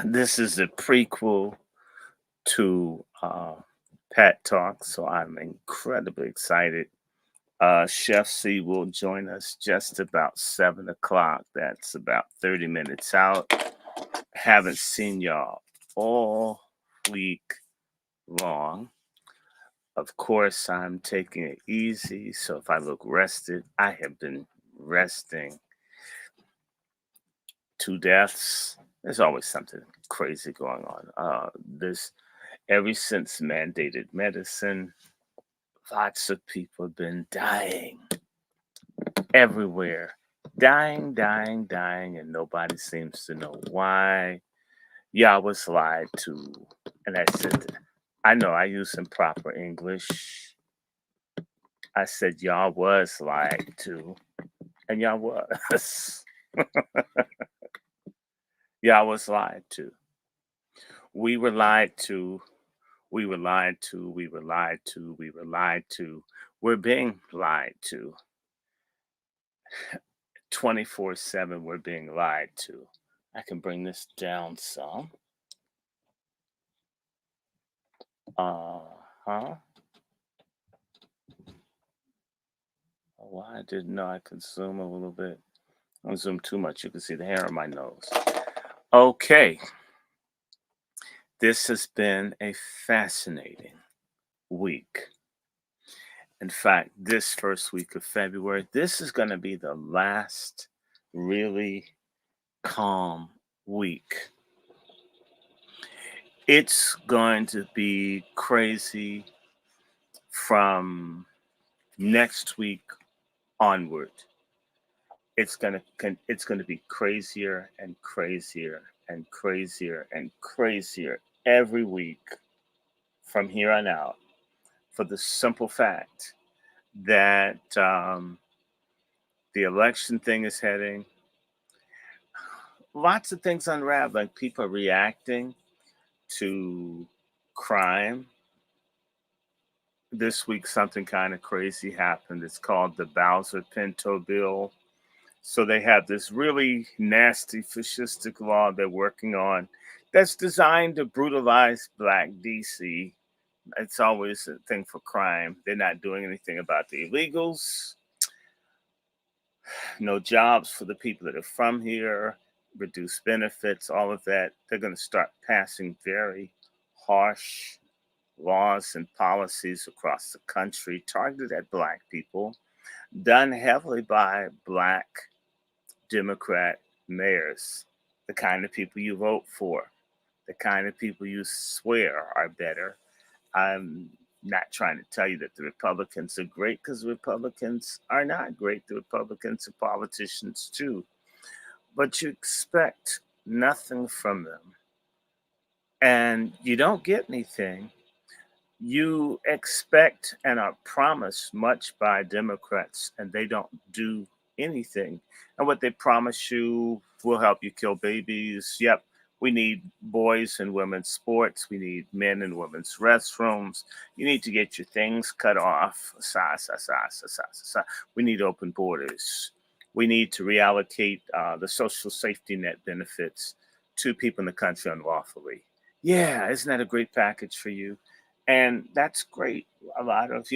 This is a prequel to Pat Talk, so I'm incredibly excited. Chef C will join us just about 7 o'clock. That's about 30 minutes out. Haven't seen y'all all week long. Of course, I'm taking it easy, so if I look rested, I have been resting. 2 deaths. There's always something crazy going on. This ever since mandated medicine, lots of people have been dying everywhere. Dying, dying, dying, and nobody seems to know why. Yeah, I was lied to. And I said, I know I use improper English. I said, y'all was lied to. And y'all was. Y'all was lied to. We were lied to. We were lied to. We were lied to. We were lied to. We're being lied to. 24/7, we're being lied to. I can bring this down some. Huh. Why I didn't know I could zoom a little bit. I don't zoom too much. You can see the hair on my nose. Okay. This has been a fascinating week. In fact, this first week of February, this is going to be the last really calm week. It's going to be crazy from next week onward. It's gonna be crazier and crazier and crazier and crazier every week from here on out, for the simple fact that the election thing is heading. Lots of things unraveling. People are reacting to crime. This week, something kind of crazy happened. It's called the Bowser Pinto Bill. So they have this really nasty, fascistic law they're working on that's designed to brutalize Black DC. It's always a thing for crime. They're not doing anything about the illegals. No jobs for the people that are from here, reduced benefits, all of that. They're going to start passing very harsh laws and policies across the country targeted at Black people, done heavily by Black Democrat mayors, the kind of people you vote for, the kind of people you swear are better. I'm not trying to tell you that the Republicans are great, because Republicans are not great. The Republicans are politicians too. But you expect nothing from them. And you don't get anything. You expect and are promised much by Democrats, and they don't do anything. And what they promise you will help you kill babies. Yep, we need boys and women's sports. We need men and women's restrooms. You need to get your things cut off. We need open borders. We need to reallocate the social safety net benefits to people in the country unlawfully. Yeah, isn't that a great package for you? And that's great. A lot of,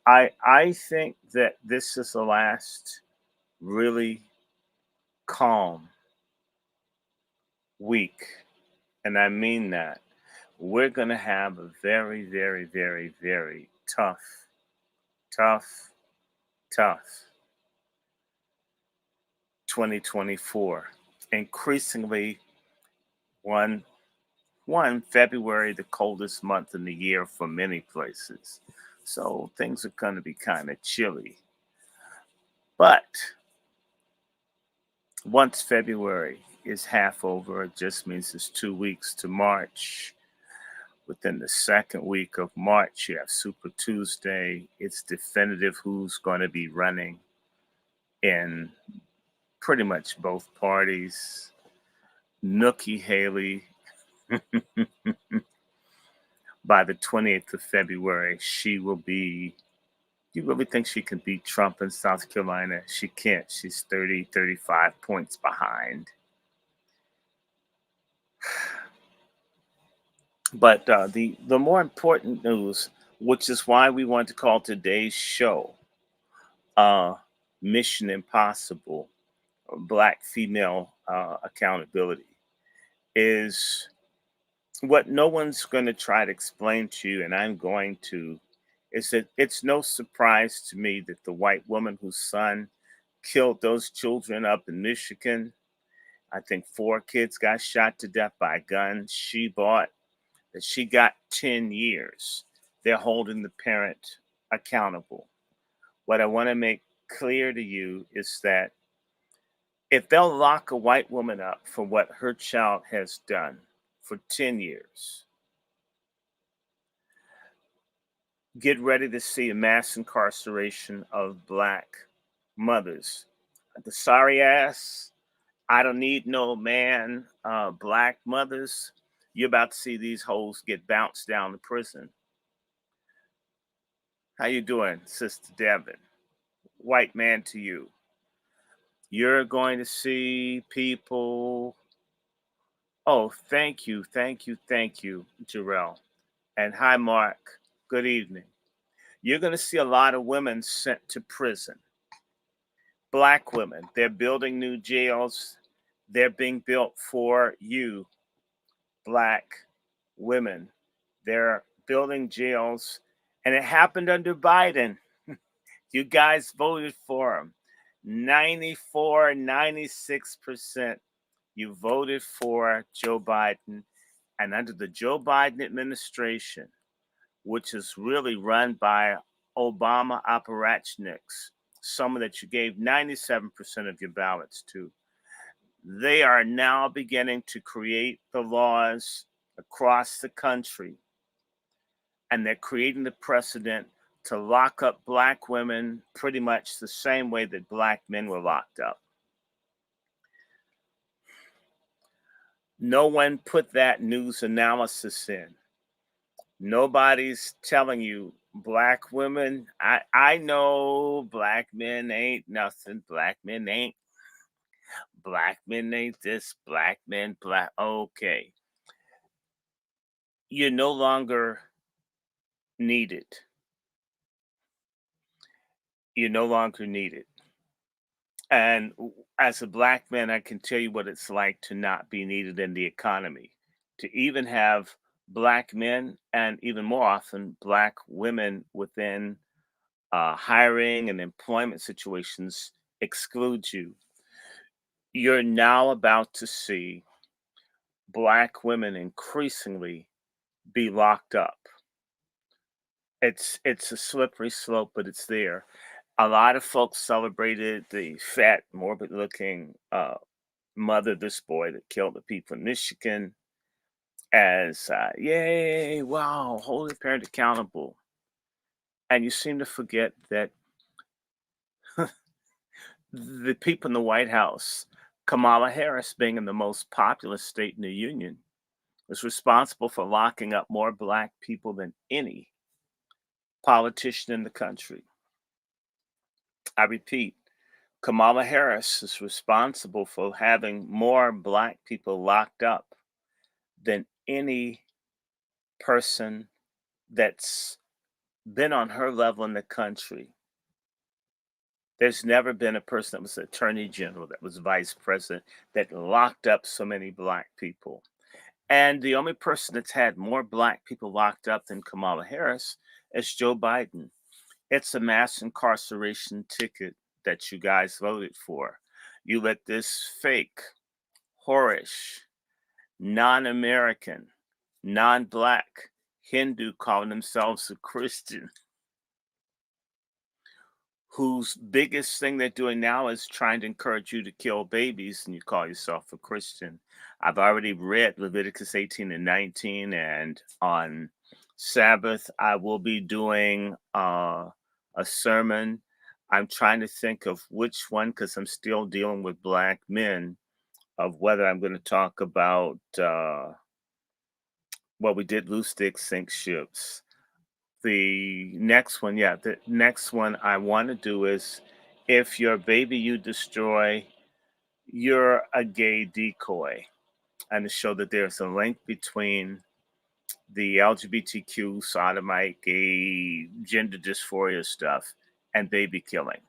I think that this is the last really calm week, and I mean that. We're going to have a very, very, very, very tough, tough 2024. Increasingly, one February, the coldest month in the year for many places. So things are going to be kind of chilly. But once February is half over, it just means it's 2 weeks to March. Within the second week of March, you have Super Tuesday. It's definitive who's going to be running in pretty much both parties. Nikki Haley, by the 28th of February, she will be. You really think she can beat Trump in South Carolina? She can't. She's 30, 35 points behind. But the more important news, which is why we want to call today's show uh, Mission Impossible, Black Female Accountability, is what no one's going to try to explain to you, and I'm going to, is that it's no surprise to me that the white woman whose son killed those children up in Michigan, I think 4 kids got shot to death by a gun she bought, that she got 10 years. They're holding the parent accountable. What I want to make clear to you is that if they'll lock a white woman up for what her child has done for 10 years, get ready to see a mass incarceration of black mothers. The sorry ass, I don't need no man, black mothers. You're about to see these hoes get bounced down to prison. How you doing, Sister Devin? White man to you. You're going to see people. Oh, thank you, Jarrell. And hi, Mark. Good evening. You're going to see a lot of women sent to prison. Black women. They're building new jails. They're being built for you, black women. They're building jails. And it happened under Biden. You guys voted for him. 94, 96%. You voted for Joe Biden. And under the Joe Biden administration, which is really run by Obama apparatchiks, someone that you gave 97% of your ballots to, they are now beginning to create the laws across the country. And they're creating the precedent to lock up black women pretty much the same way that black men were locked up. No one put that news analysis in. Nobody's telling you black women. I know black men ain't nothing. Black men ain't this, black men, black. Okay. You're no longer needed. You're no longer needed. And as a black man, I can tell you what it's like to not be needed in the economy. To even have black men and even more often black women within hiring and employment situations exclude you. You're now about to see black women increasingly be locked up. It's a slippery slope, but it's there. A lot of folks celebrated the fat, morbid-looking mother of this boy that killed the people in Michigan as yay, wow, hold the parent accountable. And you seem to forget that the people in the White House, Kamala Harris being in the most populous state in the union, was responsible for locking up more black people than any politician in the country. I repeat, Kamala Harris is responsible for having more black people locked up than any person that's been on her level in the country. There's never been a person that was attorney general, that was vice president, that locked up so many black people. And the only person that's had more black people locked up than Kamala Harris is Joe Biden. It's a mass incarceration ticket that you guys voted for. You let this fake, whorish, non American, non black Hindu calling themselves a Christian, whose biggest thing they're doing now is trying to encourage you to kill babies, and you call yourself a Christian. I've already read Leviticus 18 and 19, and on Sabbath, I will be doing a sermon. I'm trying to think of which one, because I'm still dealing with black men, of whether I'm going to talk about, well, we did loose sticks, sink ships. The next one, yeah, the next one I want to do is, if your baby you destroy, you're a gay decoy. And to show that there's a link between the LGBTQ, sodomite, gay, gender dysphoria stuff, and baby killing.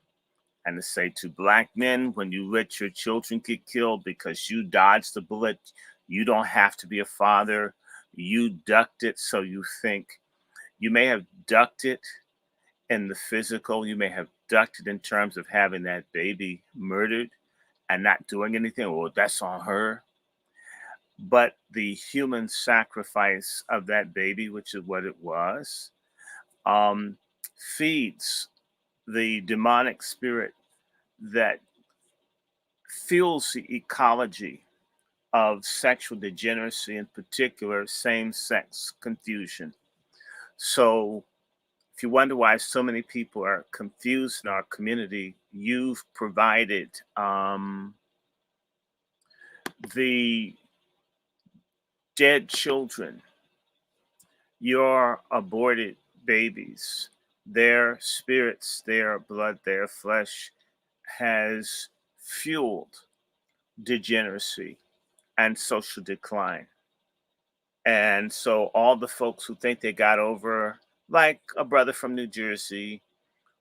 And to say to black men, when you let your children get killed because you dodged the bullet, you don't have to be a father. You ducked it, so you think you may have ducked it in the physical, you may have ducked it in terms of having that baby murdered and not doing anything. Well, that's on her. But the human sacrifice of that baby, which is what it was, um, feeds the demonic spirit that fuels the ecology of sexual degeneracy, in particular, same sex confusion. So, if you wonder why so many people are confused in our community, you've provided the dead children, your aborted babies, their spirits, their blood, their flesh has fueled degeneracy and social decline. And so all the folks who think they got over, like a brother from New Jersey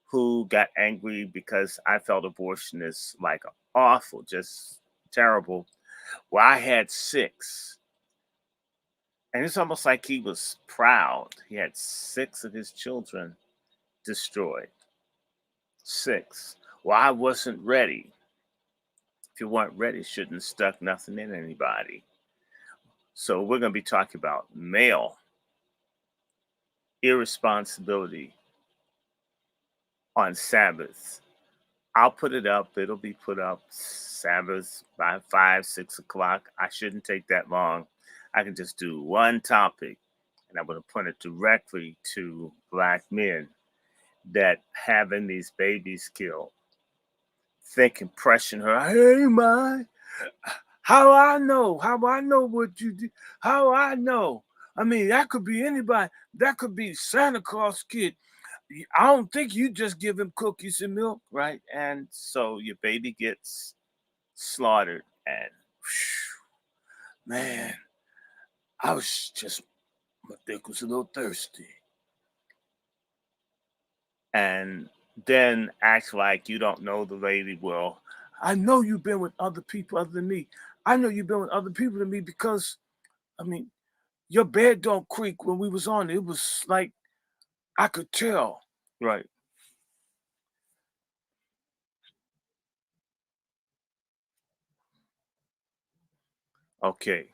who got angry because I felt abortion is like awful, just terrible. Well, I had six. And it's almost like he was proud. He had six of his children destroyed. Six. Well, I wasn't ready. If you weren't ready, shouldn't have stuck nothing in anybody. So we're going to be talking about male irresponsibility on Sabbath. I'll put it up. It'll be put up Sabbath by 5, 6 o'clock. I shouldn't take that long. I can just do one topic, and I'm going to point it directly to black men that having these babies killed, thinking, pressing her, hey, my, how I know? How I know what you did? How I know? I mean, that could be anybody. That could be Santa Claus kid. I don't think you just give him cookies and milk, right? And so your baby gets slaughtered, and man, I was just, my dick was a little thirsty. And then act like you don't know the lady. Well, I know you've been with other people other than me. I know you've been with other people than me because, I mean, your bed don't creak when we was on it. It was like I could tell. Right. Okay.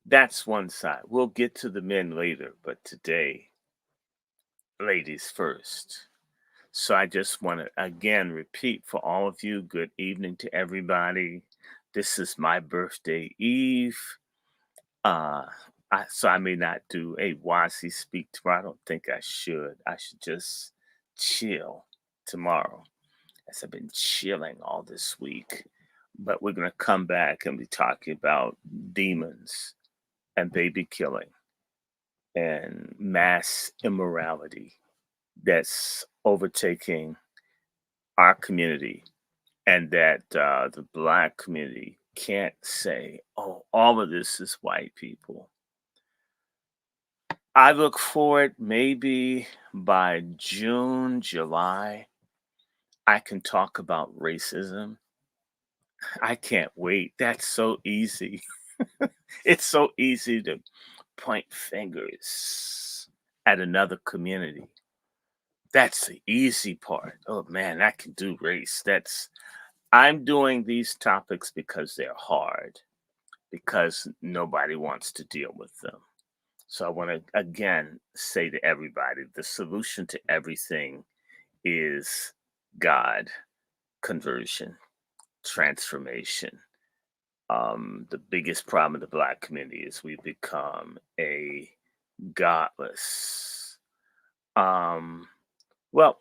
That's one side. We'll get to the men later, but today, ladies first. So I just want to again repeat for all of you, good evening to everybody. This is my birthday eve. Uh so I may not do a Wasi speak tomorrow. I don't think I should. I should just chill tomorrow, as I've been chilling all this week. But we're gonna come back and be talking about demons and baby killing and mass immorality that's overtaking our community, and that the black community can't say, oh, all of this is white people. I look forward, maybe by June, July, I can talk about racism. I can't wait. That's so easy. It's so easy to point fingers at another community. That's the easy part. Oh man, I can do race. I'm doing these topics because they're hard, because nobody wants to deal with them. So I want to again say to everybody, the solution to everything is God, conversion, transformation. The biggest problem in the black community is we become a godless. Um, well,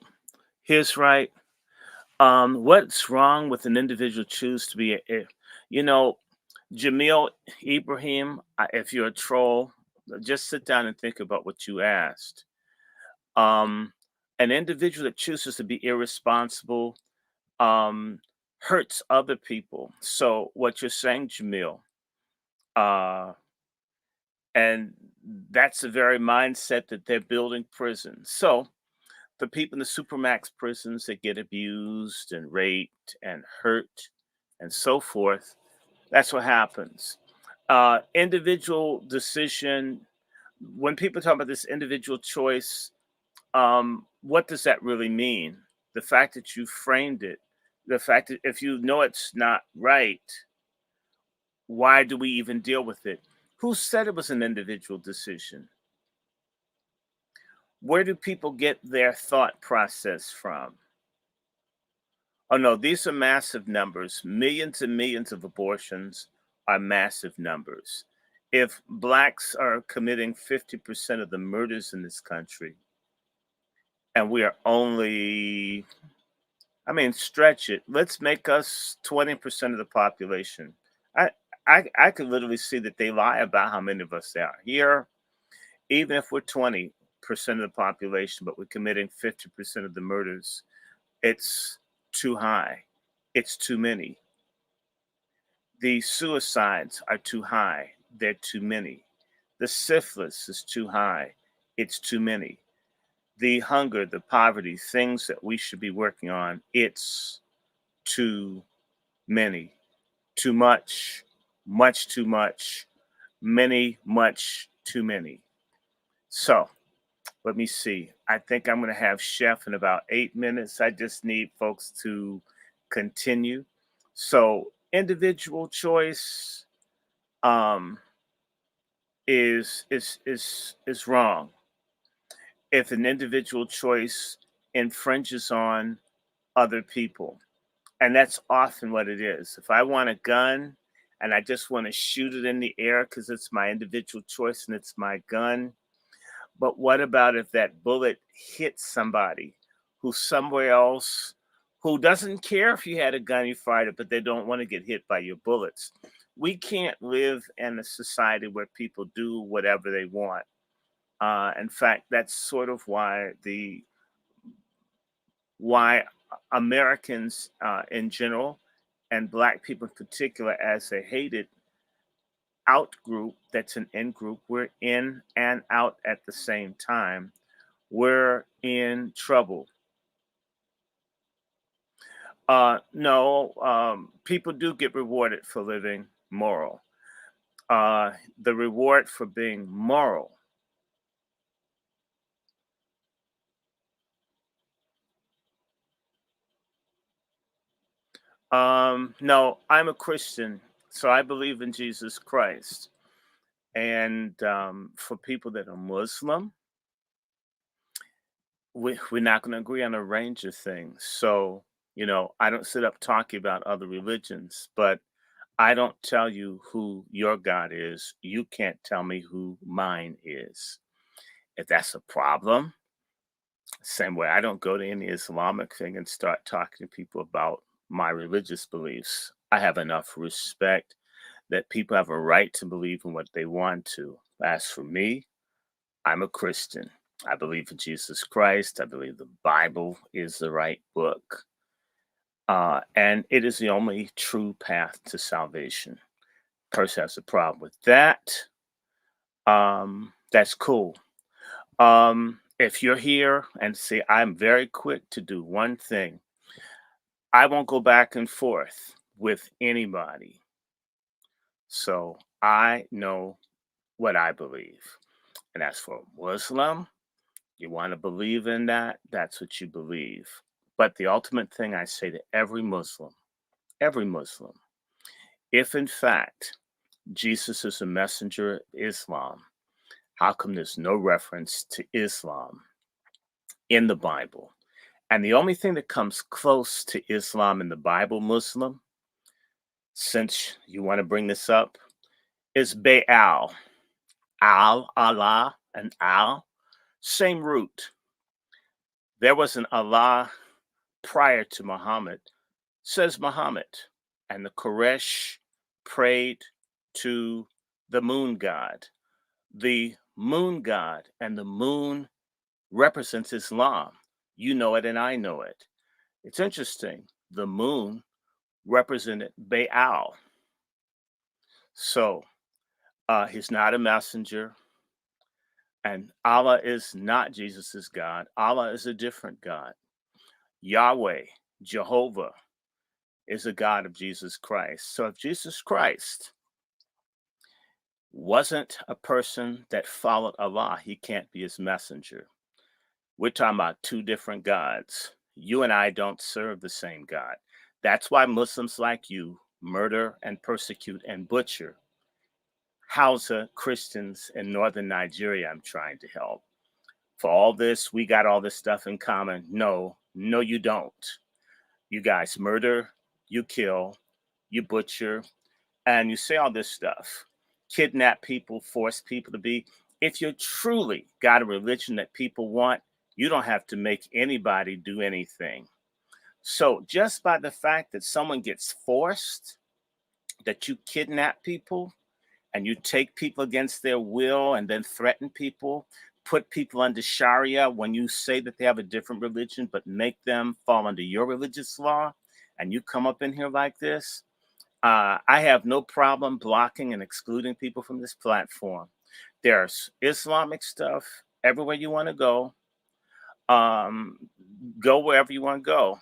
here's right. What's wrong with an individual choose to be you know, Jamil Ibrahim, if you're a troll, just sit down and think about what you asked. Um, an individual that chooses to be irresponsible um, hurts other people. So what you're saying, Jamil, uh, And that's the very mindset that they're building prisons. So the people in the supermax prisons that get abused and raped and hurt and so forth, that's what happens. Individual decision, when people talk about this individual choice, what does that really mean? The fact that you framed it, the fact that if you know it's not right, why do we even deal with it? Who said it was an individual decision? Where do people get their thought process from? Oh no, these are massive numbers. Millions and millions of abortions are massive numbers. If blacks are committing 50% of the murders in this country, and we are only, I mean, stretch it. Let's make us 20% of the population. I, I could literally see that they lie about how many of us there are here. Even if we're 20% of the population, but we're committing 50% of the murders, it's too high. It's too many. The suicides are too high. They're too many. The syphilis is too high. It's too many. The hunger, the poverty, things that we should be working on, it's too many. Too much, much too much, many, much too many. So let me see. I think I'm going to have Chef in about 8 minutes. I just need folks to continue. So individual choice um, is wrong. If an individual choice infringes on other people, and that's often what it is. If I want a gun and I just want to shoot it in the air because it's my individual choice and it's my gun, but what about if that bullet hits somebody who's somewhere else who doesn't care if you had a gun, you fired it, but they don't want to get hit by your bullets? We can't live in a society where people do whatever they want. In fact, that's sort of why Americans in general and Black people in particular, as a hated out group, that's an in group, we're in and out at the same time. We're in trouble. No, people do get rewarded for living moral. The reward for being moral. No, I'm a Christian, so I believe in Jesus Christ. And for people that are Muslim, we're not going to agree on a range of things. So, I don't sit up talking about other religions, but I don't tell you who your God is. You can't tell me who mine is. If that's a problem, same way I don't go to any Islamic thing and start talking to people about my religious beliefs. I have enough respect that people have a right to believe in what they want to. As for me, I'm a Christian. I believe in Jesus Christ. I believe the Bible is the right book. And it is the only true path to salvation. Person has a problem with that. That's cool. If you're here and say, I'm very quick to do one thing, I won't go back and forth with anybody. So I know what I believe. And as for a Muslim, you want to believe in that, that's what you believe. But the ultimate thing I say to every Muslim, if in fact Jesus is a messenger of Islam, how come there's no reference to Islam in the Bible? And the only thing that comes close to Islam in the Bible, Muslim, since you want to bring this up, is Baal. Al, Allah, and Al, same root. There was an Allah prior to Muhammad, says Muhammad, and the Quraysh prayed to the moon god. The moon god and the moon represents Islam. You know it and I know it. It's interesting. The moon represented Baal. So He's not a messenger. And Allah is not Jesus's God. Allah is a different God. Yahweh, Jehovah, is a God of Jesus Christ. So if Jesus Christ wasn't a person that followed Allah, he can't be his messenger. We're talking about two different gods. You and I don't serve the same God. That's why Muslims like you murder and persecute and butcher Hausa Christians in northern Nigeria I'm trying to help. For all this, we got all this stuff in common. No, no, you don't. You guys murder, you kill, you butcher, and you say all this stuff. Kidnap people, force people to be. If you're truly got a religion that people want, you don't have to make anybody do anything. So just by the fact that someone gets forced, that you kidnap people, and you take people against their will and then threaten people, put people under Sharia when you say that they have a different religion, but make them fall under your religious law, and you come up in here like this, I have no problem blocking and excluding people from this platform. There's Islamic stuff everywhere you want to go. Go wherever you want to go.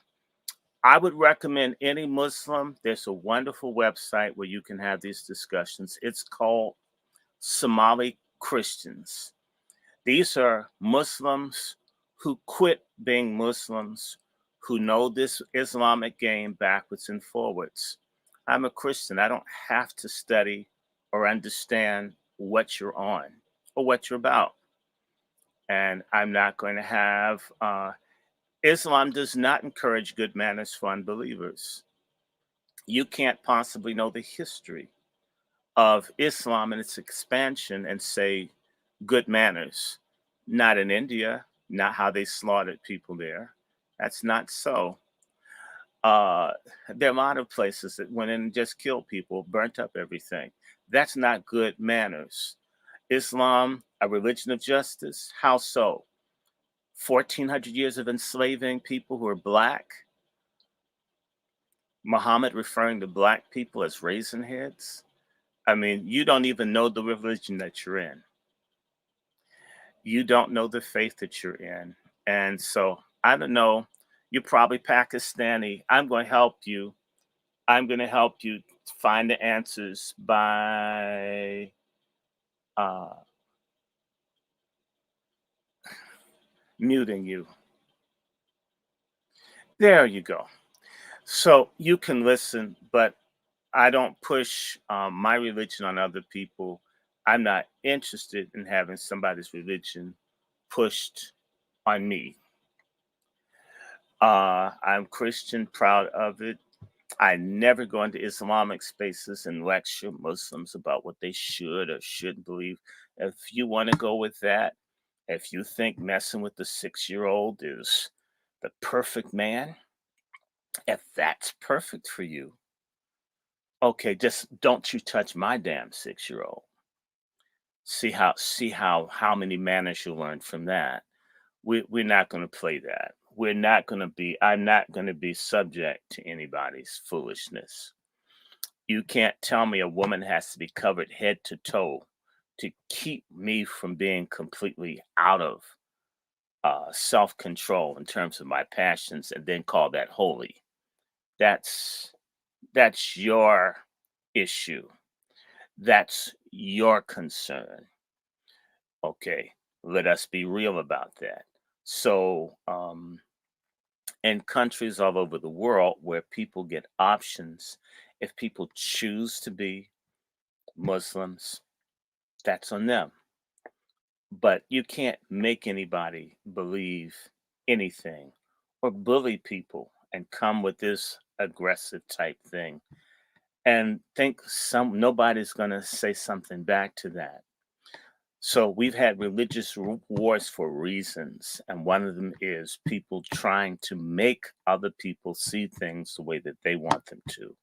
I would recommend any Muslim. There's a wonderful website where you can have these discussions. It's called Somali Christians. These are Muslims who quit being Muslims, who know this Islamic game backwards and forwards. I'm a Christian. I don't have to study or understand what you're on or what you're about. And I'm not going to have, Islam does not encourage good manners for unbelievers. You can't possibly know the history of Islam and its expansion and say good manners. Not in India, not how they slaughtered people there. That's not so. There are a lot of places that went in and just killed people, burnt up everything. That's not good manners. Islam, a religion of justice? How so? 1400 years of enslaving people who are black. Muhammad referring to black people as raisin heads. I mean, you don't even know the religion that you're in. You don't know the faith that you're in. And so, I don't know, you're probably Pakistani. I'm going to help you. I'm going to help you find the answers by uh, muting you. There you go. So you can listen, but I don't push my religion on other people. I'm not interested in having somebody's religion pushed on me. I'm Christian, proud of it. I never go into Islamic spaces and lecture Muslims about what they should or shouldn't believe. If you want to go with that, if you think messing with the 6-year-old is the perfect man, if that's perfect for you, okay, just don't you touch my damn 6-year-old. See how many manners you learn from that. We're not going to play that. We're not going to be. I'm not going to be subject to anybody's foolishness. You can't tell me a woman has to be covered head to toe to keep me from being completely out of self control in terms of my passions, and then call that holy. That's that's your issue. That's your concern. Okay, let us be real about that. So, in countries all over the world where people get options, if people choose to be Muslims, that's on them. But you can't make anybody believe anything or bully people and come with this aggressive type thing and think nobody's going to say something back to that. So we've had religious wars for reasons, and one of them is people trying to make other people see things the way that they want them to.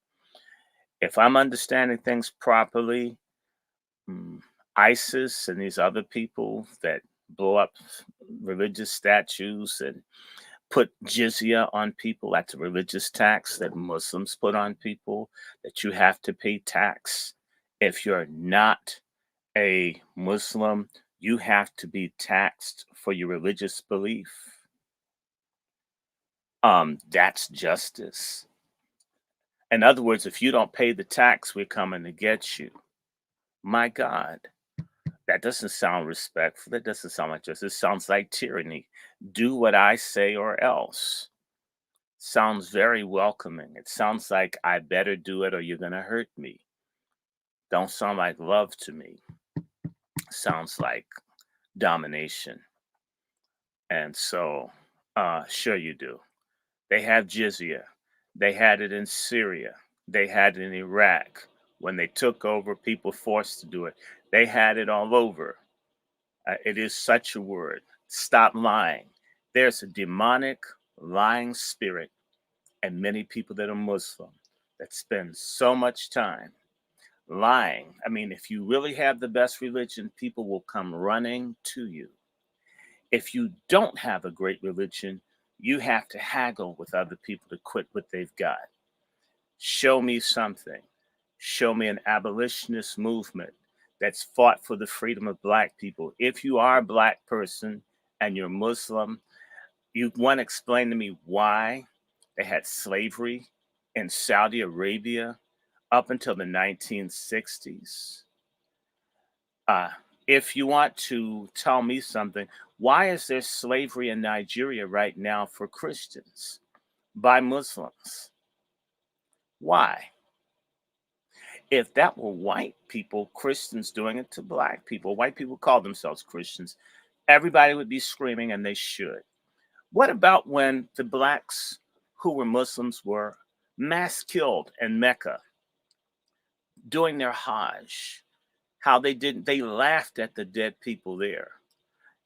If I'm understanding things properly, mm, ISIS and these other people that blow up religious statues and put jizya on people, that's a religious tax that Muslims put on people, that you have to pay tax if you're not a Muslim, you have to be taxed for your religious belief. That's justice. In other words, if you don't pay the tax, we're coming to get you. My God, that doesn't sound respectful. That doesn't sound like justice. It sounds like tyranny. Do what I say or else. Sounds very welcoming. It sounds like I better do it or you're going to hurt me. Don't sound like love to me. Sounds like domination. And so, sure you do. They have jizya. They had it in Syria. They had it in Iraq. When they took over, people forced to do it. They had it all over. It is such a word. Stop lying. There's a demonic lying spirit and many people that are Muslim that spend so much time lying. I mean, if you really have the best religion, people will come running to you. If you don't have a great religion, you have to haggle with other people to quit what they've got. Show me something. Show me an abolitionist movement that's fought for the freedom of Black people. If you are a Black person and you're Muslim, you want to explain to me why they had slavery in Saudi Arabia up until the 1960s. If you want to tell me something, why is there slavery in Nigeria right now for Christians by Muslims? Why? If that were white people, Christians doing it to Black people, white people call themselves Christians, everybody would be screaming, and they should. What about when the Blacks who were Muslims were mass killed in Mecca doing their Hajj? How they laughed at the dead people there.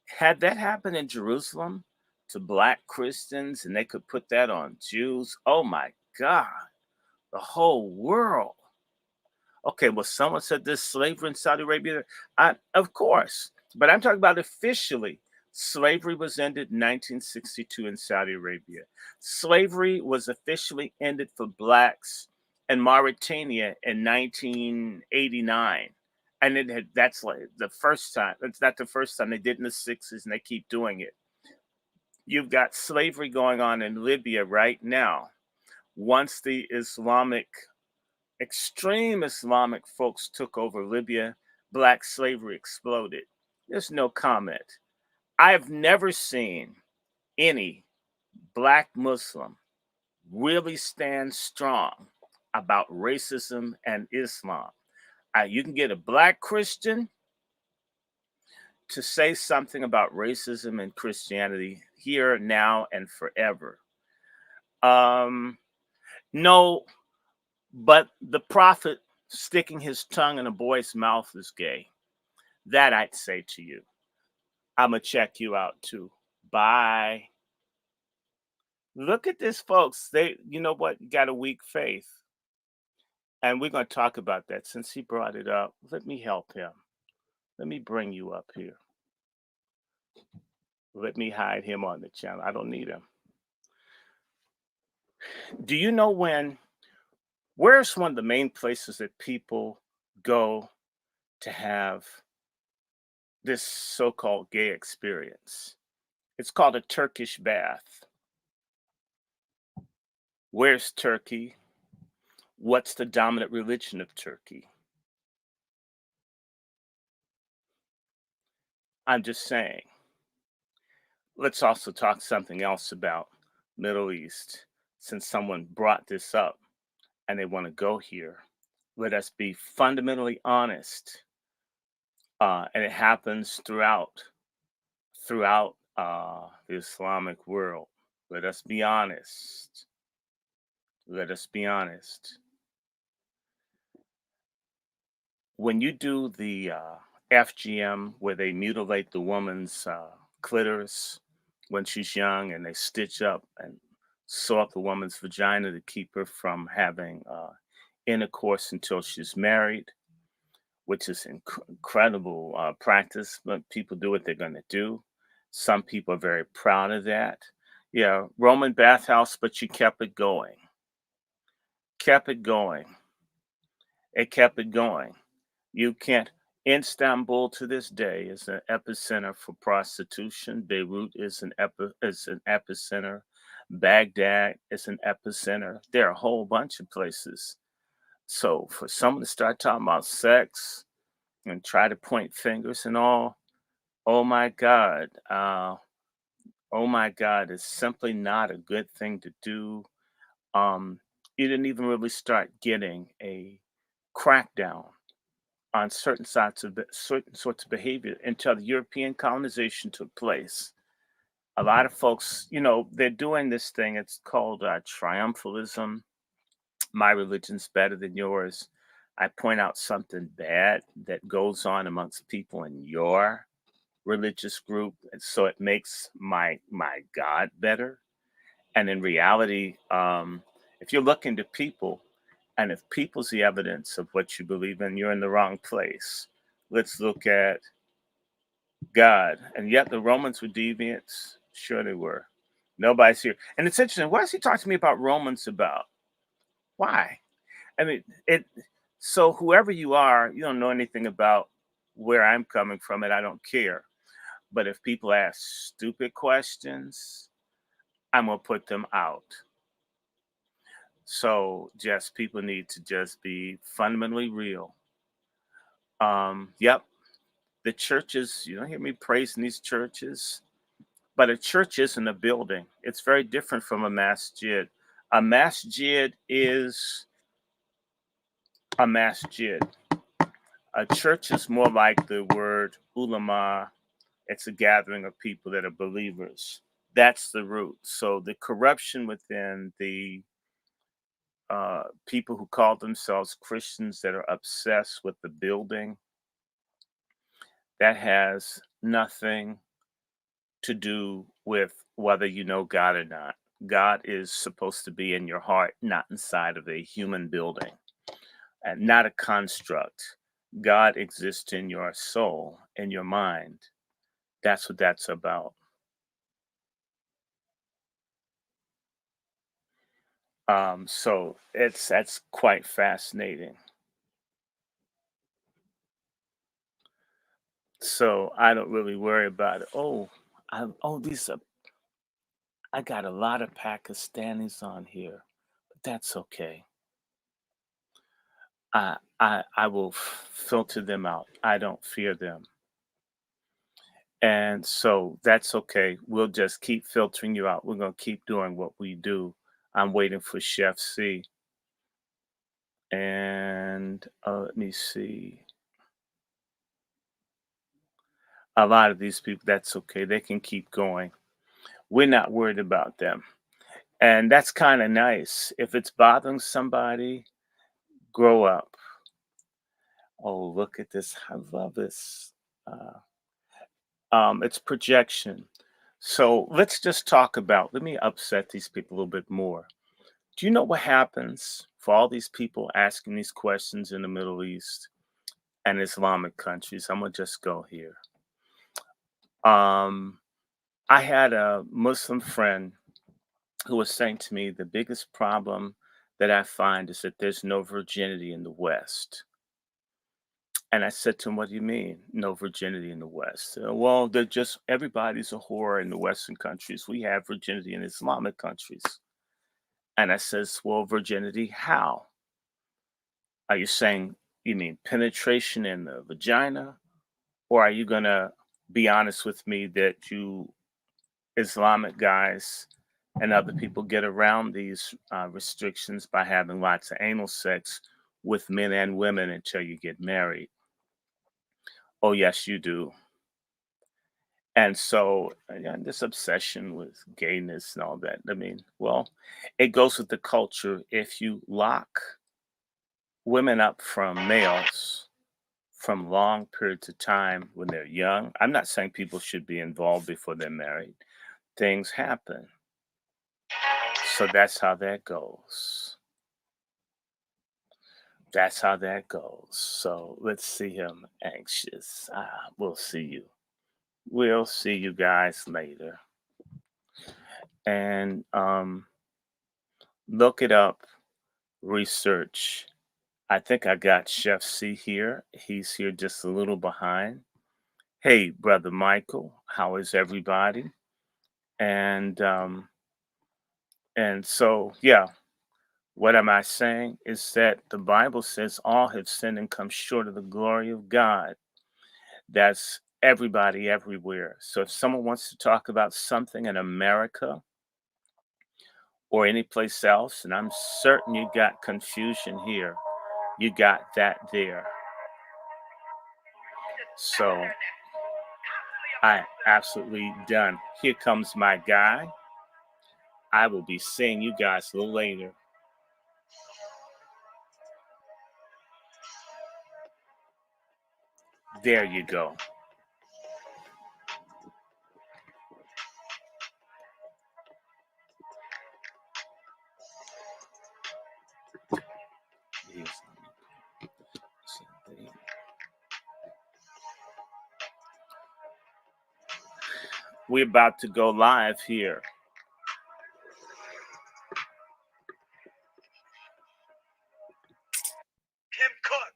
Had that happened in Jerusalem to Black Christians and they could put that on Jews, oh my God, the whole world. Okay, well, someone said there's slavery in Saudi Arabia. Of course, but I'm talking about officially. Slavery was ended in 1962 in Saudi Arabia. Slavery was officially ended for Blacks in Mauritania in 1989. And that's like the first time. It's not the first time. They did in the 60s and they keep doing it. You've got slavery going on in Libya right now. Once the extreme Islamic folks took over Libya, Black slavery exploded. There's no comment. I've never seen any Black Muslim really stand strong about racism and Islam. You can get a Black Christian to say something about racism and Christianity here, now, and forever. No, but the prophet sticking his tongue in a boy's mouth is gay. That I'd say to you. I'm going to check you out too. Bye. Look at this, folks. You know what? Got a weak faith. And we're going to talk about that since he brought it up. Let me help him. Let me bring you up here. Let me hide him on the channel. I don't need him. Do you know where's one of the main places that people go to have this so-called gay experience? It's called a Turkish bath. Where's Turkey? What's the dominant religion of Turkey? I'm just saying. Let's also talk something else about Middle East, since someone brought this up and they want to go here. Let us be fundamentally honest. And it happens throughout the Islamic world. Let us be honest. Let us be honest. When you do the FGM, where they mutilate the woman's clitoris when she's young, and they stitch up and sew up the woman's vagina to keep her from having intercourse until she's married, which is incredible practice. But people do what they're going to do. Some people are very proud of that. Yeah, Roman bathhouse, but you kept it going. Kept it going. It kept it going. You can't. Istanbul to this day is an epicenter for prostitution. Beirut is an epicenter. Baghdad is an epicenter. There are a whole bunch of places. So for someone to start talking about sex and try to point fingers and all, oh my God, oh my God, it's simply not a good thing to do. Um, you didn't even really start getting a crackdown on certain sorts of behavior until the European colonization took place. A lot of folks, they're doing this thing. It's called triumphalism. My religion's better than yours. I point out something bad that goes on amongst people in your religious group, and so it makes my God better. And in reality, if you're looking to people, and if people's the evidence of what you believe in, you're in the wrong place. Let's look at God. And yet the Romans were deviants. Sure they were. Nobody's here. And it's interesting. Why is he talking to me about Romans about? Why? I mean, it so whoever you are, you don't know anything about where I'm coming from, and I don't care. But if people ask stupid questions, I'm gonna put them out. So just people need to just be fundamentally real. Yep, the churches, you don't hear me praising these churches, but a church isn't a building. It's very different from a masjid. A masjid is a masjid. A church is more like the word ulama. It's a gathering of people that are believers. That's the root. So the corruption within the people who call themselves Christians that are obsessed with the building, that has nothing to do with whether you know God or not. God is supposed to be in your heart, not inside of a human building, and not a construct. God exists in your soul, in your mind. That's what that's about. So that's quite fascinating. So I don't really worry about it. Oh, these are I got a lot of Pakistanis on here, but that's okay. I will filter them out. I don't fear them. And so that's okay. We'll just keep filtering you out. We're going to keep doing what we do. I'm waiting for Chef C. And let me see. A lot of these people, that's okay. They can keep going. We're not worried about them. And that's kind of nice. If it's bothering somebody, grow up. Oh, look at this. I love this. Uh, it's projection. So let's just talk about, let me upset these people a little bit more. Do you know what happens for all these people asking these questions in the Middle East and Islamic countries? I'm going to just go here. Um, I had a Muslim friend who was saying to me, the biggest problem that I find is that there's no virginity in the West. And I said to him, "What do you mean, no virginity in the West?" Well, they're just everybody's a whore in the Western countries. We have virginity in Islamic countries. And I says, "Well, virginity, how? Are you saying you mean penetration in the vagina? Or are you gonna be honest with me that you Islamic guys and other people get around these restrictions by having lots of anal sex with men and women until you get married?" Oh, yes, you do. And so, yeah, this obsession with gayness and all that. I mean, well, it goes with the culture. If you lock women up from males from long periods of time when they're young, I'm not saying people should be involved before they're married. Things happen. So that's how that goes. That's how that goes. So let's see him anxious. We'll see you. We'll see you guys later. And look it up, research. I think I got Chef C here. He's here just a little behind. Hey, Brother Michael, how is everybody? And so yeah, what am I saying is that the Bible says all have sinned and come short of the glory of God. That's everybody everywhere. So if someone wants to talk about something in America or any place else, and I'm certain you got confusion here, you got that there. So I absolutely done. Here comes my guy. I will be seeing you guys a little later. There you go. We're about to go live here. Him cook.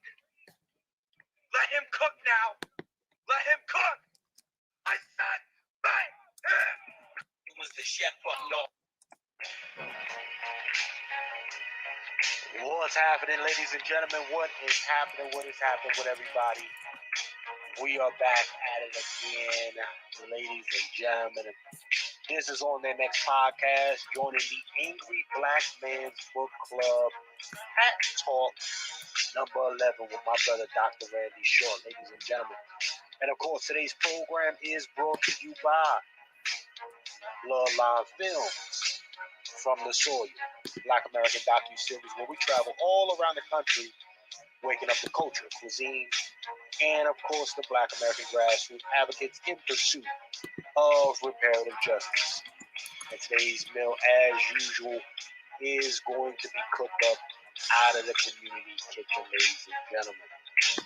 Let him cook now. Let him cook. I said, let him. It was the chef of law. What's happening, ladies and gentlemen? What is happening? What is happening with everybody? We are back at it again, ladies and gentlemen. This is On Their Next Podcast, joining the Angry Black Man's Book Club at Talk number 11 with my brother, Dr. Randy Short, ladies and gentlemen. And of course, today's program is brought to you by Bloodline Films, From the Soil, Black American docu-series where we travel all around the country, waking up the culture, cuisine, and of course the Black American grassroots advocates in pursuit of reparative justice. And today's meal, as usual, is going to be cooked up out of the community kitchen, ladies and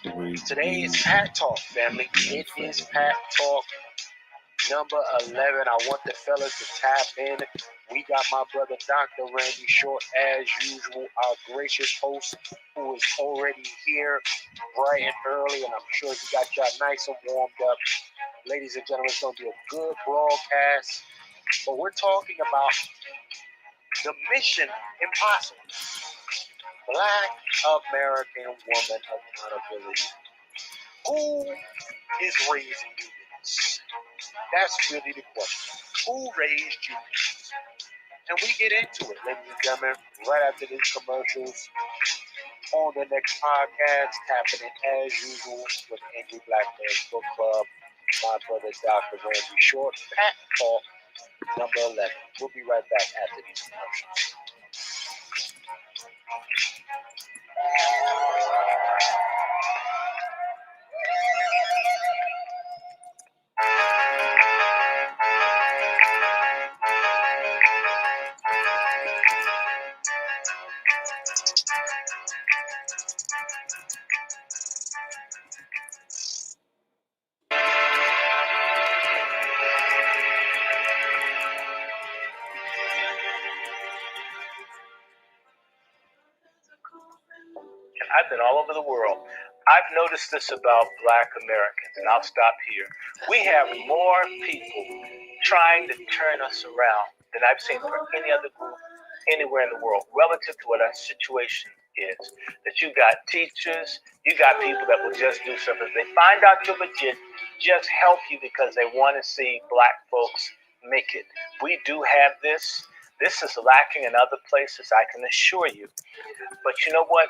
gentlemen. Today is Pat Talk, family. It is Pat Talk number 11. I want the fellas to tap in. We got my brother, Dr. Randy Short, as usual, our gracious host, who is already here bright and early, and I'm sure he got y'all nice and warmed up. Ladies and gentlemen, it's going to be a good broadcast, but we're talking about the mission impossible. Black American woman accountability. Who is raising unions? That's really the question. Who raised unions? And we get into it, ladies and gentlemen, right after these commercials. On the next podcast, tapping in as usual with Angry Black Man's Book Club. My brother, Dr. Randy Short, Pat Talk number 11. We'll be right back after these commercials. I've been all over the world. I've noticed this about Black Americans, and I'll stop here. We have more people trying to turn us around than I've seen for any other group anywhere in the world relative to what our situation is. That you got teachers, you got people that will just do something. If they find out you're legit, just help you because they want to see Black folks make it. We do have this. This is lacking in other places, I can assure you. But you know what?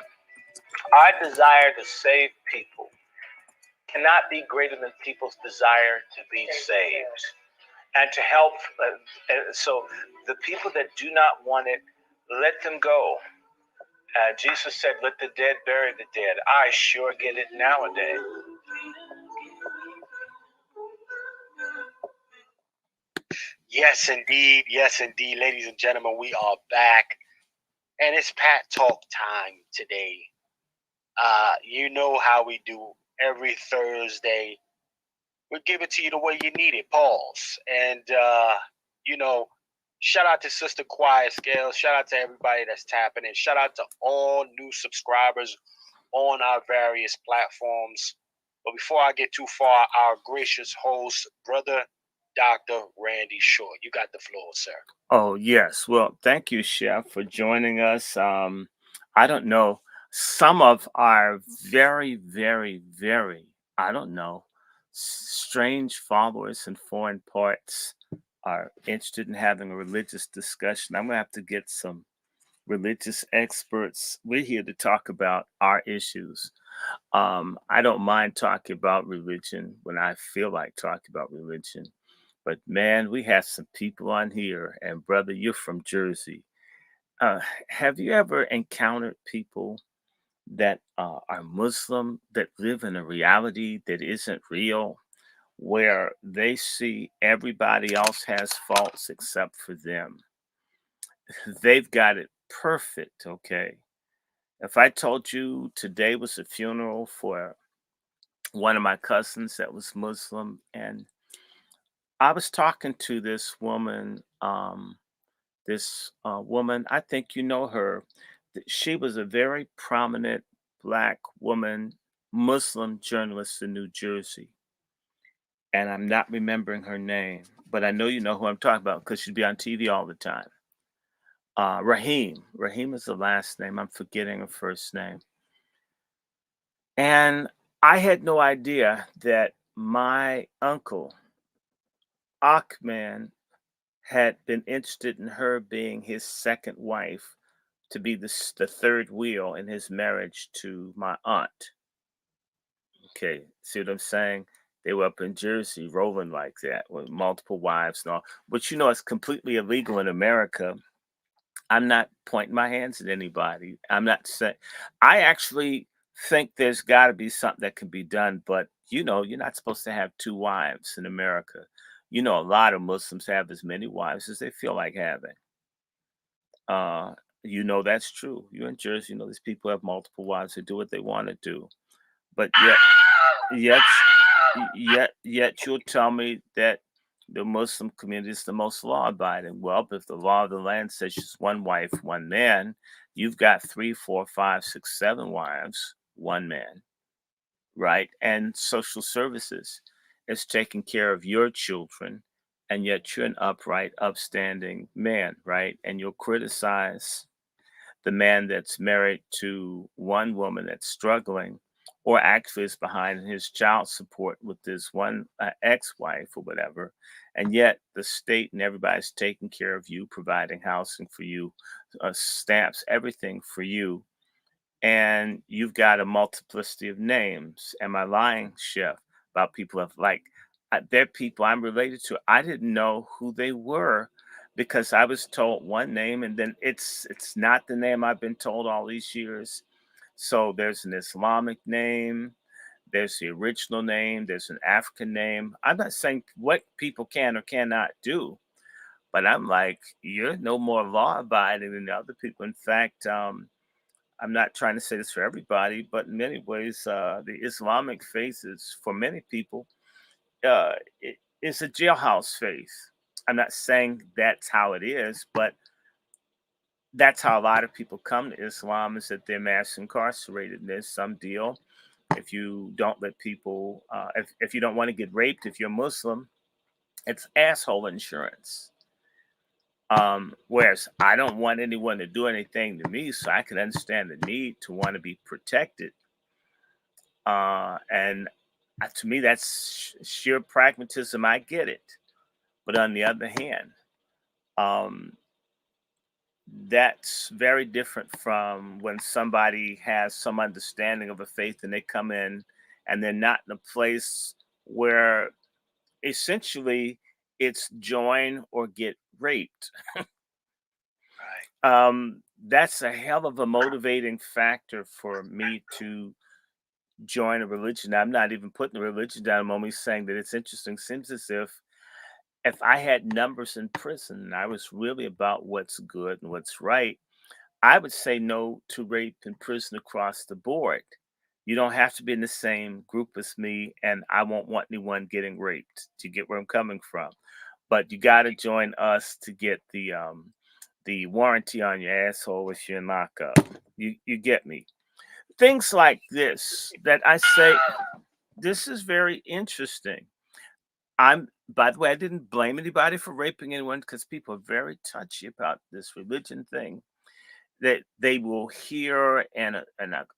Our desire to save people cannot be greater than people's desire to be saved and to help. So the people that do not want it, let them go. Jesus said, let the dead bury the dead. I sure get it nowadays. Yes, indeed. Yes, indeed. Ladies and gentlemen, we are back. And it's Pat Talk time today. You know how we do every Thursday. We give it to you the way you need it. Pause. And, you know, Shout out to Sister Quiet Scales. Shout out to everybody that's tapping in. Shout out to all new subscribers on our various platforms. But before I get too far, our gracious host, Brother Dr. Randy Shaw. You got the floor, sir. Oh, yes. Well, thank you, Chef, for joining us. I don't know. Some of our very, very, very, I don't know, strange followers in foreign parts are interested in having a religious discussion. I'm going to have to get some religious experts. We're here to talk about our issues. I don't mind talking about religion when I feel like talking about religion. But man, we have some people on here, and brother, you're from Jersey. Uh, have you ever encountered people that are Muslim that live in a reality that isn't real, where they see everybody else has faults except for them? They've got it perfect, okay? If I told you today was a funeral for one of my cousins that was Muslim, and I was talking to this woman, woman, I think you know her. She was a very prominent black woman, Muslim journalist in New Jersey, and I'm not remembering her name, but I know you know who I'm talking about because she'd be on TV all the time. Rahim is the last name. I'm forgetting her first name. And I had no idea that my uncle, Achman, had been interested in her being his second wife to be the third wheel in his marriage to my aunt. Okay, see what I'm saying? They were up in Jersey rolling like that with multiple wives and all. But you know, it's completely illegal in America. I'm not pointing my hands at anybody. I'm not saying, I actually think there's got to be something that can be done, but you know, you're not supposed to have two wives in America. You know, a lot of Muslims have as many wives as they feel like having. Uh, you know that's true. You're in Jersey, you know these people have multiple wives who do what they want to do. But yet, yet you'll tell me that the Muslim community is the most law abiding. Well, if the law of the land says just one wife, one man, you've got three, four, five, six, seven wives, one man, right? And social services is taking care of your children, and yet you're an upright, upstanding man, right? And you'll criticize the man that's married to one woman that's struggling or actually is behind in his child support with this one ex-wife or whatever, and yet the state and everybody's taking care of you, providing housing for you, stamps, everything for you, and you've got a multiplicity of names. Am I lying, Chef, about people of like they're people I'm related to? I didn't know who they were because I was told one name and then it's not the name I've been told all these years. So there's an Islamic name, there's the original name, there's an African name. I'm not saying what people can or cannot do, but I'm like, you're no more law abiding than the other people. In fact, I'm not trying to say this for everybody, but in many ways, the Islamic faith is, for many people, it's a jailhouse faith. I'm not saying that's how it is, but that's how a lot of people come to Islam is that they're mass incarcerated. And there's some deal. If you don't let people, if you don't want to get raped, if you're Muslim, it's asshole insurance. Whereas I don't want anyone to do anything to me, so I can understand the need to want to be protected. And to me, that's sheer pragmatism. I get it. But on the other hand, um, that's very different from when somebody has some understanding of a faith and they come in and they're not in a place where essentially it's join or get raped. That's a hell of a motivating factor for me to join a religion. I'm not even putting the religion down. I'm only saying that it's interesting. Seems as if I had numbers in prison and I was really about what's good and what's right, I would say no to rape in prison across the board. You don't have to be in the same group as me, and I won't want anyone getting raped. To get where I'm coming from? but you got to join us to get the warranty on your asshole if you're in lockup. You get me? Things like this that I say, this is very interesting. By the way, I didn't blame anybody for raping anyone because people are very touchy about this religion thing. That they will hear and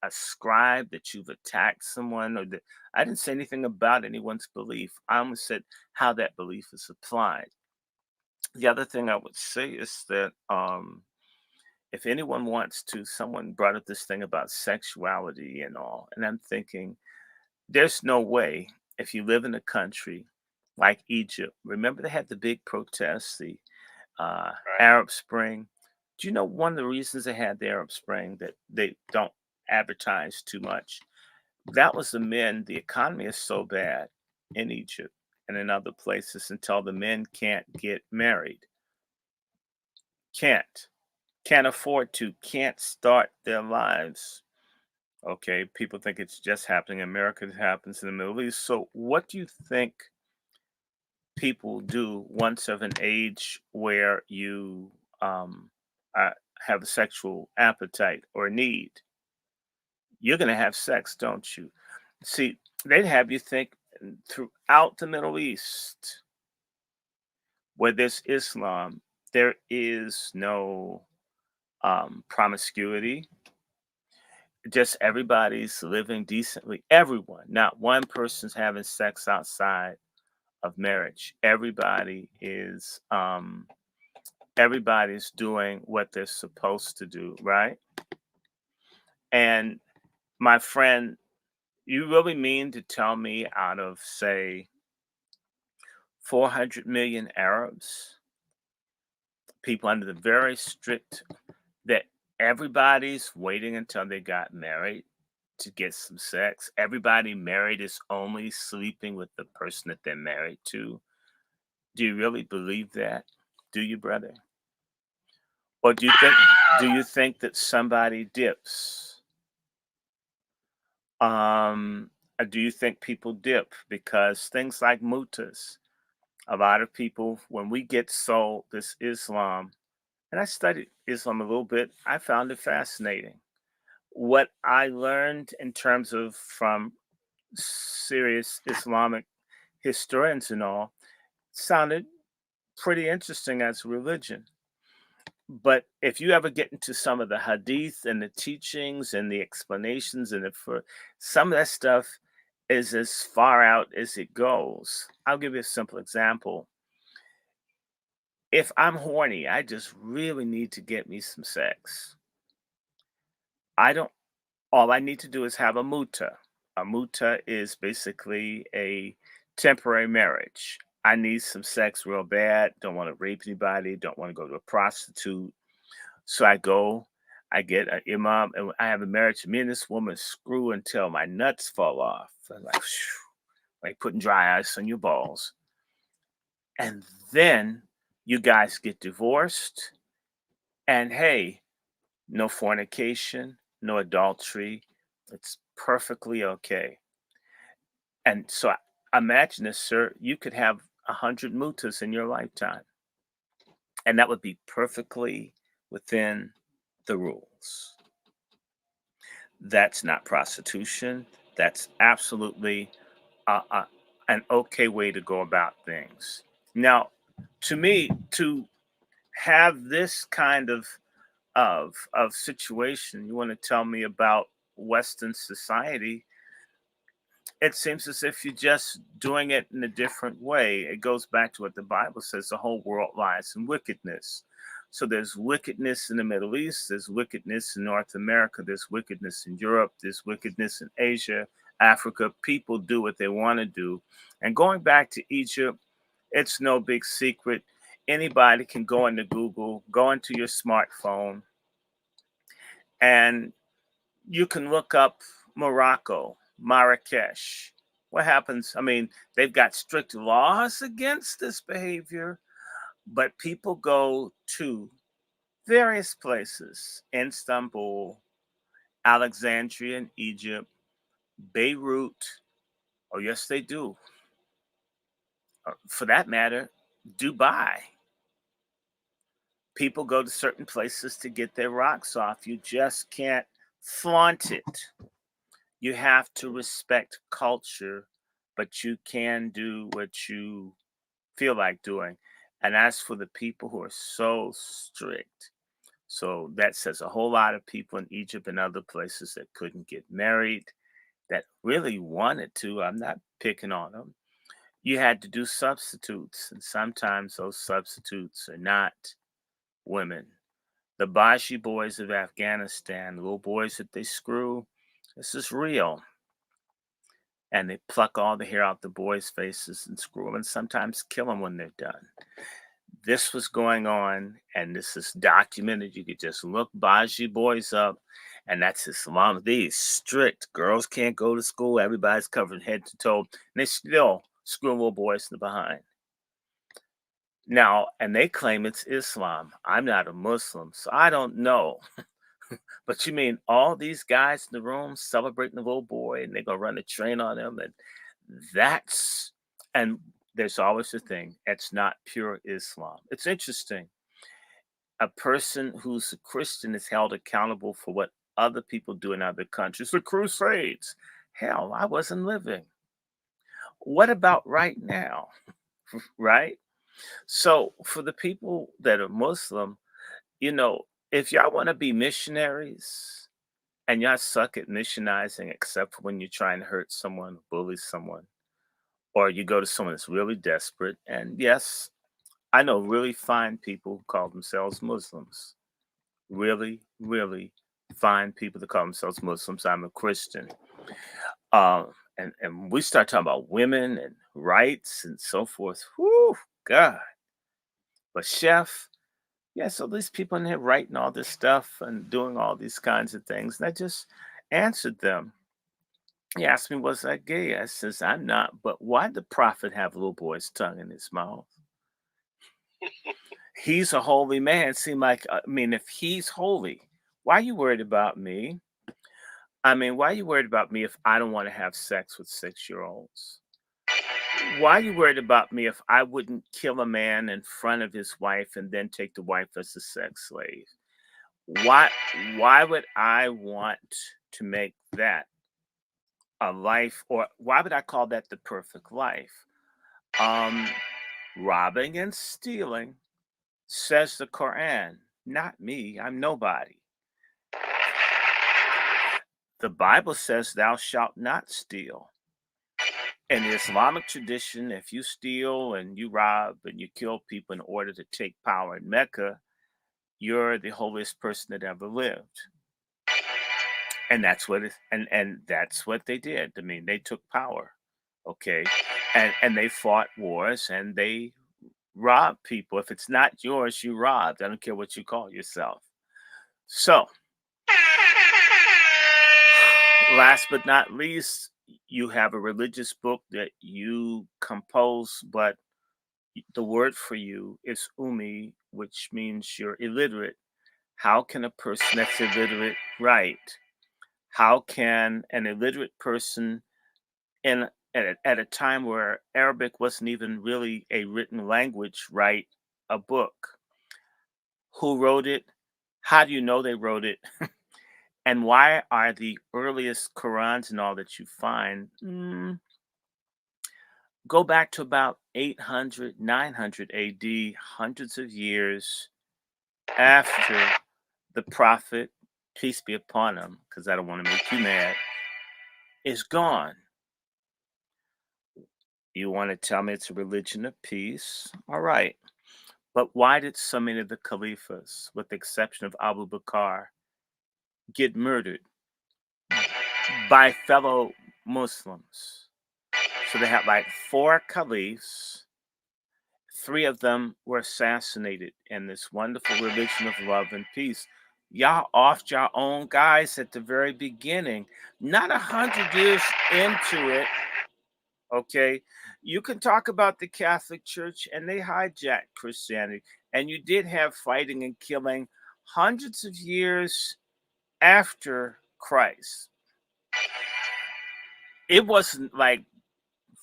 ascribe that you've attacked someone, or that I didn't say anything about anyone's belief. I only said how that belief is applied. The other thing I would say is that if anyone wants to, someone brought up this thing about sexuality and all, and I'm thinking, there's no way if you live in a country like Egypt. Remember, they had the big protests, the Right. Arab Spring. Do you know one of the reasons they had the Arab Spring that they don't advertise too much? That was the men. The economy is so bad in Egypt and in other places until the men can't get married, can't, can't afford to, can't start their lives. Okay, people think it's just happening in America. It happens in the Middle East. So, what do you think people do once of an age where you uh, have a sexual appetite or need? You're going to have sex, don't you? See, they'd have you think throughout the Middle East, where there's Islam, there is no promiscuity. Just everybody's living decently. Everyone, not one person's having sex outside of marriage. Everybody's doing what they're supposed to do, right? And my friend, you really mean to tell me out of say 400 million Arabs, people under the very strict, that everybody's waiting until they got married to get some sex? Everybody married is only sleeping with the person that they're married to. Do you really believe that? Do you, brother? Or do you think that somebody dips? Um, do you think people dip because things like mutas? A lot of people, when we get sold this Islam, and I studied Islam a little bit, I found it fascinating. What I learned in terms of from serious Islamic historians and all sounded pretty interesting as a religion. But if you ever get into some of the hadith and the teachings and the explanations and for some of that stuff is as far out as it goes. I'll give you a simple example. If I'm horny, I just really need to get me some sex. I don't All I need to do is have a muta. A muta is basically a temporary marriage. I need some sex real bad, don't want to rape anybody, don't want to go to a prostitute. So I go, I get an imam, and I have a marriage. Me and this woman screw until my nuts fall off. I'm like, phew, like putting dry ice on your balls. And then you guys get divorced. And hey, no fornication, no adultery. It's perfectly okay. And so imagine this, sir. You could have 100 mutas in your lifetime, and that would be perfectly within the rules. That's not prostitution. That's absolutely uh, an okay way to go about things. Now, to me, to have this kind of situation, you want to tell me about Western society? It seems as if you're just doing it in a different way. It goes back to what the Bible says: the whole world lies in wickedness. So there's wickedness in the Middle East, there's wickedness in North America, there's wickedness in Europe, there's wickedness in Asia, Africa. People do what they want to do. And going back to Egypt, it's no big secret. Anybody can go into Google, go into your smartphone, and you can look up Morocco, Marrakesh. What happens? I mean, they've got strict laws against this behavior, but people go to various places: Istanbul, Alexandria in Egypt, Beirut. Oh, yes, they do. For that matter, Dubai. People go to certain places to get their rocks off. You just can't flaunt it. You have to respect culture, but you can do what you feel like doing. And as for the people who are so strict, so that says a whole lot of people in Egypt and other places that couldn't get married, that really wanted to. I'm not picking on them. You had to do substitutes, and sometimes those substitutes are not women. The Bashi boys of Afghanistan, the little boys that they screw, this is real. And they pluck all the hair out the boys' faces and screw them and sometimes kill them when they're done. This was going on, and this is documented. You could just look Baji boys up, and that's Islam. These strict girls can't go to school. Everybody's covered head to toe, and they still screw little boys in the behind. Now, and they claim it's Islam. I'm not a Muslim, so I don't know. But you mean all these guys in the room celebrating the little boy, and they're gonna run a train on him, and that's and there's always a thing. It's not pure Islam. It's interesting. A person who's a Christian is held accountable for what other people do in other countries. The Crusades. Hell, I wasn't living. What about right now? Right? So for the people that are Muslim, you know, if y'all want to be missionaries and y'all suck at missionizing, except for when you're trying to hurt someone, bully someone, or you go to someone that's really desperate. And yes, I know really fine people who call themselves Muslims. Really, really fine people that call themselves Muslims. I'm a Christian. And we start talking about women and rights and so forth. Whoo, God. But chef, yeah, so these people in here writing all this stuff and doing all these kinds of things. And I just answered them. He asked me, was I gay? I says, I'm not. But why did the prophet have a little boy's tongue in his mouth? He's a holy man. It seemed like, I mean, if he's holy, why are you worried about me? I mean, why are you worried about me if I don't want to have sex with 6-year-olds? Why are you worried about me if I wouldn't kill a man in front of his wife and then take the wife as a sex slave? Why why would I want to make that a life, or why would I call that the perfect life? Um Robbing and stealing, says the Quran, not me. I'm nobody. The Bible says thou shalt not steal. In the Islamic tradition, if you steal and you rob and you kill people in order to take power in Mecca, you're the holiest person that ever lived. And that's what they did. I mean, they took power. Okay. And they fought wars and they robbed people. If it's not yours, you robbed. I don't care what you call yourself. So, last but not least, you have a religious book that you compose, but the word for you is umi, which means you're illiterate. How can a person that's illiterate write? How can an illiterate person at a time where Arabic wasn't even really a written language write a book? Who wrote it? How do you know they wrote it? And why are the earliest Qurans and all that you find go back to about 800, 900 AD, hundreds of years after the prophet, peace be upon him, because I don't want to make you mad, is gone. You want to tell me it's a religion of peace? All right. But why did so many of the caliphs, with the exception of Abu Bakr, get murdered by fellow Muslims? So they had like 4 caliphs. 3 of them were assassinated in this wonderful religion of love and peace. Y'all offed your own guys at the very beginning, not 100 years into it. Okay, you can talk about the Catholic Church and they hijacked Christianity, and you did have fighting and killing hundreds of years after Christ. It wasn't like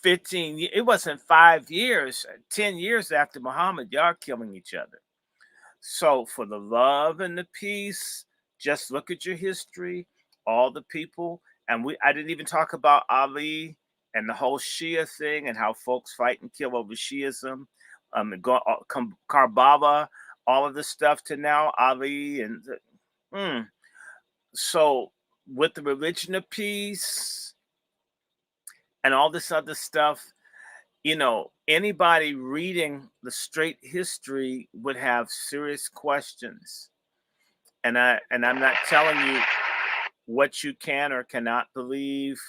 it wasn't 5 years, 10 years after Muhammad, y'all killing each other. So for the love and the peace, just look at your history, all the people, and I didn't even talk about Ali and the whole Shia thing and how folks fight and kill over Shiism, Karbala, all of this stuff to now Ali and so with the religion of peace and all this other stuff, anybody reading the straight history would have serious questions. And I'm not telling you what you can or cannot believe.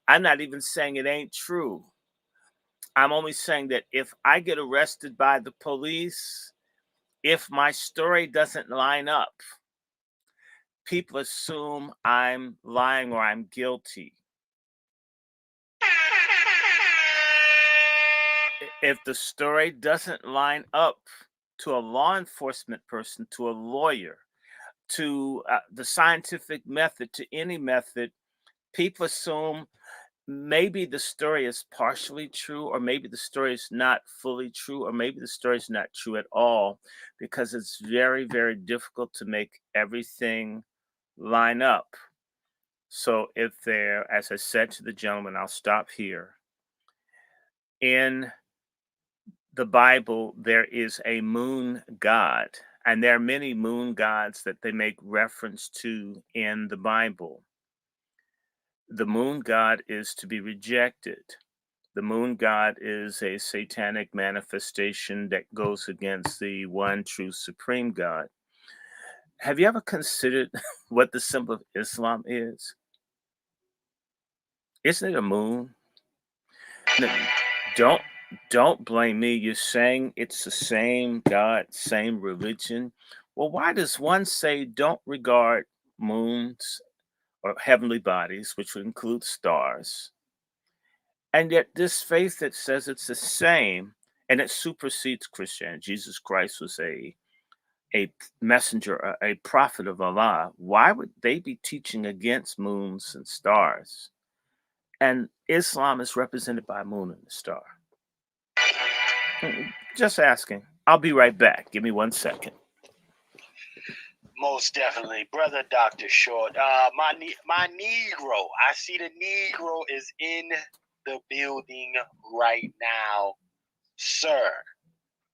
I'm not even saying it ain't true. I'm only saying that if I get arrested by the police, if my story doesn't line up, people assume I'm lying or I'm guilty. If the story doesn't line up to a law enforcement person, to a lawyer, to the scientific method, to any method, people assume maybe the story is partially true, or maybe the story is not fully true, or maybe the story is not true at all, because it's very, very difficult to make everything line up. So if there, as I said to the gentleman, I'll stop here. In the Bible, there is a moon god, and there are many moon gods that they make reference to in the Bible. The moon god is to be rejected. The moon god is a satanic manifestation that goes against the one true supreme God. Have you ever considered what the symbol of Islam is? Isn't it a moon? No, don't don't blame me. You're saying it's the same God, same religion. Well, why does one say don't regard moons or heavenly bodies, which would include stars, and yet this faith that says it's the same and it supersedes Christianity? Jesus Christ was a messenger, a prophet of Allah. Why would they be teaching against moons and stars? And Islam is represented by a moon and a star. Just asking. I'll be right back. Give me 1 second. Most definitely, brother Dr. Short. My Negro. I see the Negro is in the building right now, sir.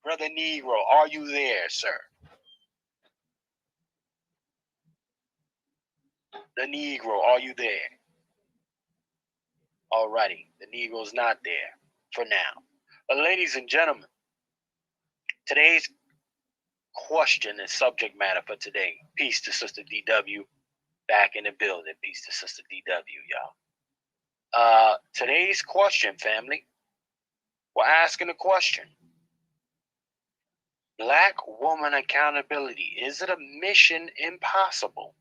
Brother Negro, are you there, sir? The Negro, are you there? Alrighty, the Negro's not there for now. But ladies and gentlemen, today's question and subject matter for today. Peace to Sister DW, back in the building. Peace to Sister DW, y'all. Today's question, family. We're asking a question. Black woman accountability. Is it a mission impossible?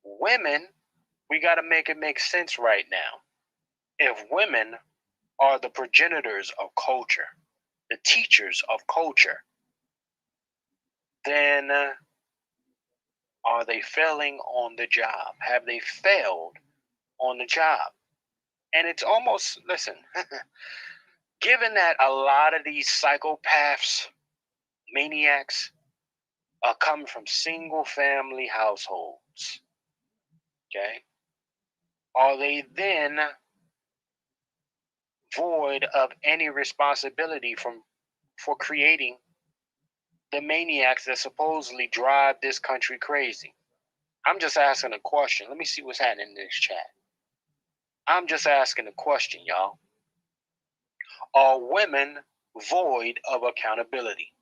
Women, we got to make it make sense right now. If women are the progenitors of culture, the teachers of culture, then are they failing on the job? Have they failed on the job? And it's almost, listen, given that a lot of these psychopaths, maniacs, are coming from single family households, okay, are they then void of any responsibility for creating the maniacs that supposedly drive this country crazy? I'm just asking a question. Let me see what's happening in this chat. I'm just asking a question, y'all. Are women void of accountability?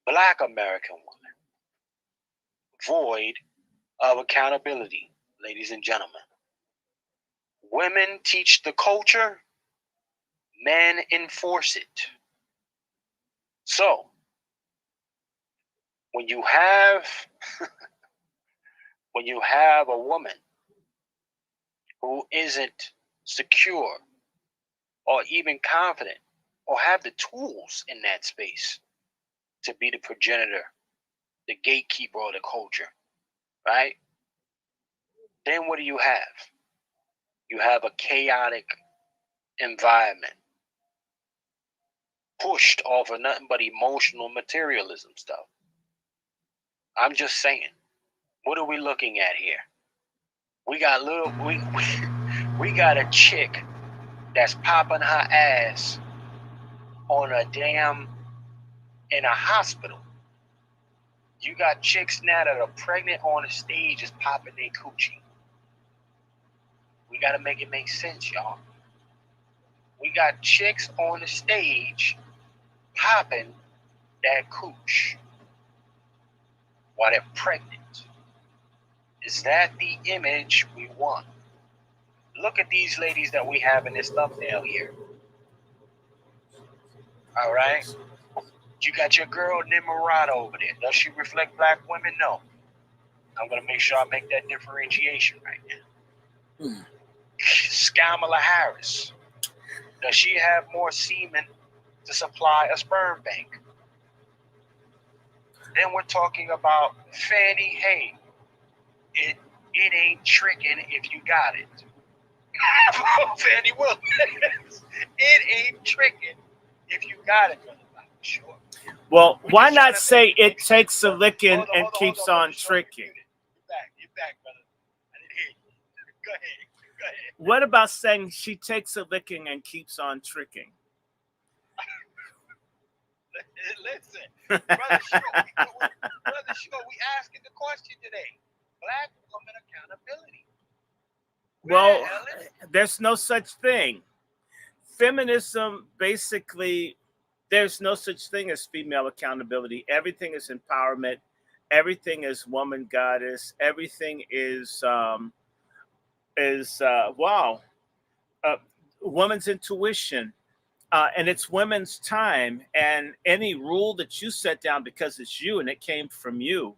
Black American women void of accountability, ladies and gentlemen. Women teach the culture, men enforce it. So, when you have a woman who isn't secure or even confident or have the tools in that space to be the progenitor, the gatekeeper of the culture, right? Then what do you have? You have a chaotic environment, pushed off of nothing but emotional materialism stuff. I'm just saying, what are we looking at here? We got we got a chick that's popping her ass on a damn in a hospital. You got chicks now that are pregnant on a stage is popping their coochie. We got to make it make sense, y'all. We got chicks on the stage popping that cooch while they're pregnant. Is that the image we want? Look at these ladies that we have in this thumbnail here. All right? You got your girl Nimrata over there. Does she reflect black women? No. I'm going to make sure I make that differentiation right now. Kamala Harris. Does she have more semen to supply a sperm bank? Then we're talking about Fannie Hay. It ain't tricking if you got it. Fannie Willis. It ain't tricking if you got it, brother. Sure. Well, why not say it takes a licking and keeps on tricking? You're back, brother. I didn't hear you. Go ahead. What about saying she takes a licking and keeps on tricking? Listen, brother Shaw, we asking the question today. Black woman accountability. Well, there's no such thing. Feminism, basically, there's no such thing as female accountability. Everything is empowerment. Everything is woman goddess. Everything is woman's intuition. And it's women's time. And any rule that you set down because it's you and it came from you,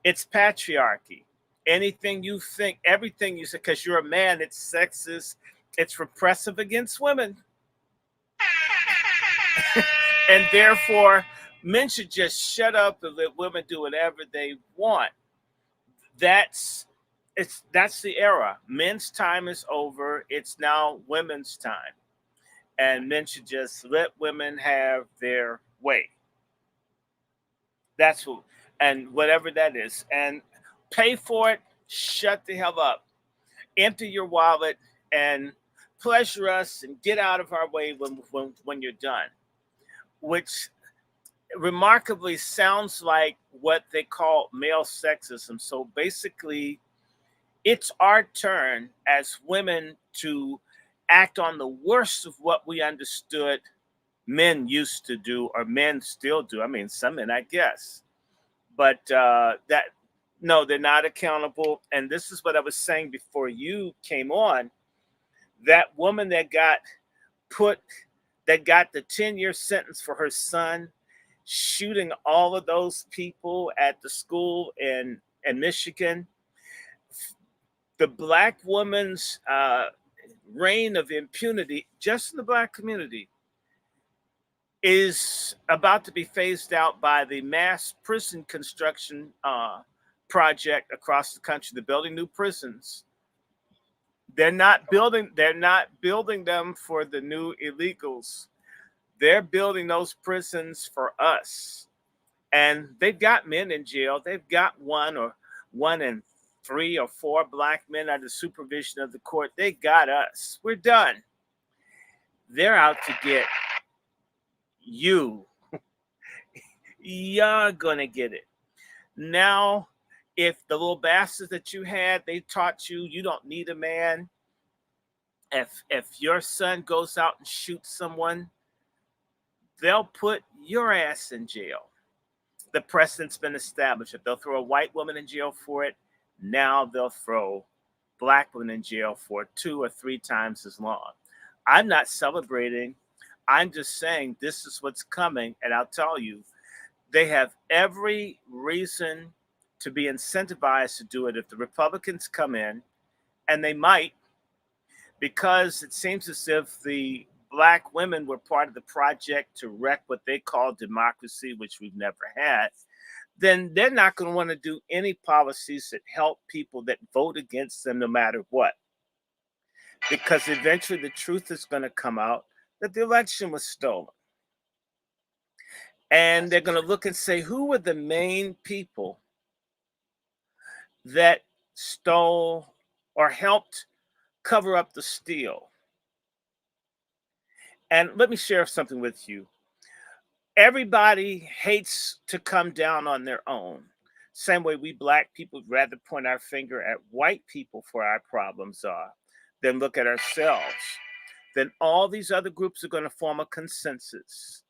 it's patriarchy. Anything you think, everything you say, because you're a man, it's sexist, it's repressive against women. And therefore, men should just shut up and let women do whatever they want. That's the era. Men's time is over. It's now women's time. And men should just let women have their way. That's what, and whatever that is. And pay for it, shut the hell up. Empty your wallet and pleasure us and get out of our way when you're done. Which remarkably sounds like what they call male sexism. So basically, it's our turn as women to act on the worst of what we understood men used to do, or men still do. I mean, some men, I guess. But no, they're not accountable. And this is what I was saying before you came on. That woman that got the 10-year sentence for her son shooting all of those people at the school in Michigan. The black woman's reign of impunity, just in the black community, is about to be phased out by the mass prison construction project across the country. They're building new prisons. They're not building them for the new illegals. They're building those prisons for us. And they've got men in jail. They've got one and 3 or 4 black men under supervision of the court. They got us. We're done. They're out to get you. You're gonna get it. Now, if the little bastards that you had, they taught you don't need a man. If your son goes out and shoots someone, they'll put your ass in jail. The precedent's been established. If they'll throw a white woman in jail for it, now they'll throw black women in jail for 2 or 3 times as long. I'm not celebrating. I'm just saying this is what's coming. And I'll tell you, they have every reason to be incentivized to do it if the Republicans come in, and they might, because it seems as if the black women were part of the project to wreck what they call democracy, which we've never had. Then they're not going to want to do any policies that help people that vote against them no matter what. because eventually the truth is going to come out that the election was stolen. And they're going to look and say, who were the main people that stole or helped cover up the steal? And let me share something with you. Everybody hates to come down on their own. Same way we black people would rather point our finger at white people for our problems are than look at ourselves. Then all these other groups are going to form a consensus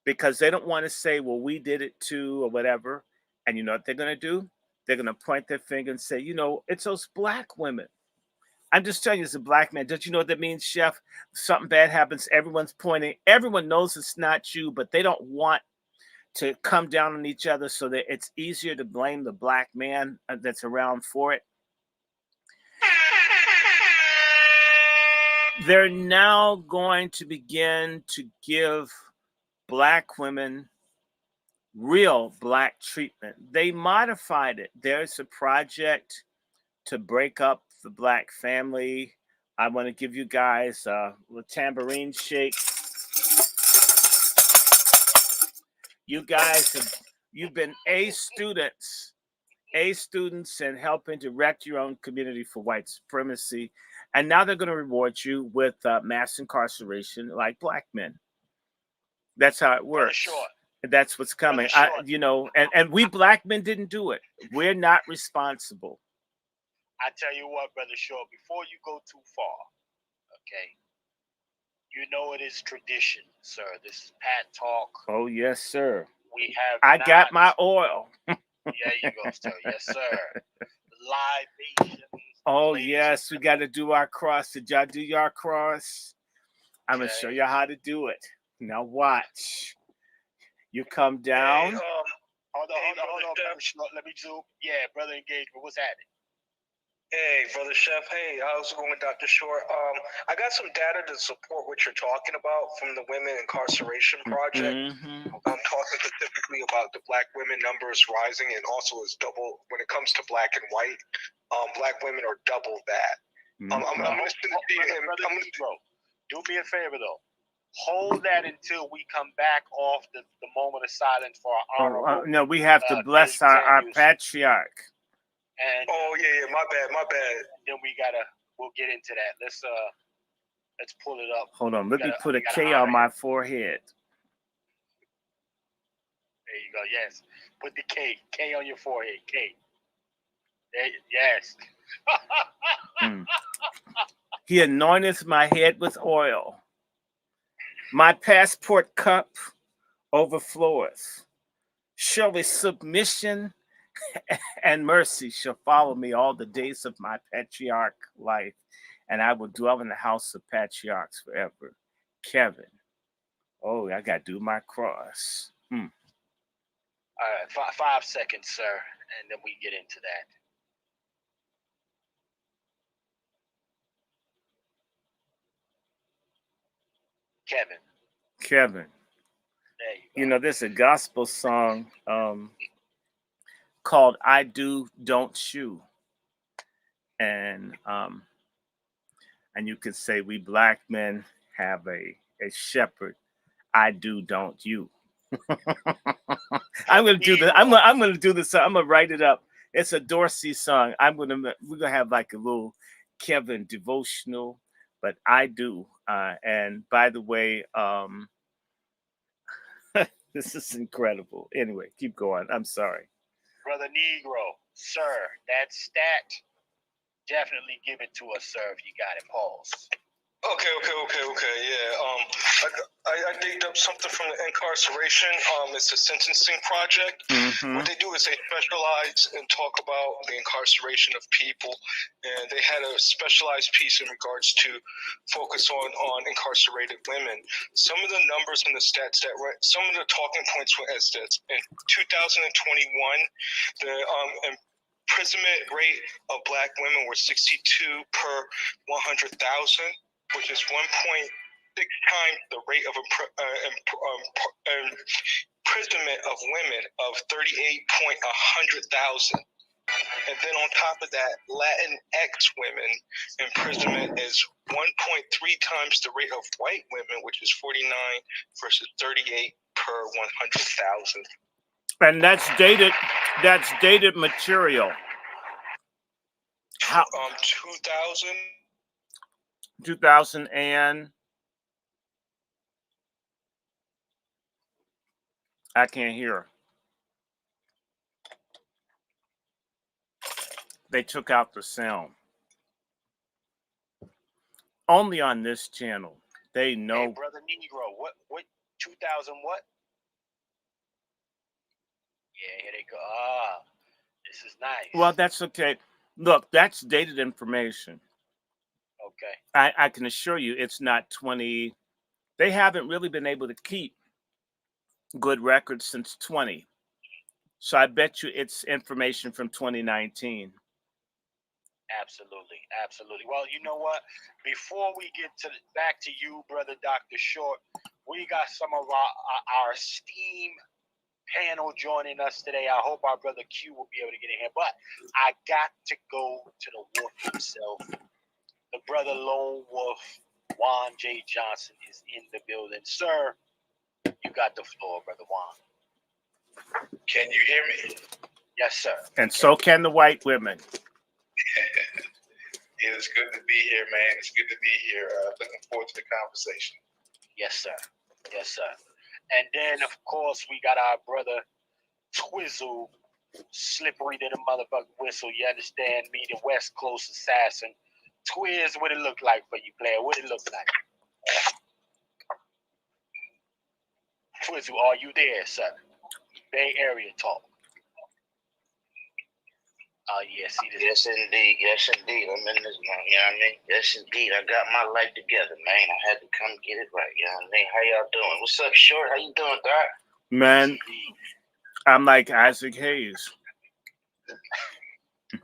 because they don't want to say, well, we did it too or whatever. And you know what they're going to do? They're going to point their finger and say, it's those black women. I'm just telling you, as a black man, don't you know what that means, Chef? Something bad happens, everyone's pointing. Everyone knows it's not you, but they don't want to come down on each other so that it's easier to blame the black man that's around for it. They're now going to begin to give black women real black treatment. They modified it. There's a project to break up the black family. I want to give you guys a tambourine shake. You guys you've been A students in helping direct your own community for white supremacy. And now they're going to reward you with mass incarceration like black men. That's how it works. Sure. That's what's coming. And we black men didn't do it. We're not responsible. I tell you what, Brother Shaw, before you go too far, okay, you know it is tradition, sir. This is Pat Talk. Oh, yes, sir. We have I got my oil. Yeah, you go, sir. Yes, sir. Libations. Oh, yes, we got to do our cross. Did y'all do your cross? I'm going to show you how to do it. Now watch. You come down. Hey, hold on, Brother Shaw. Let me zoom. Yeah, Brother Engagement. What's happening? Hey, Brother Chef. Hey, how's it going, Dr. Short? I got some data to support what you're talking about from the Women Incarceration Project. Mm-hmm. I'm talking specifically about the black women numbers rising, and also is double when it comes to black and white. Black women are double that. Mm-hmm. I'm going to send it to you. Do me a favor, though. Hold that until we come back off the moment of silence for our honorable. No, we have to bless our patriarch. And yeah, my bad. Then we'll get into that. Let's pull it up. Hold on, let me put a K on my forehead. There you go. Yes, put the K on your forehead. K. Yes. He anointeth my head with oil. My passport cup overfloweth. Surely submission and mercy shall follow me all the days of my patriarch life, and I will dwell in the house of patriarchs forever. Kevin. Oh, I got to do my cross. All right, 5 seconds, sir, and then we get into that. Kevin. There you go. There's a gospel song called I Do, Don't You. And you could say we black men have a shepherd. I do, don't you. I'm gonna do this. I'm gonna do this. I'm gonna write it up. It's a Dorsey song. We're gonna have like a little Kevin devotional, but I do. And by the way, this is incredible. Anyway, keep going. I'm sorry. Brother Negro, sir, that stat, definitely give it to us, sir, if you got it. Pause. Okay. Yeah. I digged up something from the incarceration. It's a sentencing project. Mm-hmm. What they do is they specialize and talk about the incarceration of people, and they had a specialized piece in regards to focus on incarcerated women. Some of the numbers and the stats some of the talking points were as this: in 2021, the imprisonment rate of black women were 62 per 100,000. Which is 1.6 times the rate of imprisonment of women of 38 per 100,000. And then on top of that, Latinx women imprisonment is 1.3 times the rate of white women, which is 49 versus 38 per 100,000. And that's dated. That's dated material. How? 2000. 2000 and I can't hear. They took out the sound. Only on this channel. They know. Hey, brother Negro, what 2000 what? Yeah, here they go. Ah, this is nice. Well, that's okay. Look, that's dated information. Okay. I can assure you it's not 20. They haven't really been able to keep good records since 20. So I bet you it's information from 2019. Absolutely, absolutely. Well, you know what? Before we get back to you, brother Dr. Short, we got some of our esteemed panel joining us today. I hope our brother Q will be able to get in here, but I got to go to the wolf himself. The brother Lone Wolf, Juan J. Johnson, is in the building. Sir, you got the floor, brother Juan. Can you hear me? Yes, sir. And so can the white women. It's good to be here, man. It's good to be here. Looking forward to the conversation. Yes, sir. Yes, sir. And then, of course, we got our brother Twizzle, slippery to the motherfucking whistle. You understand me, the West Coast assassin. Twiz, what it look like for you, player? What it look like? Twizzle, are you there, sir? Bay Area talk. Yeah, see this. Yes, indeed. Yes, indeed. I'm in this, man. You know what I mean? Yes, indeed. I got my life together, man. I had to come get it right. You know what I mean? How y'all doing? What's up, Short? How you doing, Doc? Man, I'm like Isaac Hayes.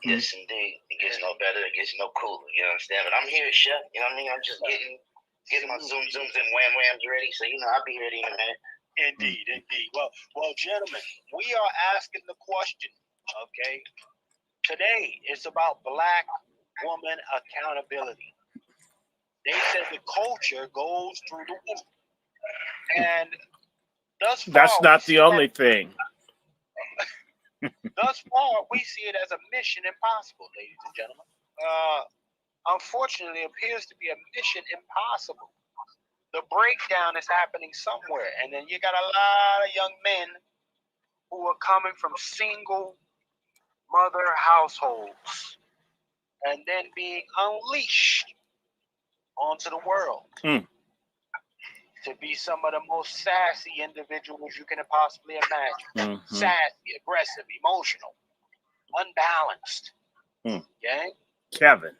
Yes, indeed. It gets no better. It gets no cooler. You understand? But I'm here, Chef. You know what I mean? I'm just getting my zooms and whams ready. So, you know, I'll be ready in a minute. Indeed, indeed. Well, gentlemen, we are asking the question, okay? Today is about Black woman accountability. They said the culture goes through the woman. And thus far, That's not the only thing. Thus far, we see it as a mission impossible, ladies and gentlemen. Unfortunately, it appears to be a mission impossible. The breakdown is happening somewhere. And then you got a lot of young men who are coming from single mother households and then being unleashed onto the world to be some of the most sassy individuals you can possibly imagine. Sassy, aggressive, emotional, unbalanced. Okay? Kevin.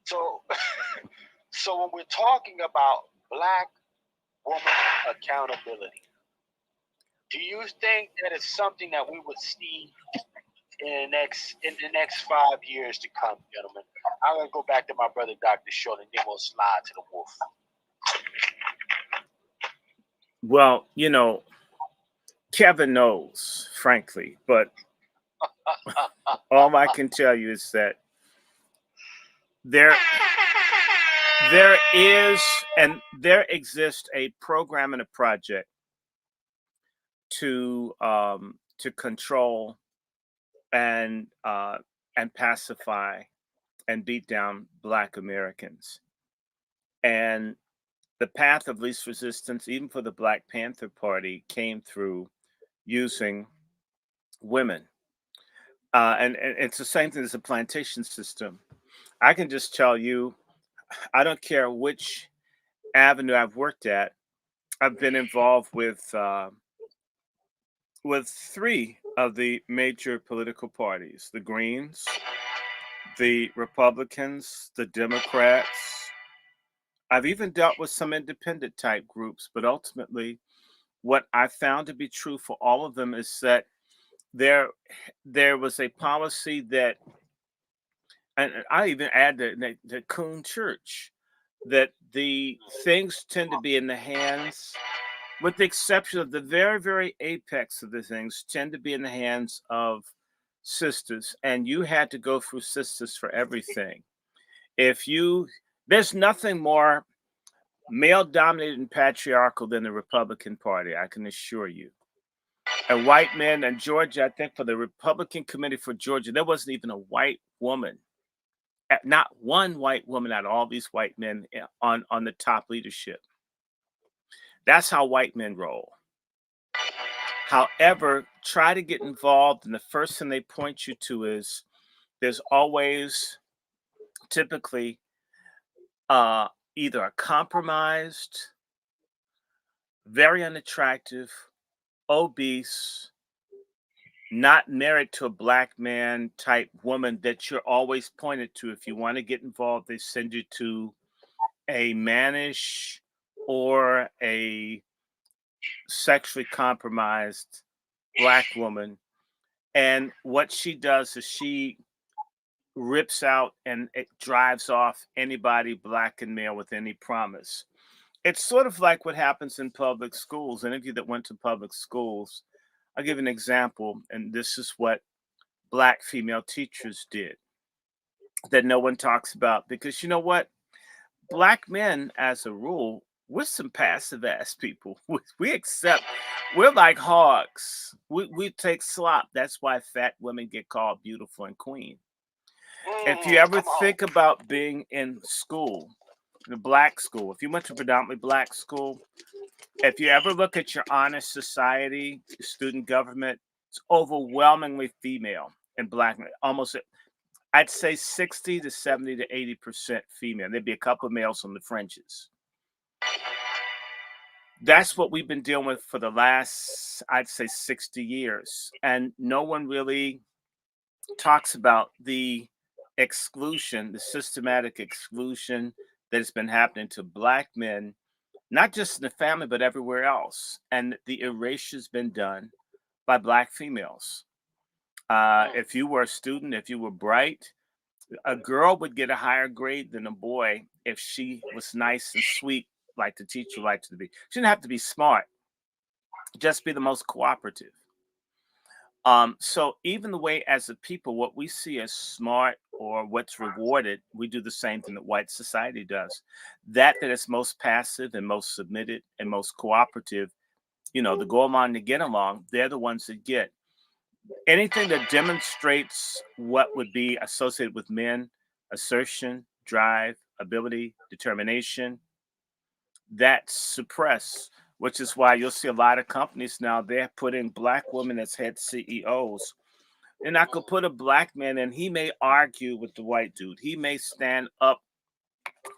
So when we're talking about Black woman accountability, do you think that it's something that we would see in the next 5 years to come, gentlemen? I'm gonna go back to my brother Dr. Short, and then we'll slide to the wolf. Well, you know, Kevin knows, frankly, but all I can tell you is that there exists a program and a project to control and pacify and beat down Black Americans. And the path of least resistance, even for the Black Panther Party, came through using women. And it's the same thing as the plantation system. I can just tell you, I don't care which avenue I've worked at, I've been involved with 3 of the major political parties: the Greens, the Republicans, the Democrats. I've even dealt with some independent type groups, but ultimately what I found to be true for all of them is that there was a policy that, and I even add the Coon Church, that the things tend to be in the hands, with the exception of the very, very apex of the things, tend to be in the hands of sisters, and you had to go through sisters for everything. There's nothing more male dominated and patriarchal than the Republican Party, I can assure you. And white men in Georgia, I think for the Republican Committee for Georgia, there wasn't even a white woman, not one white woman out of all these white men on the top leadership. That's how white men roll. However, try to get involved, and the first thing they point you to is there's always typically either a compromised, very unattractive, obese, not married to a black man type woman that you're always pointed to. If you want to get involved, they send you to a mannish or a sexually compromised black woman. And what she does is she rips out and it drives off anybody black and male with any promise. It's sort of like what happens in public schools. Any of you that went to public schools, I'll give an example, and this is what black female teachers did that no one talks about, because you know what? Black men, as a rule, we're some passive ass people. We accept, we're like hogs. We take slop. That's why fat women get called beautiful and queen. If you ever think about being in school, the black school, if you went to predominantly black school, if you ever look at your honor society, student government, it's overwhelmingly female and black. Almost, I'd say 60 to 70 to 80% female. There'd be a couple of males on the fringes. That's what we've been dealing with for the last, I'd say, 60 years. And no one really talks about the exclusion, the systematic exclusion that has been happening to black men, not just in the family, but everywhere else. And the erasure has been done by black females. If you were a student, if you were bright, a girl would get a higher grade than a boy if she was nice and sweet, like the teacher liked her to be. She didn't have to be smart, just be the most cooperative. So even the way as a people, what we see as smart or what's rewarded, we do the same thing that white society does. That is most passive and most submitted and most cooperative, the go along to get along, they're the ones that get. Anything that demonstrates what would be associated with men, assertion, drive, ability, determination, that's suppressed, which is why you'll see a lot of companies now, they're putting black women as head CEOs. And I could put a black man and he may argue with the white dude. He may stand up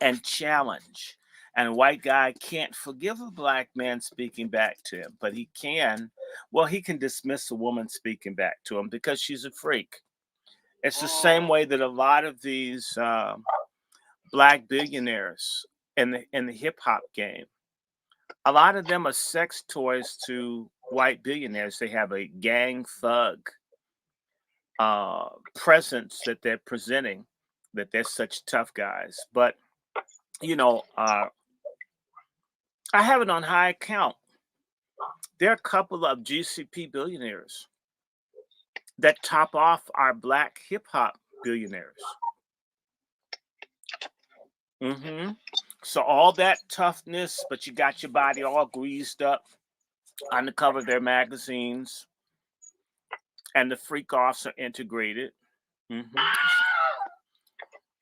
and challenge. And a white guy can't forgive a black man speaking back to him, but he can dismiss a woman speaking back to him because she's a freak. It's the same way that a lot of these black billionaires in the hip hop game, a lot of them are sex toys to white billionaires. They have a gang thug presence that they're presenting, that they're such tough guys. But, I have it on high account. There are a couple of GCP billionaires that top off our black hip hop billionaires. So all that toughness, but you got your body all greased up on the cover of their magazines, and the freak offs are integrated.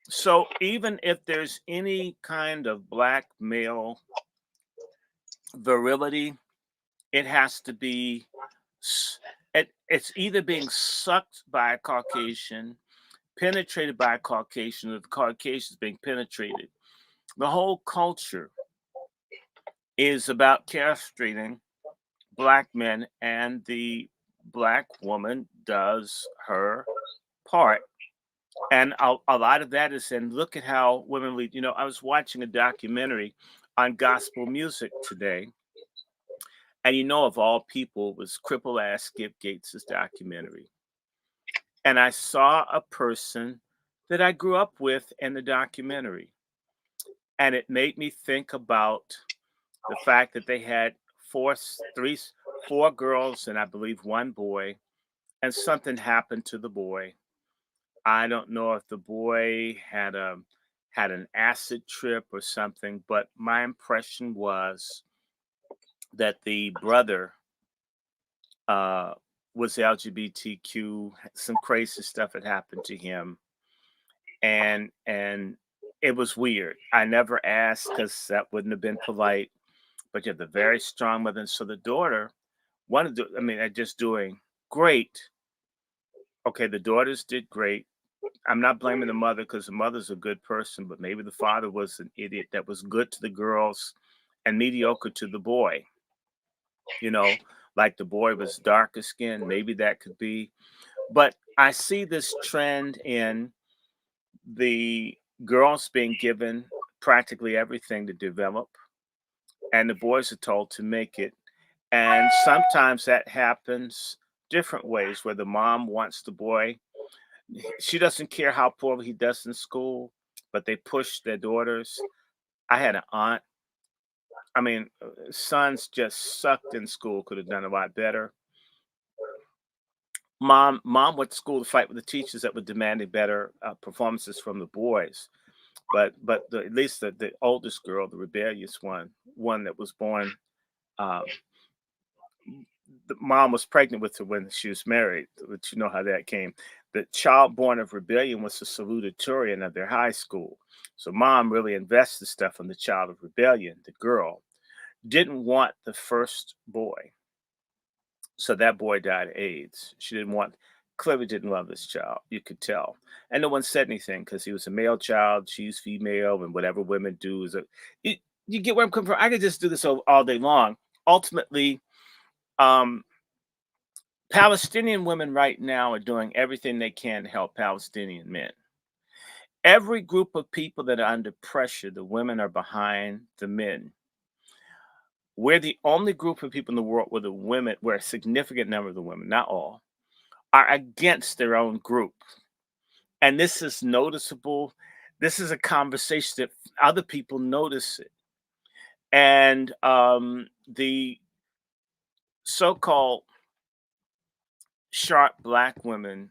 So even if there's any kind of black male virility, it has to be, it's either being sucked by a Caucasian, penetrated by a Caucasian, or the Caucasian is being penetrated. The whole culture is about castrating black men, and the black woman does her part. And a lot of that is in, look at how women lead. I was watching a documentary on gospel music today. And of all people, was cripple ass Skip Gates' documentary. And I saw a person that I grew up with in the documentary. And it made me think about the fact that they had four girls and I believe one boy. and something happened to the boy. I don't know if the boy had an acid trip or something, but my impression was that the brother uh, was LGBTQ. Some crazy stuff had happened to him, and it was weird. I never asked because that wouldn't have been polite. But you have the very strong mother, and so the daughter wanted to. I mean, they're just doing great. Okay, the daughters did great. I'm not blaming the mother because the mother's a good person, but maybe the father was an idiot that was good to the girls and mediocre to the boy. You know, like the boy was darker skinned. Maybe that could be. But I see this trend in the girls being given practically everything to develop, and the boys are told to make it. And sometimes that happens different ways where the mom wants the boy. She doesn't care how poorly he does in school, but they push their daughters. I had an aunt. I mean, sons just sucked in school, could have done a lot better. Mom went to school to fight with the teachers that were demanding better performances from the boys. But at least the oldest girl, the rebellious one that was born, um, the mom was pregnant with her when she was married, but you know how that came. The child born of rebellion was the salutatorian of their high school. So mom really invested stuff in the child of rebellion, the girl. Didn't want the first boy. So that boy died of AIDS. She didn't want, clearly didn't love this child. You could tell. And no one said anything because he was a male child, she's female, and whatever women do is you, you get where I'm coming from. I could just do this all day long. Ultimately, um, Palestinian women right now are doing everything they can to help Palestinian men. Every group of people that are under pressure, the women are behind the men. We're the only group of people in the world where the women, where a significant number of the women, not all, are against their own group. And this is noticeable. This is a conversation that other people notice it. And the so called sharp black women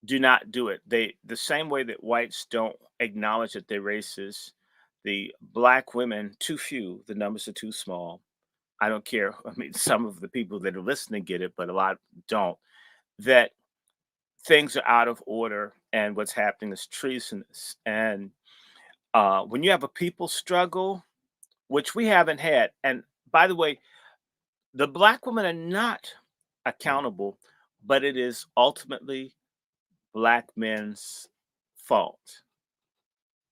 do not do it. They the same way that whites don't acknowledge that they're racist. The black women, too few. The numbers are too small. I don't care. I mean, some of the people that are listening get it, but a lot don't. That things are out of order, and what's happening is treasonous. And when you have a people struggle, which we haven't had, and by the way, the black women are not accountable, but it is ultimately black men's fault.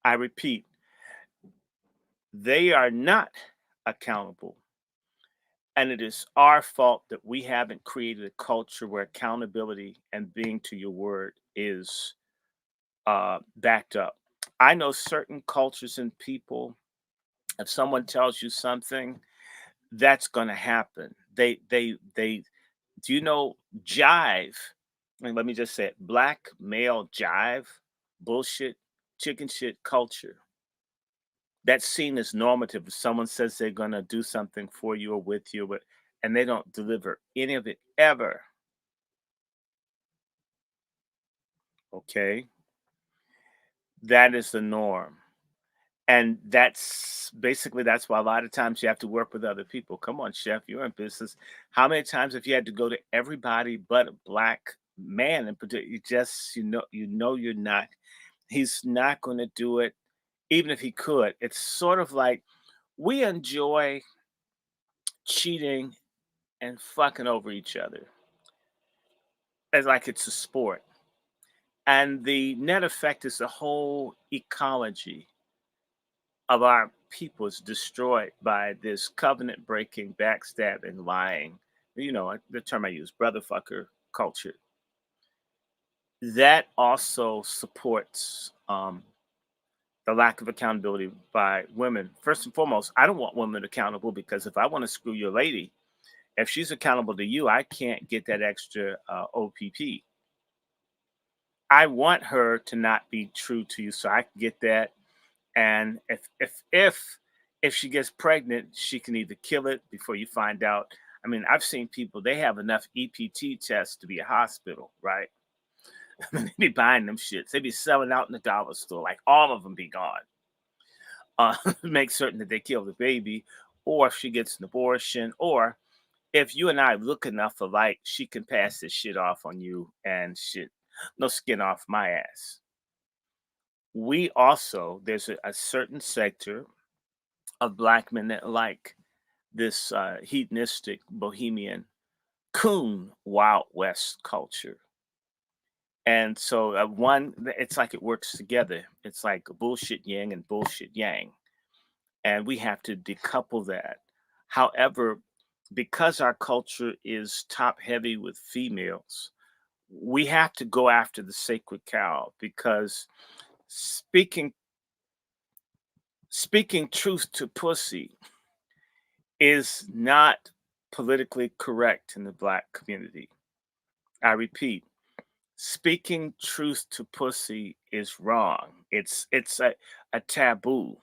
I repeat, they are not accountable. And it is our fault that we haven't created a culture where accountability and being to your word is backed up. I know certain cultures and people, if someone tells you something, that's going to happen. They, do you know jive? And let me just say it black male jive, bullshit, chicken shit culture. That's seen as normative. If someone says they're going to do something for you or with you, but and they don't deliver any of it ever. Okay, that is the norm, and that's why a lot of times you have to work with other people. Come on, chef, you're in business. How many times have you had to go to everybody but a black man in particular? You know you're not. He's not going to do it, even if he could. It's sort of like we enjoy cheating and fucking over each other as like it's a sport. And the net effect is the whole ecology of our people is destroyed by this covenant breaking, backstabbing, lying. You know, the term I use, brother fucker culture. That also supports the lack of accountability by women. First and foremost, I don't want women accountable because if I want to screw your lady, if she's accountable to you, I can't get that extra OPP. I want her to not be true to you, so I can get that. And if she gets pregnant, she can either kill it before you find out. I mean, I've seen people, they have enough EPT tests to be a hospital, right? They be buying them shits. They be selling out in the dollar store. Like all of them be gone. Make certain that they kill the baby, or if she gets an abortion, or if you and I look enough alike, she can pass this shit off on you and shit. No skin off my ass. We also, there's a certain sector of black men that like this hedonistic bohemian coon Wild West culture. And so it's like it works together. It's like bullshit yin and bullshit yang. And we have to decouple that. However, because our culture is top heavy with females, we have to go after the sacred cow, because speaking truth to pussy is not politically correct in the black community. I repeat, speaking truth to pussy is wrong. It's a taboo.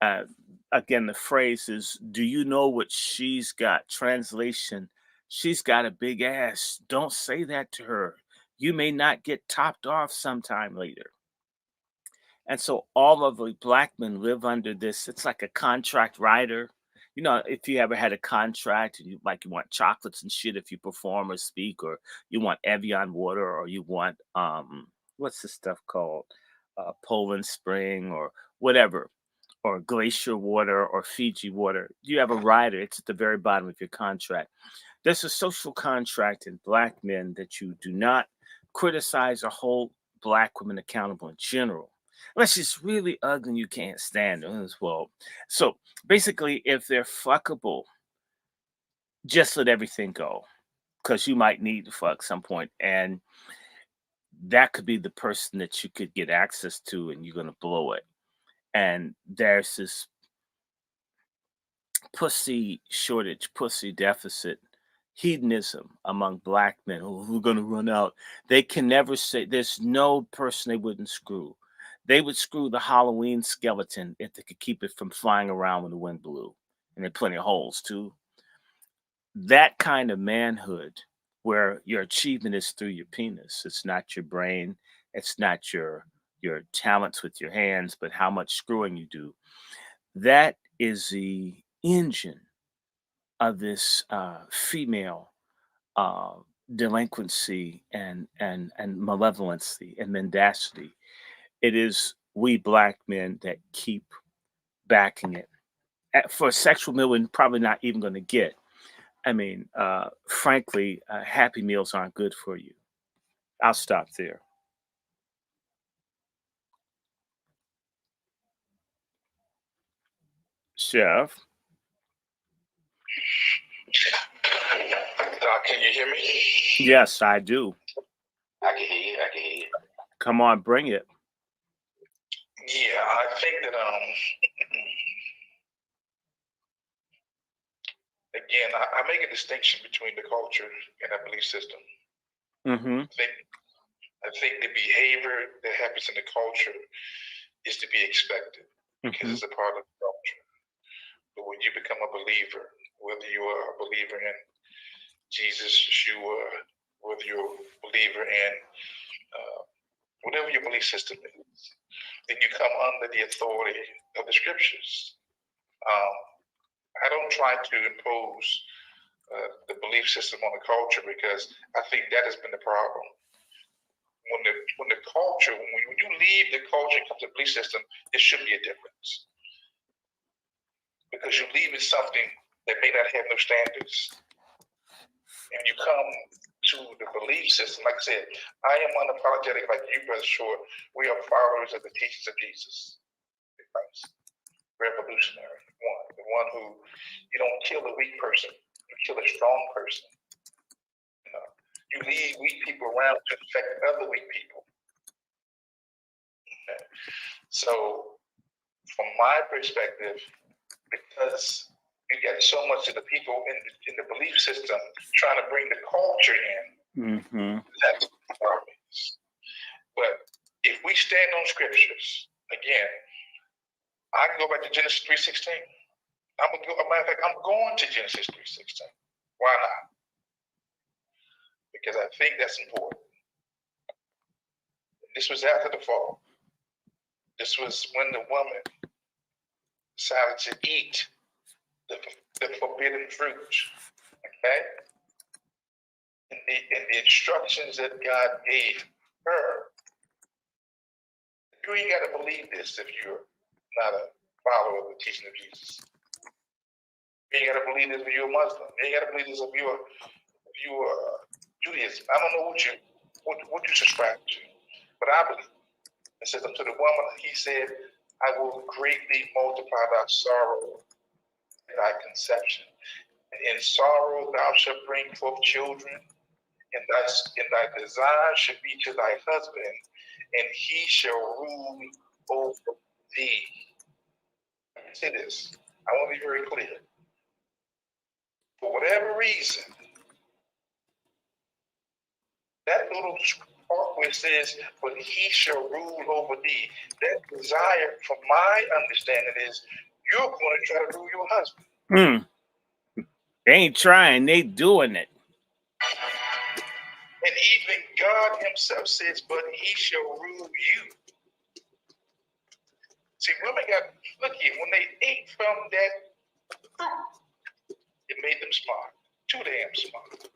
Uh, Again, the phrase is, do you know what she's got? Translation, she's got a big ass. Don't say that to her. You may not get topped off sometime later. And so all of the black men live under this. It's like a contract writer. You know, if you ever had a contract and you want chocolates and shit if you perform or speak, or you want Evian water, or you want what's this stuff called? Poland Spring or whatever, or glacier water or Fiji water. You have a rider, it's at the very bottom of your contract. There's a social contract in black men that you do not criticize or hold black women accountable in general. Unless she's really ugly and you can't stand her as well. So basically, if they're fuckable, just let everything go. Because you might need to fuck some point. And that could be the person that you could get access to, and you're going to blow it. And there's this pussy shortage, pussy deficit, hedonism among black men who are going to run out. They can never say, there's no person they wouldn't screw. They would screw the Halloween skeleton if they could keep it from flying around when the wind blew. And there are plenty of holes too. That kind of manhood, where your achievement is through your penis. It's not your brain. It's not your talents with your hands, but how much screwing you do. That is the engine of this female delinquency and malevolency and mendacity. It is we black men that keep backing it. For sexual meal, we're probably not even going to get. I mean, frankly, Happy Meals aren't good for you. I'll stop there. Chef? Doc, can you hear me? Yes, I do. I can hear you. I can hear you. Come on, bring it. Yeah, I think that again, I make a distinction between the culture and a belief system. Mm-hmm. I think the behavior that happens in the culture is to be expected because it's a part of the culture. But when you become a believer, whether you are a believer in Jesus, Yeshua, whether you're a believer in whatever your belief system is, then you come under the authority of the scriptures. I don't try to impose the belief system on the culture, because I think that has been the problem. When the culture, when you leave the culture and come to the belief system, there should be a difference, because you're leaving something that may not have no standards. And you come to the belief system, like I said, I am unapologetic, like you, Brother Short. We are followers of the teachings of Jesus Christ. Revolutionary one, the one who, you don't kill a weak person, you kill a strong person. You leave weak people around to affect other weak people. Okay. So, from my perspective, because you get so much of the people in the belief system trying to bring the culture in, that's the problem. But if we stand on scriptures, again, I can go back to Genesis 3:16. matter of fact, I'm going to Genesis 3:16. Why not? Because I think that's important. This was after the fall. This was when the woman decided to eat the forbidden fruit. Okay? And the instructions that God gave her. You ain't got to believe this if you're not a follower of the teaching of Jesus. You ain't got to believe this if you're a Muslim. You ain't got to believe this if you're Judaism. I don't know what you subscribe to, but I believe. It says unto the woman, he said, I will greatly multiply thy sorrow and thy conception. And in sorrow thou shalt bring forth children, and thy desire shall be to thy husband, and he shall rule over thee. Let me say this. I want to be very clear. For whatever reason, that little part where it says, but he shall rule over thee, that desire, from my understanding, is you're going to try to rule your husband. They ain't trying, they doing it. And even God himself says, but he shall rule you. See, women look here, when they ate from that fruit, it made them smart. Too damn smart.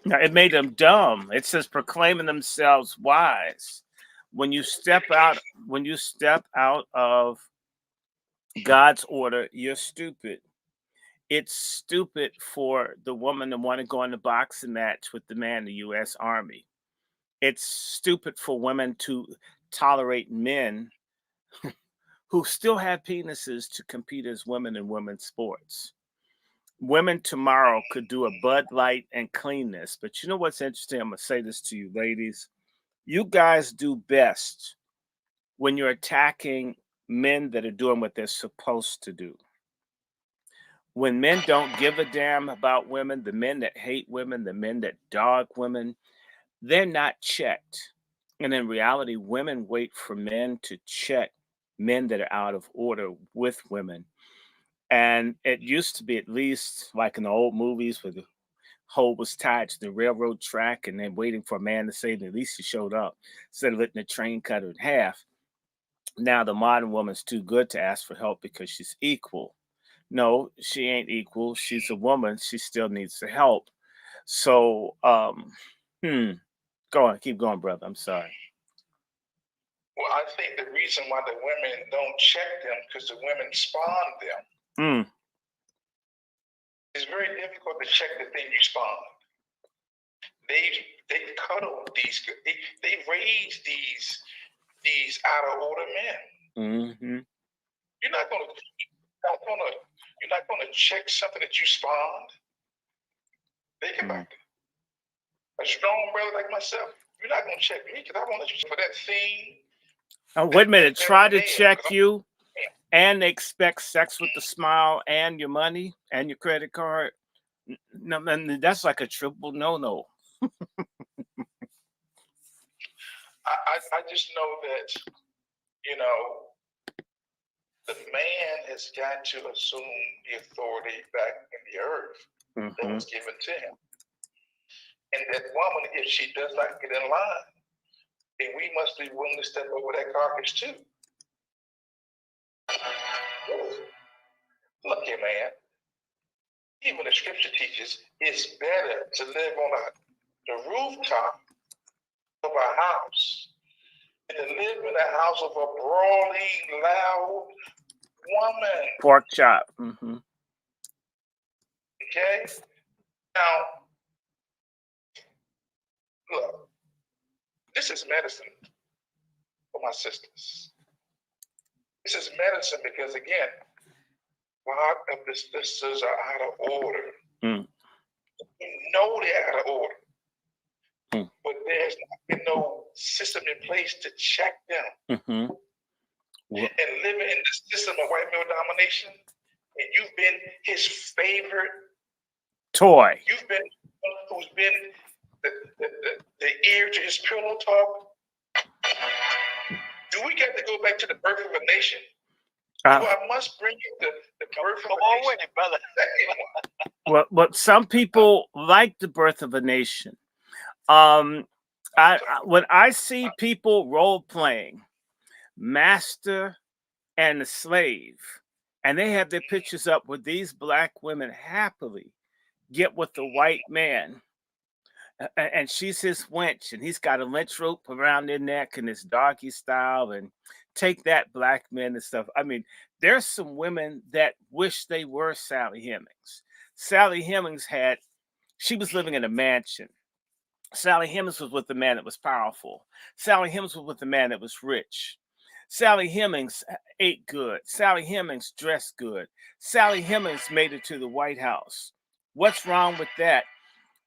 Now, it made them dumb. It says proclaiming themselves wise. When you step out of God's order, you're stupid. It's stupid for the woman to want to go in the boxing match with the man in the U.S. Army. It's stupid for women to tolerate men who still have penises to compete as women in women's sports. Women tomorrow could do a Bud Light and clean this. But you know what's interesting? I'm going to say this to you, ladies. You guys do best when you're attacking men that are doing what they're supposed to do. When men don't give a damn about women, the men that hate women, the men that dog women, they're not checked. And in reality, women wait for men to check men that are out of order with women. And it used to be, at least like in the old movies, where the hoe was tied to the railroad track and then waiting for a man to say that at least he showed up instead of letting the train cut her in half. Now the modern woman's too good to ask for help because she's equal. No, she ain't equal. She's a woman. She still needs the help. So, go on, keep going, brother. I'm sorry. Well, I think the reason why the women don't check them because the women spawn them. It's very difficult to check the thing you spawn. They cuddle these. They raise these out of order men. You're not gonna check something that you spawned. Think about it. A strong brother like myself, you're not gonna check me because I want to check for that thing. Oh, wait a minute. Try to check you and they expect sex with the smile and your money and your credit card. No, man, that's like a triple no-no. I just know that, the man has got to assume the authority back in the earth that was given to him. And that woman, if she does not get in line, then we must be willing to step over that carcass too. Look here, man. Even the scripture teaches it's better to live on the rooftop of a house than to live in the house of a brawling, loud woman. Pork chop. Okay? Now, look, this is medicine for my sisters. This is medicine because, again, a lot of the sisters are out of order. You know they're out of order. But there's no system in place to check them. And living in the system of white male domination, and you've been his favorite toy. You've been who's been the ear to his pillow talk. Do we get to go back to the birth of a nation? So I must bring you the birth of Come a on nation. with it, brother. Well, some people like the birth of a nation. When I see people role playing master and the slave, and they have their pictures up with these black women happily get with the white man, and she's his wench, and he's got a lynch rope around their neck and his doggy style, and take that black men and stuff. I mean, there's some women that wish they were Sally Hemings. Sally Hemings she was living in a mansion. Sally Hemings was with a man that was powerful. Sally Hemings was with a man that was rich. Sally Hemings ate good. Sally Hemings dressed good. Sally Hemings made it to the White House. What's wrong with that?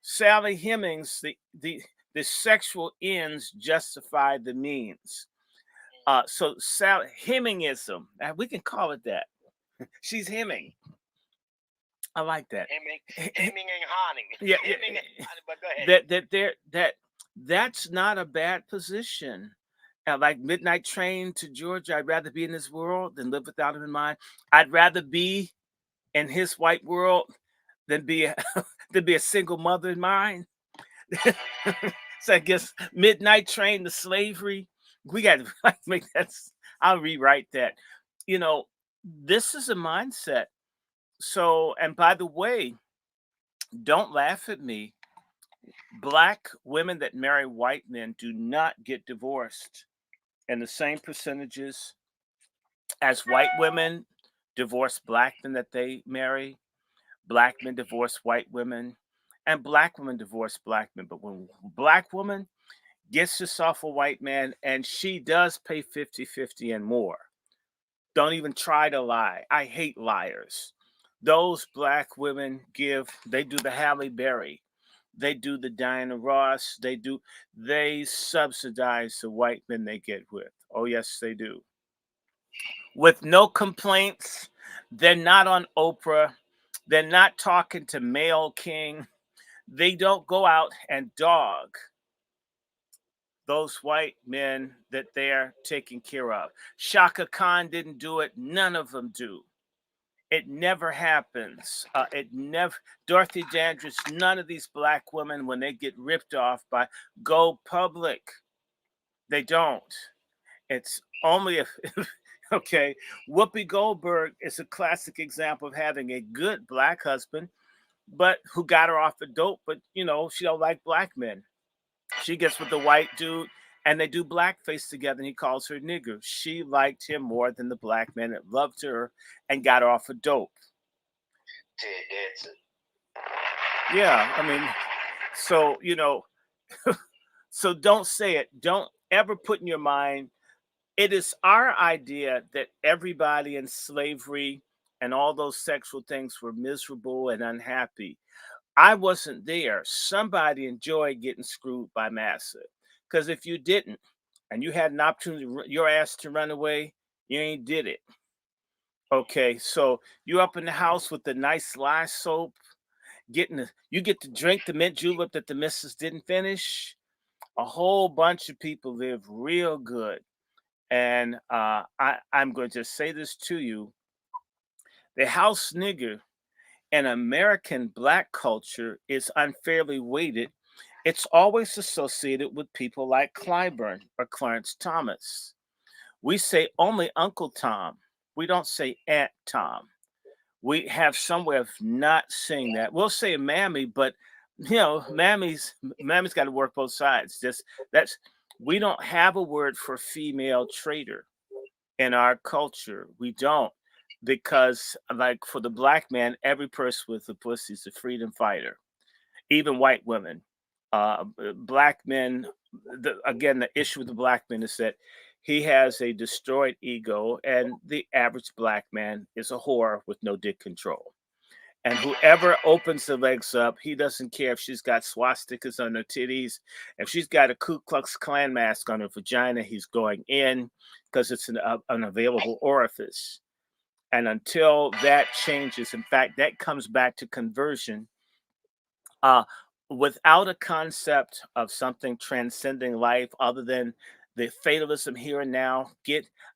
Sally Hemings, the sexual ends justify the means. So Sally Hemingism, we can call it that. She's hemming. I like that. Hemming and Haning. Yeah, Hemming and Haning, but go ahead. That's not a bad position. Like Midnight Train to Georgia, I'd rather be in this world than live without him in mind. I'd rather be in his white world than be a single mother in mine. So I guess Midnight Train to slavery. We got to make that. I'll rewrite that. This is a mindset. So, and by the way, don't laugh at me. Black women that marry white men do not get divorced in the same percentages as white women divorce black men that they marry. Black men divorce white women, and black women divorce black men. But when a black woman gets herself a white man and she does pay 50-50 and more, don't even try to lie. I hate liars. Those black women they do the Halle Berry. They do the Diana Ross. They subsidize the white men they get with. Oh, yes, they do. With no complaints. They're not on Oprah. They're not talking to Male King. They don't go out and dog those white men that they're taking care of. Shaka Khan didn't do it. None of them do. It never happens. Dorothy Dandridge, none of these black women, when they get ripped off go public. They don't. It's only if okay. Whoopi Goldberg is a classic example of having a good black husband, but who got her off the dope, but she don't like black men. She gets with the white dude and they do blackface together and he calls her nigger. She liked him more than the black man that loved her and got her off of dope. Yeah, I mean, so, so don't say it. Don't ever put in your mind, it is our idea that everybody in slavery and all those sexual things were miserable and unhappy. I wasn't there. Somebody enjoyed getting screwed by massa. Because if you didn't, and you had an opportunity, your ass to run away, you ain't did it. Okay, so you up in the house with the nice lye soap, you get to drink the mint julep that the missus didn't finish. A whole bunch of people live real good. And I'm going to just say this to you. The house nigger in American black culture is unfairly weighted. It's always associated with people like Clyburn or Clarence Thomas. We say only Uncle Tom. We don't say Aunt Tom. We have some way of not saying that. We'll say mammy, but mammy's got to work both sides. We don't have a word for female traitor in our culture. We don't, because like for the black man, every person with a pussy is a freedom fighter, even white women. Black men, again, the issue with the black man is that he has a destroyed ego, and the average black man is a whore with no dick control. And whoever opens the legs up, he doesn't care if she's got swastikas on her titties. If she's got a Ku Klux Klan mask on her vagina, he's going in because it's an available orifice. And until that changes, in fact, that comes back to conversion. Without a concept of something transcending life other than the fatalism here and now.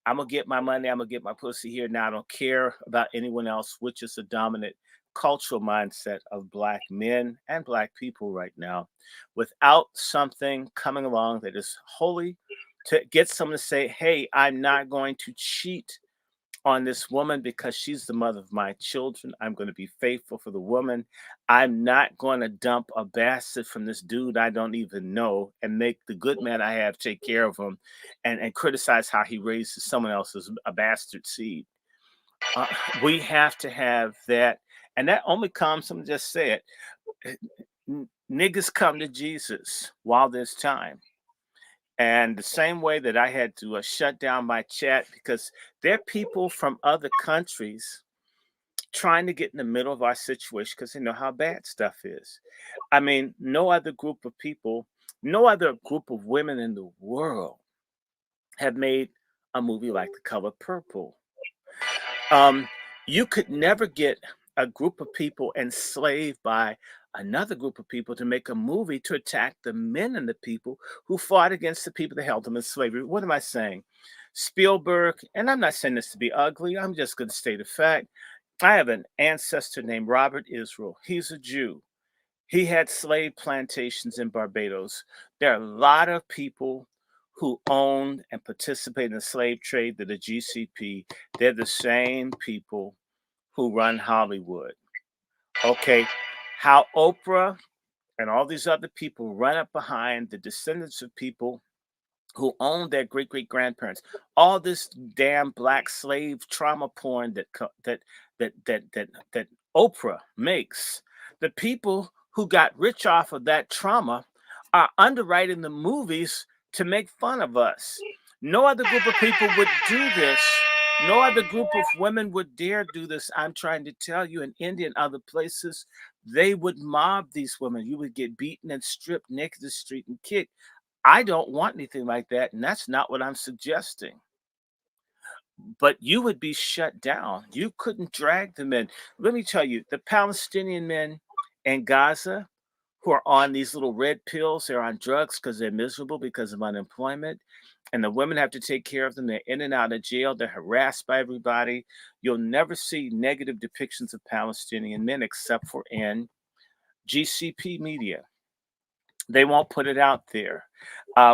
I'm gonna get my money, I'm gonna get my pussy here now. I don't care about anyone else, which is the dominant cultural mindset of Black men and Black people right now. Without something coming along that is holy, to get someone to say, hey, I'm not going to cheat on this woman because she's the mother of my children. I'm going to be faithful for the woman. I'm not going to dump a bastard from this dude I don't even know and make the good man I have take care of him and criticize how he raises someone else's a bastard seed. We have to have that. And that only comes, I'm just say it, niggas come to Jesus while there's time. And the same way that I had to shut down my chat because there are people from other countries trying to get in the middle of our situation because they know how bad stuff is. I mean, no other group of people, no other group of women in the world have made a movie like The Color Purple. You could never get a group of people enslaved by another group of people to make a movie to attack the men and the people who fought against the people that held them in slavery. What am I saying? Spielberg, and I'm not saying this to be ugly, I'm just going to state a fact. I have an ancestor named Robert Israel. He's a Jew. He had slave plantations in Barbados. There are a lot of people who owned and participated in the slave trade that the GCP. They're the same people who run Hollywood. Okay, how Oprah and all these other people run up behind the descendants of people who owned their great great grandparents. All this damn black slave trauma porn that Oprah makes. The people who got rich off of that trauma are underwriting the movies to make fun of us. No other group of people would do this. No other group of women would dare do this. I'm trying to tell you, in India and other places, they would mob these women. You would get beaten and stripped naked to the street and kicked. I don't want anything like that, and that's not what I'm suggesting. But you would be shut down. You couldn't drag them in. Let me tell you, the Palestinian men in Gaza who are on these little red pills, they're on drugs because they're miserable because of unemployment. And the women have to take care of them. They're in and out of jail. They're harassed by everybody. You'll never see negative depictions of Palestinian men except for in GCP media. They won't put it out there.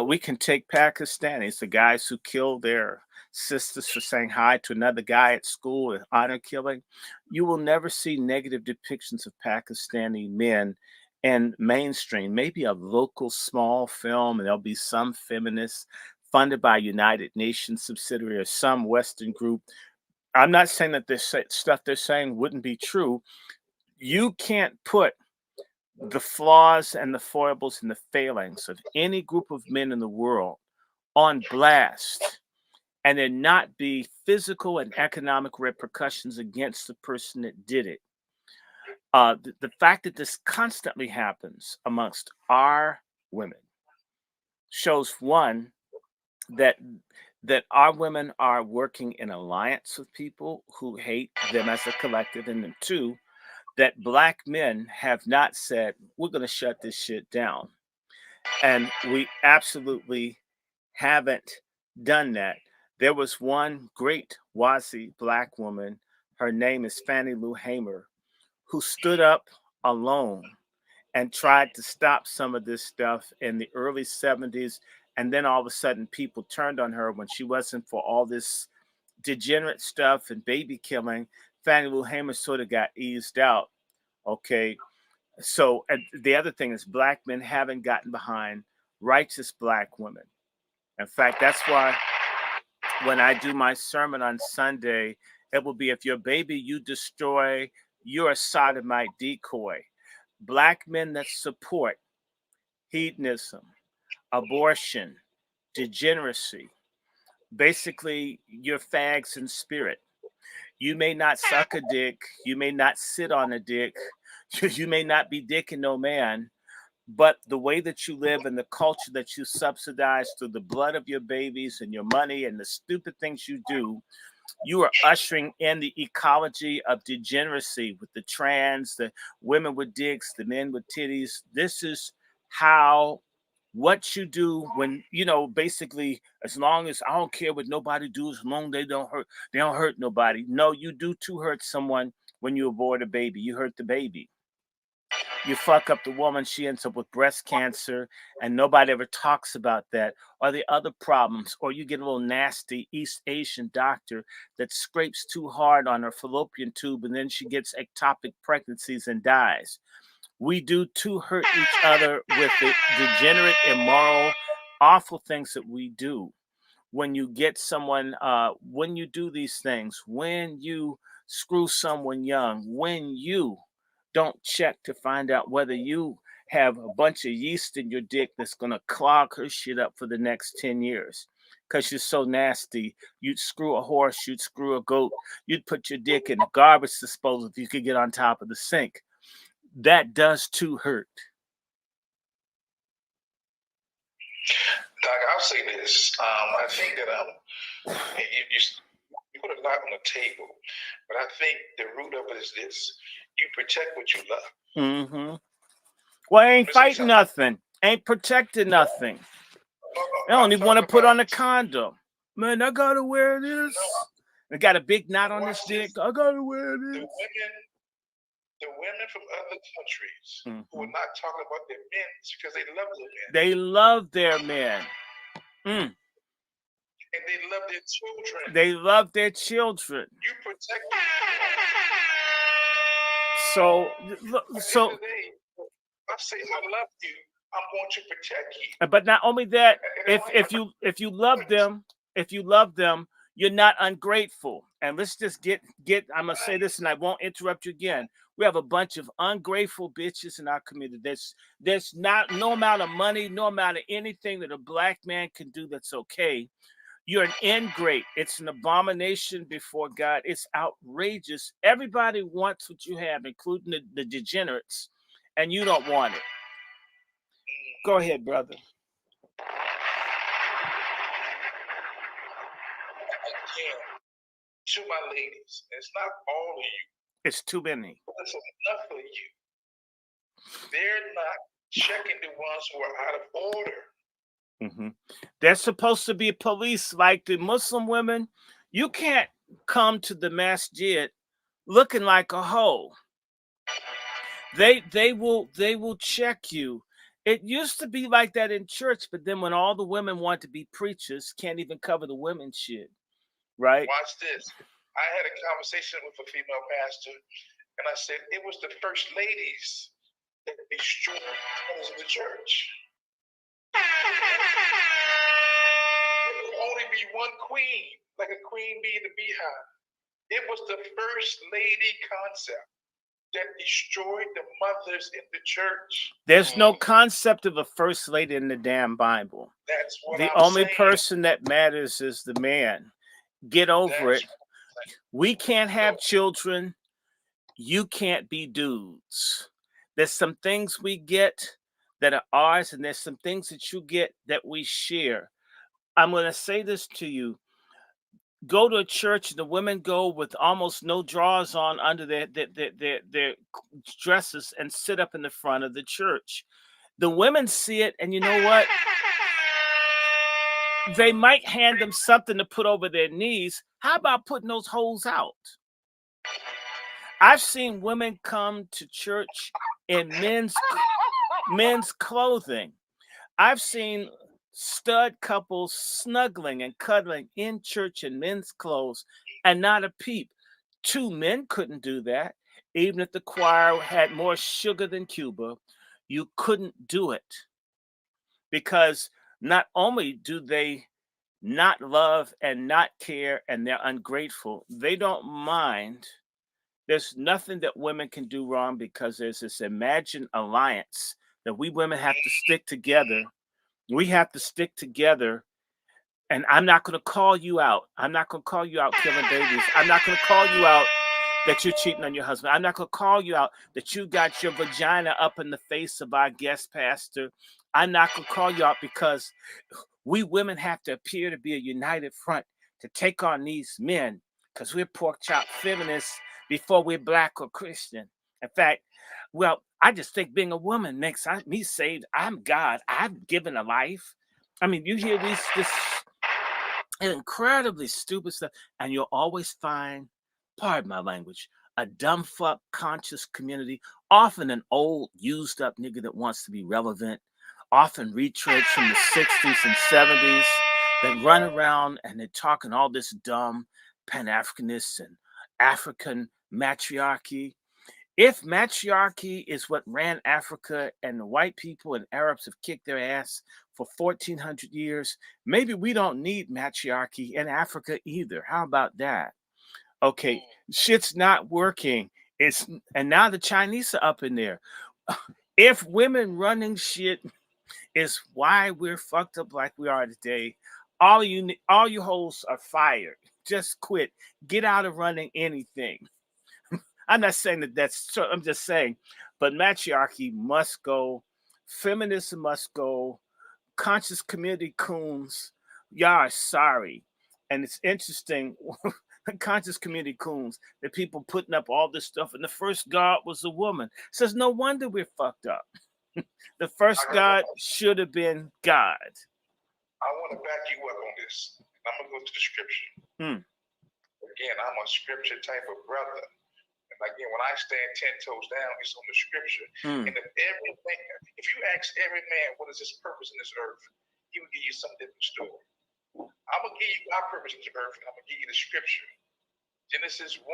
We can take Pakistanis, the guys who killed their sisters for saying hi to another guy at school and honor killing. You will never see negative depictions of Pakistani men in mainstream. Maybe a local small film, and there'll be some feminists funded by United Nations subsidiary or some Western group. I'm not saying that this stuff they're saying wouldn't be true. You can't put the flaws and the foibles and the failings of any group of men in the world on blast and there not be physical and economic repercussions against the person that did it. The fact that this constantly happens amongst our women shows, one, that our women are working in alliance with people who hate them as a collective, and then two, that Black men have not said, we're going to shut this shit down. And we absolutely haven't done that. There was one great Wazi Black woman, her name is Fannie Lou Hamer, who stood up alone and tried to stop some of this stuff in the early 70s. And then all of a sudden people turned on her when she wasn't for all this degenerate stuff and baby killing. Fannie Lou Hamer sort of got eased out. Okay. So the other thing is Black men haven't gotten behind righteous Black women. In fact, that's why when I do my sermon on Sunday, it will be, if your baby you destroy, you're a sodomite decoy. Black men that support hedonism, abortion, degeneracy, basically you're fags in spirit. You may not suck a dick, you may not sit on a dick, you may not be dicking no man, but the way that you live and the culture that you subsidize through the blood of your babies and your money and the stupid things you do, you are ushering in the ecology of degeneracy with the trans, the women with dicks, the men with titties. This is how what you do when, you know, basically, as long as I don't care what nobody do, as long as they don't hurt nobody. No, you do too hurt someone when you abort a baby. You hurt the baby. You fuck up the woman, she ends up with breast cancer, and nobody ever talks about that. Or the other problems, or you get a little nasty East Asian doctor that scrapes too hard on her fallopian tube, and then she gets ectopic pregnancies and dies. We do too hurt each other with the degenerate, immoral, awful things that we do. When you get someone, when you do these things, when you screw someone young, when you don't check to find out whether you have a bunch of yeast in your dick that's going to clog her shit up for the next 10 years because you're so nasty. You'd screw a horse, you'd screw a goat, you'd put your dick in a garbage disposal if you could get on top of the sink. That does too hurt. Doc, I'll say this. I think that you put a lot on the table, but I think the root of it is this: you protect what you love. Mm-hmm. Well, ain't fighting nothing, ain't protecting nothing. I don't even want to put on a condom. Man, I gotta wear this. I got a big knot on this dick. I gotta wear this. The women from other countries who are not talking about their men because they love their men. They love their men. And they love their children. They love their children. You protect them. So I say I love you. I'm going to protect you. But not only that, if you love them, you're not ungrateful. And let's just get. I'm gonna say this, and I won't interrupt you again. We have a bunch of ungrateful bitches in our community. There's not no amount of money, no amount of anything that a black man can do that's okay. You're an ingrate. It's an abomination before God. It's outrageous. Everybody wants what you have, including the degenerates, and you don't want it. Go ahead, brother. Again, to my ladies, it's not all of you. It's too many. It's enough of you. They're not checking the ones who are out of order. Mm-hmm. They're supposed to be police like the Muslim women. You can't come to the masjid looking like a hoe. They will check you. It used to be like that in church, but then when all the women want to be preachers, can't even cover the women's shit, right? Watch this. I had a conversation with a female pastor, and I said it was the first ladies that destroyed the church. There could only be one queen, like a queen bee in the beehive. It was the first lady concept that destroyed the mothers in the church. There's no concept of a first lady in the damn Bible. That's what the I'm only saying. person that matters is the man. Get over it. We can't have children. You can't be dudes. There's some things we get that are ours, and there's some things that you get that we share. I'm going to say this to you. Go to a church, and the women go with almost no drawers on under their dresses and sit up in the front of the church. The women see it, and you know what? They might hand them something to put over their knees. How about putting those holes out? I've seen women come to church in men's clothing. I've seen stud couples snuggling and cuddling in church in men's clothes and not a peep. Two men couldn't do that. Even if the choir had more sugar than Cuba, you couldn't do it. Because not only do they not love and not care and they're ungrateful, they don't mind. There's nothing that women can do wrong because there's this imagined alliance that we women have to stick together. We have to stick together. And I'm not going to call you out. I'm not going to call you out killing babies. I'm not going to call you out that you're cheating on your husband. I'm not going to call you out that you got your vagina up in the face of our guest pastor. I'm not going to call you out because we women have to appear to be a united front to take on these men because we're pork chop feminists before we're black or Christian. In fact, well, I just think being a woman makes me saved. I'm God. I've given a life. I mean, you hear this incredibly stupid stuff, and you'll always find, pardon my language, a dumb fuck conscious community, often an old, used up nigga that wants to be relevant, often retreads from the 60s and 70s that run around and they're talking all this dumb Pan-Africanist and African matriarchy. If matriarchy is what ran Africa and the white people and Arabs have kicked their ass for 1400 years, maybe we don't need matriarchy in Africa either. How about that? Okay, shit's not working. And now the Chinese are up in there. If women running shit is why we're fucked up like we are today, all you hoes are fired. Just quit. Get out of running anything. I'm not saying that's true. I'm just saying, but matriarchy must go. Feminism must go. Conscious community coons, y'all are sorry. And it's interesting, conscious community coons, that people putting up all this stuff, and the first God was a woman. Says no wonder we're fucked up. The first God should have been God. I want to back you up on this. I'm going to go to the scripture. Again, I'm a scripture type of brother. And again, when I stand 10 toes down, it's on the scripture. And if you ask every man, what is his purpose in this earth, he will give you some different story. I'm going to give you my purpose in this earth, and I'm going to give you the scripture. Genesis 1:26.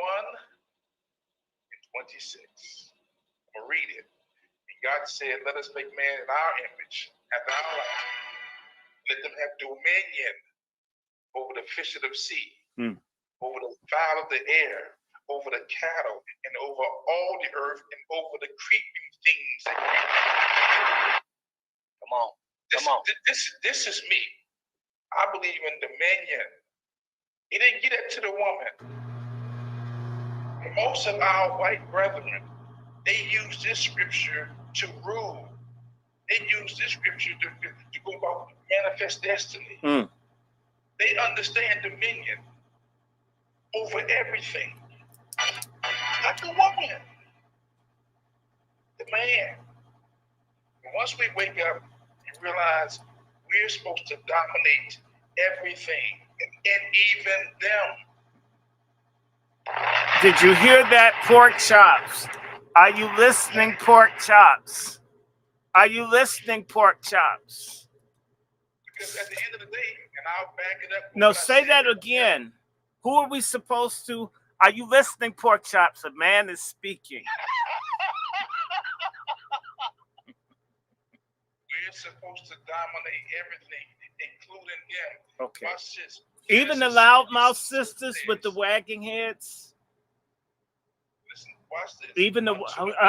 I'm going to read it. And God said, let us make man in our image, after our likeness. Let them have dominion over the fish of the sea, over the fowl of the air, over the cattle, and over all the earth, and over the creeping things that creep. Come on. This is me. I believe in dominion. He didn't get it to the woman. Most of our white brethren, they use this scripture to rule. They use this scripture to go about manifest destiny. They understand dominion over everything. Not the woman, the man. And once we wake up and realize we're supposed to dominate everything and even them. Did you hear that, pork chops? Are you listening, pork chops? Are you listening, pork chops? Because at the end of the day, and I'll back it up. No, say that again. Who are we supposed to? Are you listening, pork chops? A man is speaking. We're supposed to dominate everything, including them. Okay. Watch this. Even the loudmouth sisters with the wagging heads. Listen, watch this. Even the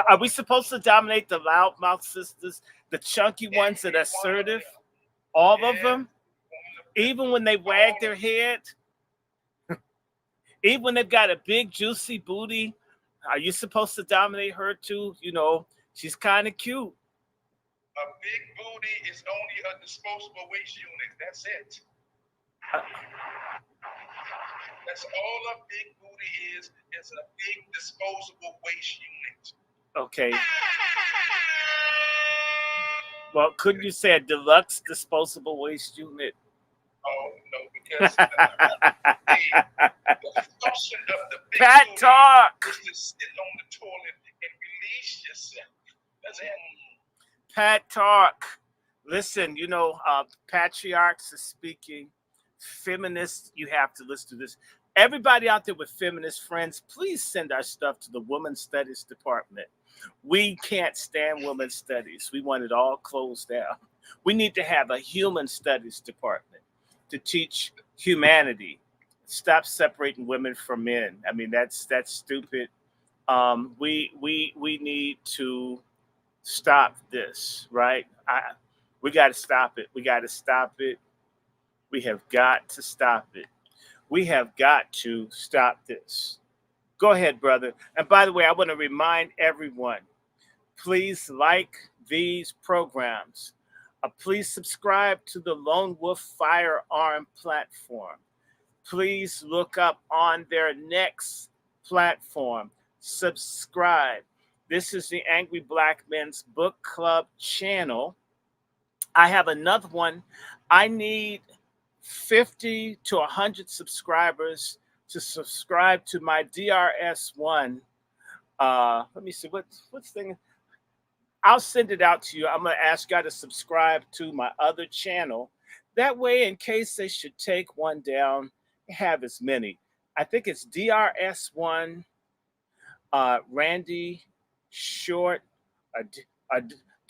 are we supposed to dominate the loudmouth sisters, the chunky ones that are assertive? All of them? Even when they wag their head? Even when they've got a big juicy booty, are you supposed to dominate her too? You know, she's kind of cute. A big booty is only a disposable waste unit. That's it. That's all a big booty is a big disposable waste unit. Okay. Well, couldn't you say a deluxe disposable waste unit? Oh, no, because the function of the big Pat booty talk. is to sit on the toilet and release yourself. That's it. Pat talk. Listen, you know, patriarchs are speaking. Feminists, you have to listen to this. Everybody out there with feminist friends, please send our stuff to the Women's Studies Department. We can't stand women's studies. We want it all closed down. We need to have a human studies department to teach humanity. Stop separating women from men. I mean, that's stupid. We need to stop this, right? We got to stop it. We got to stop it. We have got to stop it. We have got to stop this. Go ahead, brother. And by the way, I want to remind everyone, please like these programs. Please subscribe to the Lone Wolf Firearm platform. Please look up on their next platform. Subscribe. This is the Angry Black Men's Book Club channel. I have another one. I need 50 to 100 subscribers to subscribe to my DRS1. Let me see what's thing. I'll send it out to you. I'm going to ask y'all to subscribe to my other channel. That way, in case they should take one down, have as many. I think it's DRS1, Randy Short,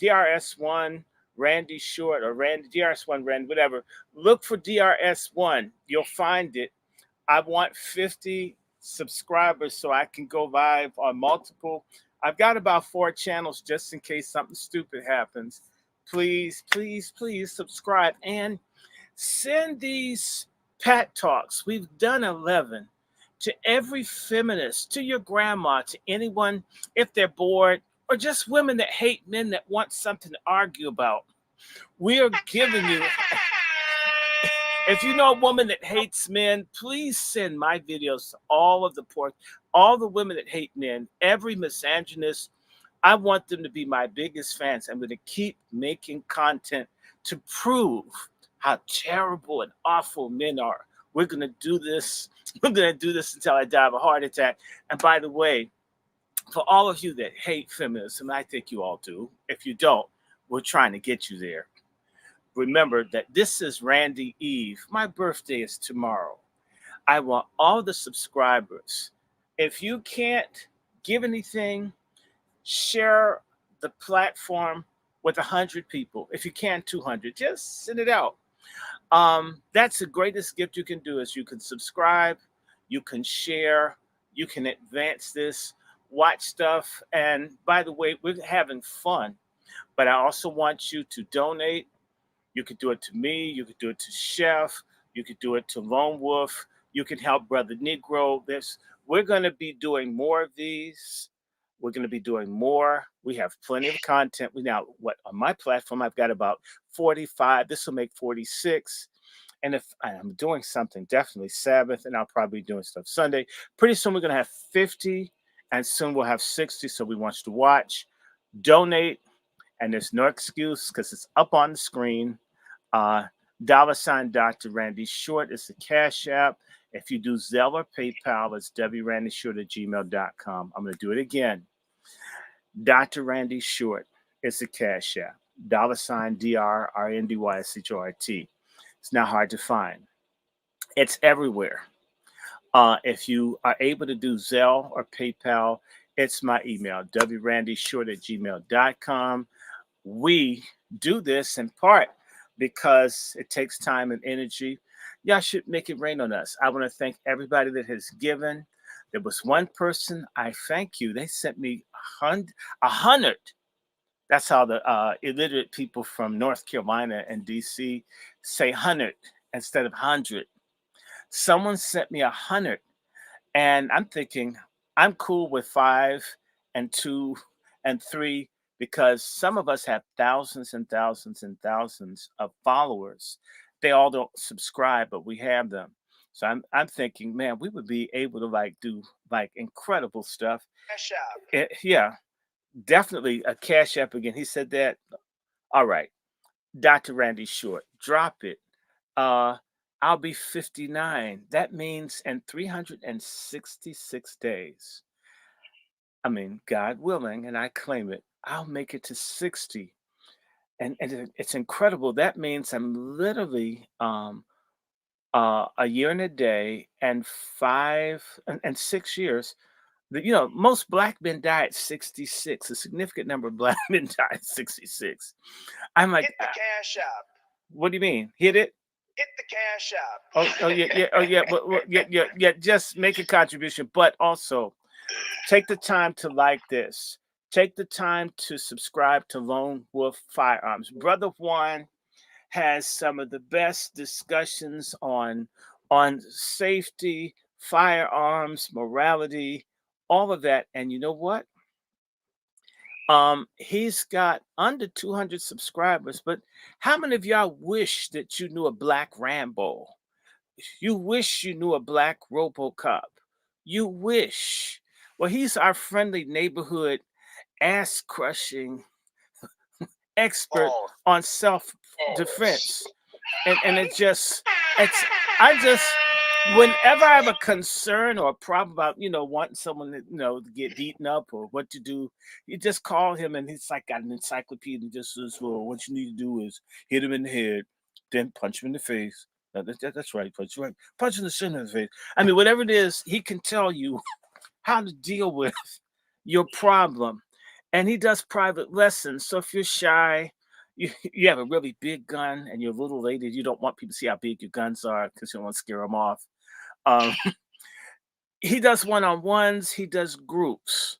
DRS1, Randy Short, or DRS1, Randy, whatever. Look for DRS1. You'll find it. I want 50 subscribers so I can go live on multiple. I've got about 4 channels just in case something stupid happens. Please, please, please subscribe and send these Pat Talks. We've done 11 to every feminist, to your grandma, to anyone if they're bored, or just women that hate men that want something to argue about. We are giving you. If you know a woman that hates men, please send my videos to all the women that hate men, every misogynist. I want them to be my biggest fans. I'm going to keep making content to prove how terrible and awful men are. We're going to do this. We're going to do this until I die of a heart attack. And by the way, for all of you that hate feminism, I think you all do. If you don't, we're trying to get you there. Remember that this is Randy Eve. My birthday is tomorrow. I want all the subscribers. If you can't give anything, share the platform with 100 people. If you can, 200. Just send it out. That's the greatest gift you can do is you can subscribe, you can share, you can advance this, watch stuff. And by the way, we're having fun. But I also want you to donate. You could do it to me. You could do it to Chef. You could do it to Lone Wolf. You can help Brother Negro. We're going to be doing more of these. We're going to be doing more. We have plenty of content. On my platform, I've got about 45. This will make 46. And if I'm doing something, definitely Sabbath, and I'll probably be doing stuff Sunday. Pretty soon we're going to have 50, and soon we'll have 60. So we want you to watch, donate, and there's no excuse because it's up on the screen. $sign Dr. Randy Short is the Cash App. If you do Zelle or PayPal, it's wrandyshort@gmail.com. I'm going to do it again. Dr. Randy Short is the Cash App. $sign DRRNDYSHORT. It's not hard to find. It's everywhere. If you are able to do Zelle or PayPal, it's my email, wrandyshort@gmail.com. We do this in part because it takes time and energy. Y'all should make it rain on us. I want to thank everybody that has given. There was one person, I thank you. They sent me 100. That's how the illiterate people from North Carolina and DC say 100 instead of 100. Someone sent me 100. And I'm thinking, I'm cool with 5 and 2 and 3 because some of us have thousands and thousands and thousands of followers. They all don't subscribe, but we have them. So I'm thinking, man, we would be able to do incredible stuff. Cash App. Yeah, definitely a Cash App again. He said that. All right, Dr. Randy Short, drop it. I'll be 59. That means in 366 days. I mean, God willing, and I claim it, I'll make it to 60. And it's incredible. That means I'm literally a year and a day and 6 years. Most Black men die at 66. A significant number of Black men die at 66. I'm like, hit the Cash App. What do you mean? Hit it? Hit the Cash App. Yeah. Just make a contribution, but also take the time to like this. Take the time to subscribe to Lone Wolf Firearms. Brother Juan has some of the best discussions on safety, firearms, morality, all of that. And you know what? He's got under 200 subscribers, but how many of y'all wish that you knew a Black Rambo? You wish you knew a Black RoboCop. You wish. Well, he's our friendly neighborhood ass-crushing expert Pause. on self-defense. And it's I just, whenever I have a concern or a problem about, wanting someone to get beaten up or what to do, you just call him and he's like got an encyclopedia and just says, well, what you need to do is hit him in the head, then punch him in the face. That's right, punch in the center of the face. I mean, whatever it is, he can tell you how to deal with your problem. And he does private lessons. So if you're shy, you have a really big gun and you're a little lady, you don't want people to see how big your guns are because you don't want to scare them off. Um, he does one-on-ones, he does groups.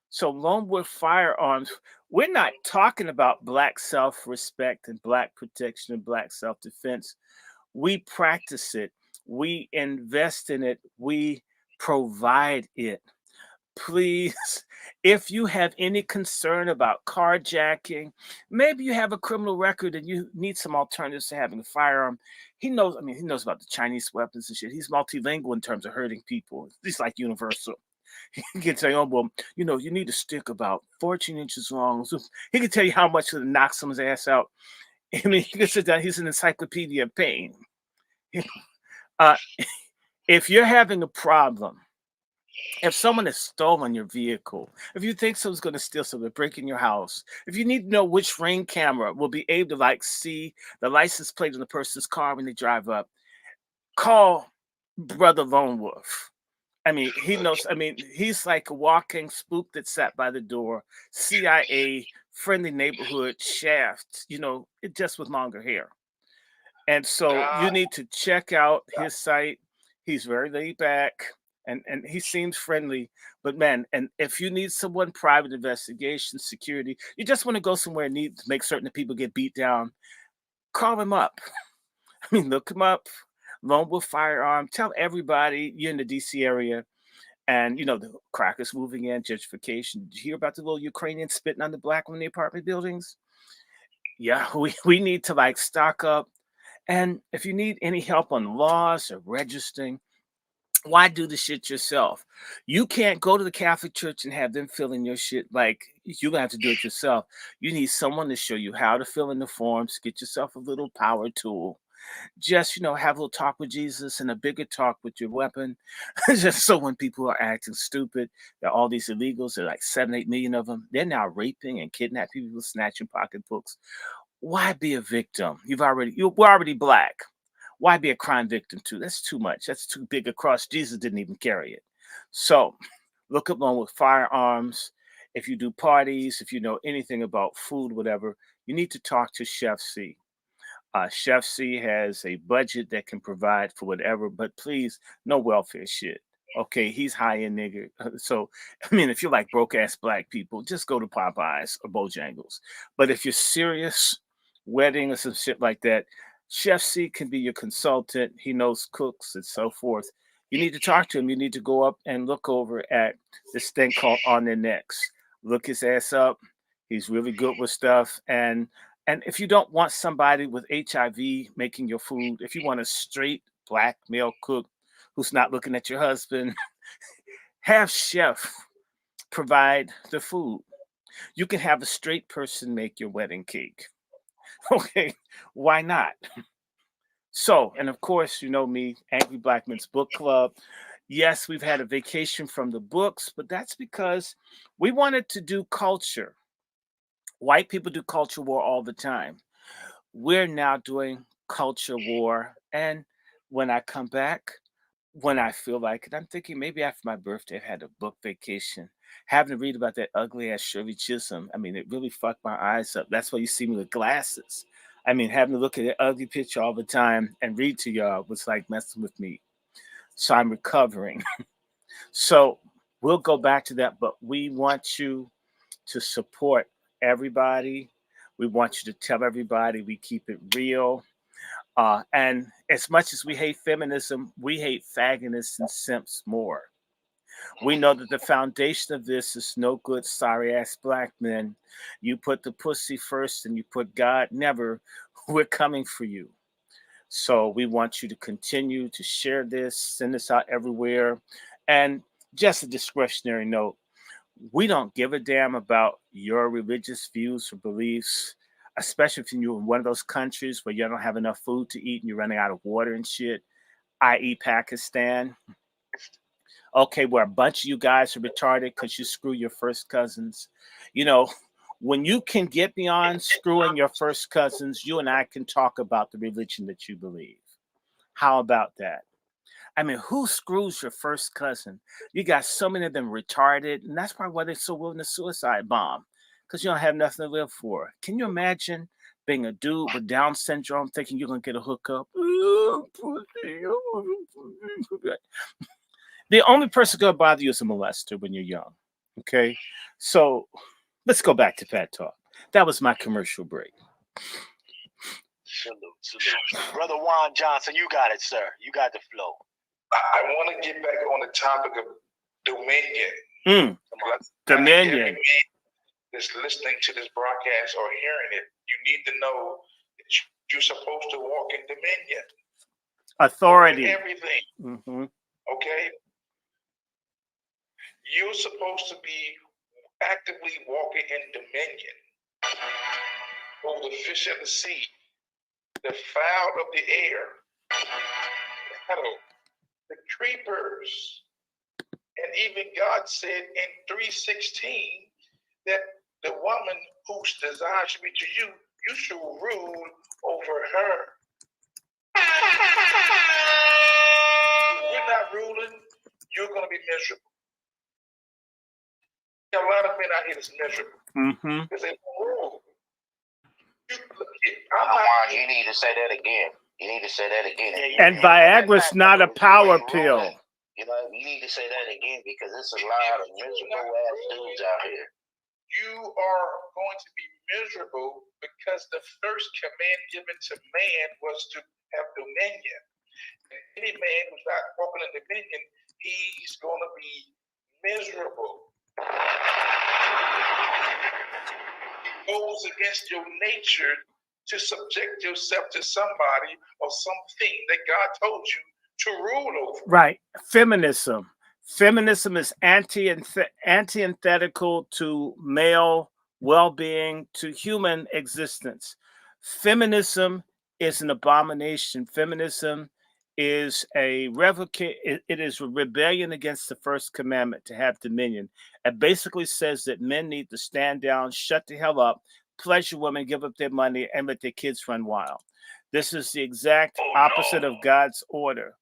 So Lone Wolf Firearms, we're not talking about Black self-respect and Black protection and Black self-defense. We practice it, we invest in it, we provide it. Please, if you have any concern about carjacking, maybe you have a criminal record and you need some alternatives to having a firearm. He knows about the Chinese weapons and shit. He's multilingual in terms of hurting people. He's like universal. He can tell you, oh, well, you need a stick about 14 inches long. So he can tell you how much to knock someone's ass out. I mean, he can sit down, he's an encyclopedia of pain. If you're having a problem, if someone has stolen your vehicle, if you think someone's going to steal something, break in your house, if you need to know which Ring camera will be able to see the license plate on the person's car when they drive up, call Brother Lone Wolf. I mean, he knows. I mean, he's like a walking spook that sat by the door, CIA, friendly neighborhood shaft, just with longer hair. And so you need to check out his site. He's very laid back. And he seems friendly, but man, and if you need someone, private investigation, security, you just want to go somewhere and need to make certain that people get beat down, call him up. I mean, look him up, Lone Wolf Firearm, tell everybody you're in the DC area, and the crackers moving in, gentrification. Did you hear about the little Ukrainians spitting on the black women in the apartment buildings? Yeah, we need to stock up. And if you need any help on laws or registering, why do the shit yourself? You can't go to the Catholic Church and have them fill in your shit. You're gonna have to do it yourself. You need someone to show you how to fill in the forms. Get yourself a little power tool. Just have a little talk with Jesus and a bigger talk with your weapon. Just so when people are acting stupid, there are all these illegals. There are like 7-8 million of them. They're now raping and kidnapping people, snatching pocketbooks. Why be a victim? We're already black. Why be a crime victim too? That's too much. That's too big a cross. Jesus didn't even carry it. So look up Lone Wolf Firearms. If you do parties, if you know anything about food, whatever, you need to talk to Chef C. Chef C has a budget that can provide for whatever, but please, no welfare shit. Okay, he's high end nigger. So, I mean, if you like broke ass black people, just go to Popeyes or Bojangles. But if you're serious, wedding or some shit like that, Chef C can be your consultant. He knows cooks and so forth. You need to talk to him. You need to go up and look over at this thing called On Their Necks. Look his ass up. He's really good with stuff. And if you don't want somebody with HIV making your food, if you want a straight black male cook who's not looking at your husband, have Chef provide the food. You can have a straight person make your wedding cake. Okay, why not? So, and of course, you know me, Angry Black Men's Book Club. Yes, we've had a vacation from the books, but that's because we wanted to do culture. White people do culture war all the time. We're now doing culture war. And when I come back, when I feel like it, I'm thinking maybe after my birthday, I've had a book vacation. Having to read about that ugly ass Shirley Chisholm, I mean, it really fucked my eyes up. That's why you see me with glasses. I mean, having to look at that ugly picture all the time and read to y'all was like messing with me. So I'm recovering. So we'll go back to that, but we want you to support everybody. We want you to tell everybody we keep it real. And as much as we hate feminism, we hate faggotists and simps more. We know that the foundation of this is no good, sorry ass black men. You put the pussy first and you put God never. We're coming for you. So we want you to continue to share this, send this out everywhere. And just a discretionary note, We don't give a damn about your religious views or beliefs, especially if you're in one of those countries where you don't have enough food to eat and you're running out of water and shit, i.e., Pakistan. Okay, where a bunch of you guys are retarded because you screw your first cousins. You know, when you can get beyond screwing your first cousins, you and I can talk about the religion that you believe. How about that? I mean, who screws your first cousin? You got so many of them retarded, and that's probably why they're so willing to suicide bomb, because you don't have nothing to live for. Can you imagine being a dude with Down syndrome thinking you're going to get a hookup? The only person going to bother you is a molester when you're young. Okay? So let's go back to Fat Talk. That was my commercial break. Salute. Brother Juan Johnson, you got it, sir. You got the flow. I want to get back on the topic of dominion. Dominion. That's listening to this broadcast or hearing it, you need to know that you're supposed to walk in dominion. Authority. Over everything. Mm-hmm. Okay? You're supposed to be actively walking in dominion over the fish of the sea, the fowl of the air, the cattle, the creepers. And even God said in 3:16 that the woman whose desire should be to you, you shall rule over her. If you're not ruling, you're going to be miserable. There are a lot of men out here that's miserable. Because they don't rule. You need to say that again. You need to say that again. And Viagra's not a power pill. You know, you need to say that again because there's a lot of miserable ass dudes out here. You are going to be miserable because the first command given to man was to have dominion. And any man who's not walking in dominion, he's going to be miserable. It goes against your nature to subject yourself to somebody or something that God told you to rule over. Right. Feminism. Feminism is antithetical to male well-being, to human existence. Feminism is an abomination. Feminism is it is a rebellion against the first commandment to have dominion. It basically says that men need to stand down, shut the hell up, pleasure women, give up their money, and let their kids run wild. This is the exact opposite of God's order.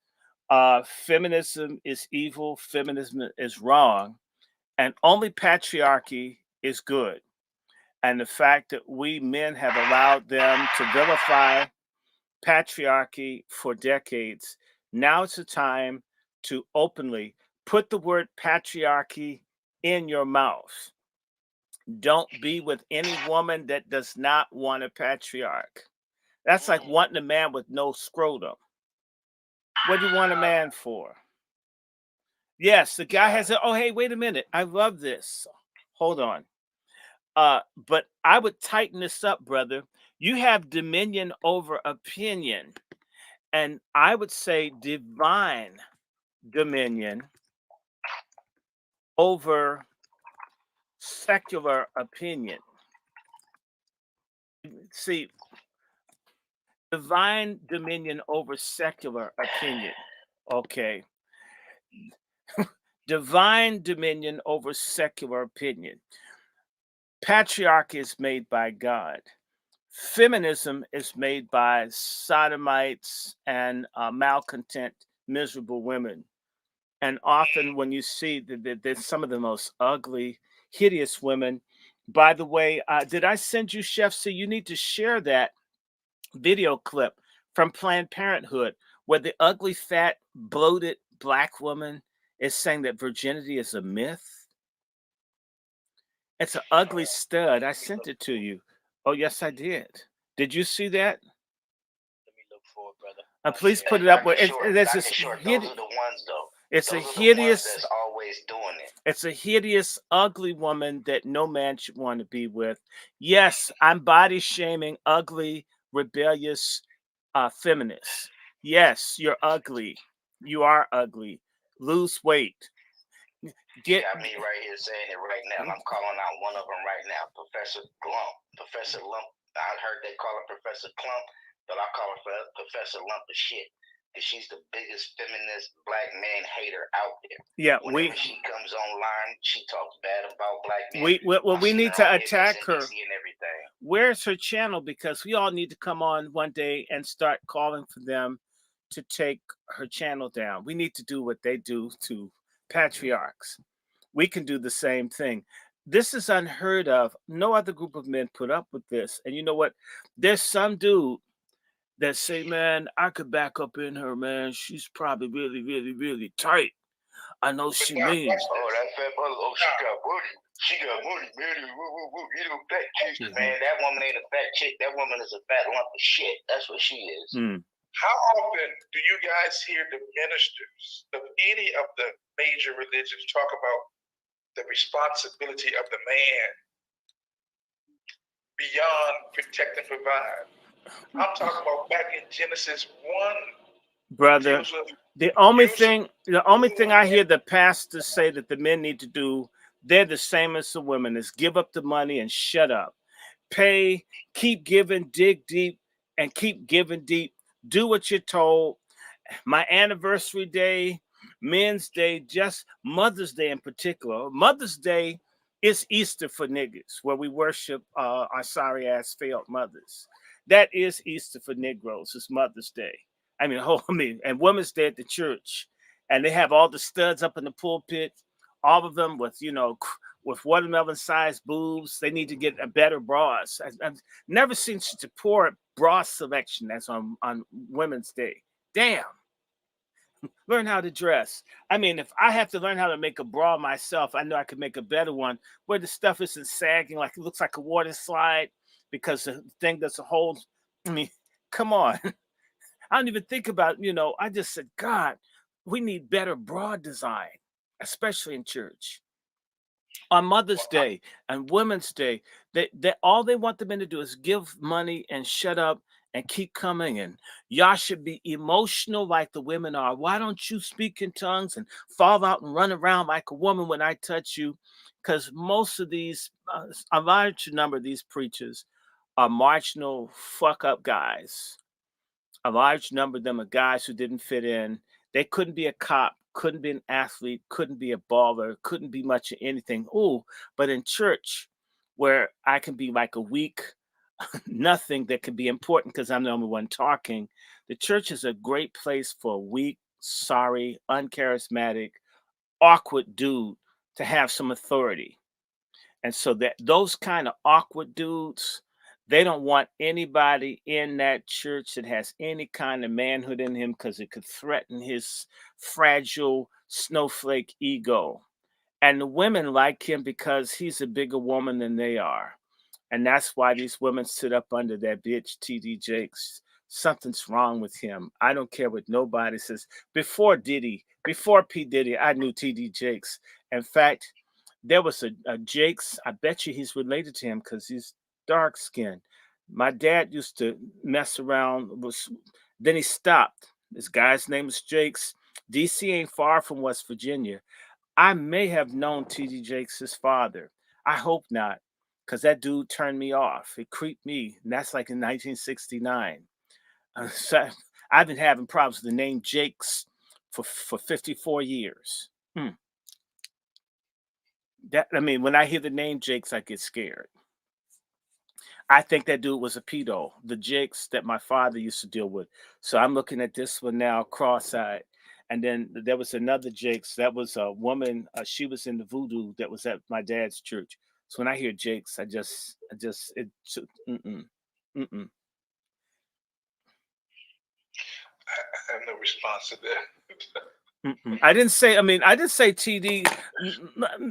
Feminism is evil, feminism is wrong, and only patriarchy is good. And the fact that we men have allowed them to vilify patriarchy for decades, now it's the time to openly put the word patriarchy in your mouth. Don't be with any woman that does not want a patriarch. That's like wanting a man with no scrotum. What do you want a man for? Yes, the guy has it. Oh, hey, wait a minute. I love this. Hold on. But I would tighten this up, brother. You have dominion over opinion. And I would say divine dominion over secular opinion. See, divine dominion over secular opinion. Okay. Divine dominion over secular opinion. Patriarchy is made by God. Feminism is made by sodomites and malcontent, miserable women. And often when you see that there's some of the most ugly, hideous women. By the way, did I send you, Chef? So you need to share that video clip from Planned Parenthood where the ugly, fat, bloated black woman is saying that virginity is a myth. It's an ugly stud. I sent it to you. Oh, yes, I did. Did you see that? Let me look for it, brother. Please put it up. Where Those are the ones, though. It's Those a are the hideous. ones that's always doing it. It's a hideous, ugly woman that no man should want to be with. Yes, I'm body shaming ugly, rebellious feminists. Yes, you're ugly. You are ugly. Lose weight. You got me right here saying it right now, and I'm calling out one of them right now, Professor Lump. Professor Lump. I heard they call her Professor Clump, but I call her Professor Lump of shit. Because she's the biggest feminist black man hater out there. Yeah, Whenever she comes online, she talks bad about black men. We need to attack her. And everything. Where's her channel? Because we all need to come on one day and start calling for them to take her channel down. We need to do what they do to patriarchs. We can do the same thing. This is unheard of. No other group of men put up with this. And you know what? There's some dude that say, man, I could back up in her, man. She's probably really, really, really tight. I know she means. Oh, that fat mother. Oh, she got booty. She got booty, man. You know, fat chick, man. That woman ain't a fat chick. That woman is a fat lump of shit. That's what she is. How often do you guys hear the ministers of any of the major religions talk about the responsibility of the man beyond protect and provide? I'm talking about back in Genesis 1. Brother, the only thing I hear the pastors say that the men need to do, they're the same as the women, is give up the money and shut up. Pay, keep giving, dig deep, and keep giving deep. Do what you're told. My anniversary day, Men's Day, just Mother's Day in particular. Mother's Day is Easter for niggas, where we worship our sorry ass failed mothers. That is Easter for Negroes. It's Mother's Day. And Women's Day at the church. And they have all the studs up in the pulpit, all of them with, with watermelon-sized boobs. They need to get a better bras. I've never seen such a poor bra selection as on Women's Day. Damn. Learn how to dress. If I have to learn how to make a bra myself, I know I could make a better one where the stuff isn't sagging like it looks like a water slide because the thing doesn't hold. Come on. I don't even think about, I just said, God, we need better bra design, especially in church. On Mother's Day and Women's Day, they all they want the men to do is give money and shut up and keep coming. And y'all should be emotional like the women are. Why don't you speak in tongues and fall out and run around like a woman when I touch you? Because most of these, a large number of these preachers are marginal fuck up guys. A large number of them are guys who didn't fit in. They couldn't be a cop, couldn't be an athlete, couldn't be a baller, couldn't be much of anything. But in church, where I can be like a weak nothing that can be important because I'm the only one talking, the church is a great place for a weak, sorry, uncharismatic, awkward dude to have some authority. And so that those kind of awkward dudes, they don't want anybody in that church that has any kind of manhood in him because it could threaten his fragile snowflake ego. And the women like him because he's a bigger woman than they are. And that's why these women sit up under that bitch, TD Jakes. Something's wrong with him. I don't care what nobody says. Before P. Diddy, I knew TD Jakes. In fact, there was a Jakes. I bet you he's related to him because he's dark skinned. My dad used to mess around. Then he stopped. This guy's name is Jakes. DC ain't far from West Virginia. I may have known TD Jakes' father. I hope not, because that dude turned me off. It creeped me. And that's like in 1969. So I've been having problems with the name Jakes for 54 years. When I hear the name Jakes, I get scared. I think that dude was a pedo, the Jakes that my father used to deal with. So I'm looking at this one now cross-eyed. And then there was another Jakes. That was a woman. She was in the voodoo that was at my dad's church. So when I hear Jakes, I have no response to that. I didn't say TD.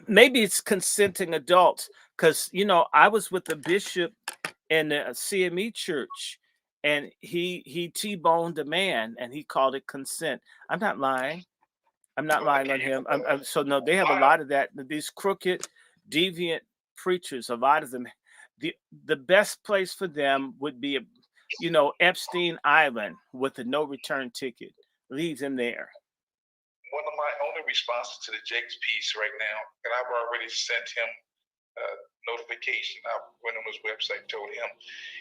Maybe it's consenting adults because, I was with the bishop in the CME church and he T-boned a man and he called it consent. I'm not lying. I'm not lying on him. So no, they have a lot of that. These crooked, deviant preachers, a lot of them, the best place for them would be, Epstein Island with a no return ticket. Leave them there. One of my only responses to the Jake's piece right now, and I've already sent him a notification. I went on his website, told him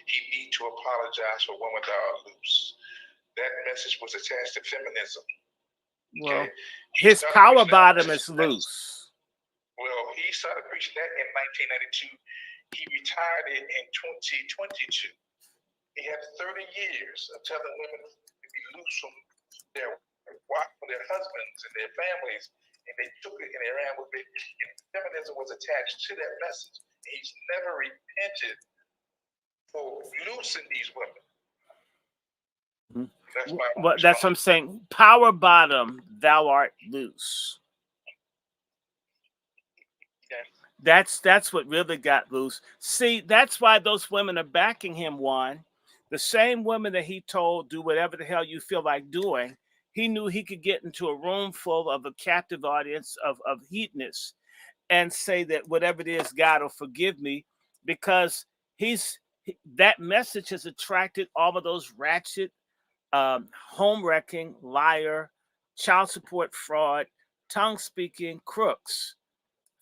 he need to apologize for women that are loose. That message was attached to feminism. Well, Okay? his power bottom is loose. Well, he started preaching that in 1992. He retired in 2022. He had 30 years of telling women to be loose from their husbands and their families, and they took it and they ran with it. And feminism was attached to that message. He's never repented for loosing these women. That's what I'm saying. Power bottom, thou art loose. That's what really got loose. See, that's why those women are backing him, Juan. The same women that he told, do whatever the hell you feel like doing, he knew he could get into a room full of a captive audience of hedonists and say that whatever it is, God will forgive me, because that message has attracted all of those ratchet, home wrecking, liar, child support fraud, tongue speaking crooks,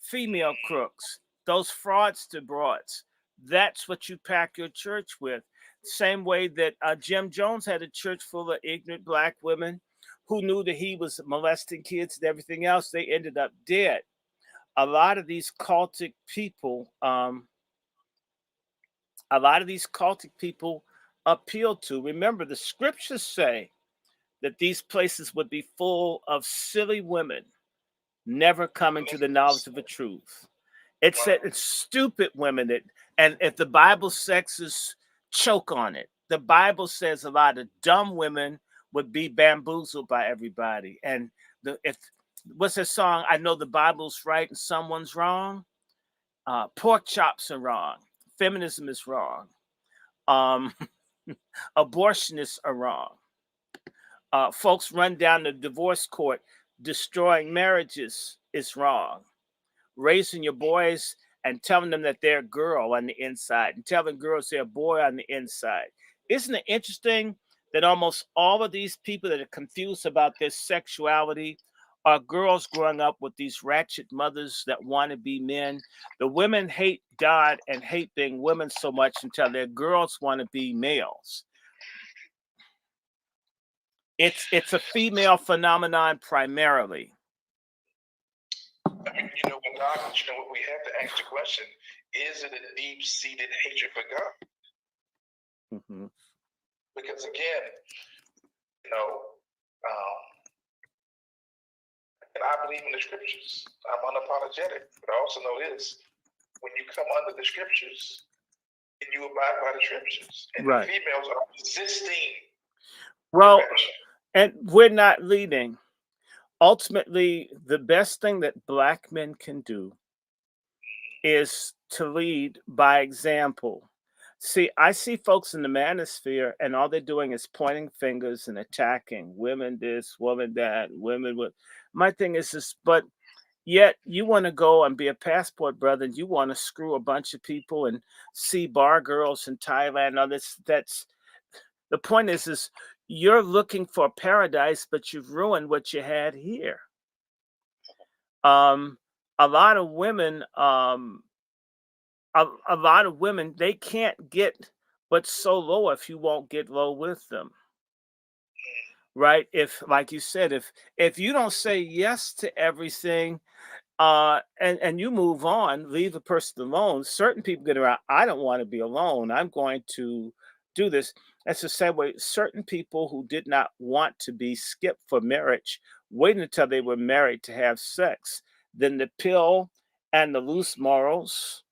female crooks, those fraudster broads. That's what you pack your church with. Same way that Jim Jones had a church full of ignorant black women who knew that he was molesting kids and everything else. They ended up dead. A lot of these cultic people, appeal to. Remember, the scriptures say that these places would be full of silly women, never coming to the knowledge of the truth. It said it's stupid women that, and if the Bible sexes choke on it, the Bible says a lot of dumb women would be bamboozled by everybody. And what's that song? I know the Bible's right and someone's wrong. Pork chops are wrong. Feminism is wrong. Abortionists are wrong. Folks run down the divorce court, destroying marriages is wrong. Raising your boys and telling them that they're a girl on the inside and telling girls they're a boy on the inside. Isn't it interesting that almost all of these people that are confused about their sexuality are girls growing up with these ratchet mothers that want to be men? The women hate God and hate being women so much until their girls want to be males. It's a female phenomenon primarily. I mean, you know what, we have to ask the question, is it a deep-seated hatred for God? Mm-hmm. Because again, and I believe in the scriptures. I'm unapologetic, but I also know this: when you come under the scriptures, and you abide by the scriptures, and right. The females are resisting. Well, and we're not leading. Ultimately, the best thing that black men can do is to lead by example. See, I see folks in the manosphere, and all they're doing is pointing fingers and attacking women this, women that, women with. My thing is this, but yet you want to go and be a passport brother, and you want to screw a bunch of people and see bar girls in Thailand and all this. That's the point is you're looking for paradise, but you've ruined what you had here. A lot of women, they can't get but so low if you won't get low with them. Right? If, like you said, if you don't say yes to everything, and you move on, leave the person alone. Certain people get around, I don't want to be alone. I'm going to do this. That's the same way certain people who did not want to be skipped for marriage waited until they were married to have sex. Then the pill and the loose morals,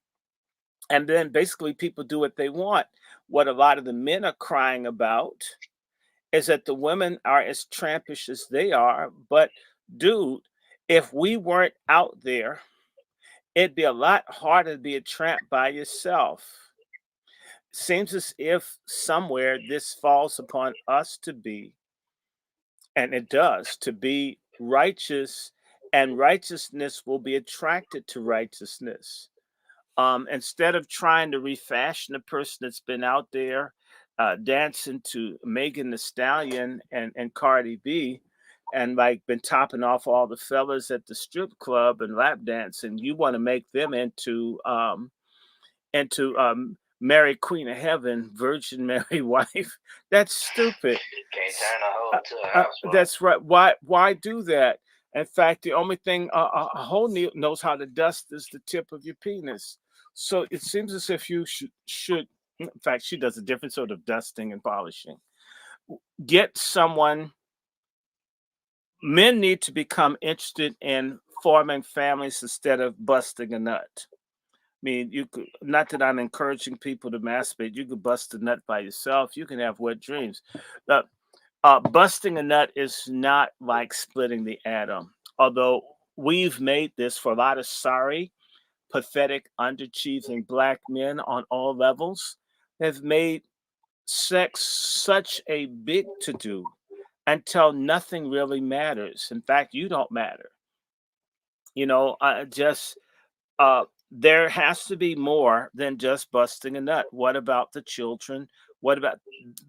and then basically people do what they want. What a lot of the men are crying about is that the women are as trampish as they are. But dude, if we weren't out there, it'd be a lot harder to be a tramp by yourself. Seems as if somewhere this falls upon us to be, and it does, to be righteous, and righteousness will be attracted to righteousness. Instead of trying to refashion a person that's been out there dancing to Megan Thee Stallion and Cardi B, and like been topping off all the fellas at the strip club and lap dance, and you want to make them into Mary Queen of Heaven, Virgin Mary wife. That's stupid. Can't turn a hoe to a housewife. That's right. Why do that? In fact, the only thing a hoe knows how to dust is the tip of your penis. So it seems as if you should. In fact, she does a different sort of dusting and polishing. Get someone. Men need to become interested in forming families instead of busting a nut. I mean, you could, not that I'm encouraging people to masturbate. You could bust a nut by yourself. You can have wet dreams. Uh, Busting a nut is not like splitting the atom. Although we've made this for a lot of sorry, pathetic, underachieving black men on all levels, have made sex such a big to do until nothing really matters. In fact, you don't matter. You know, just there has to be more than just busting a nut. What about the children? What about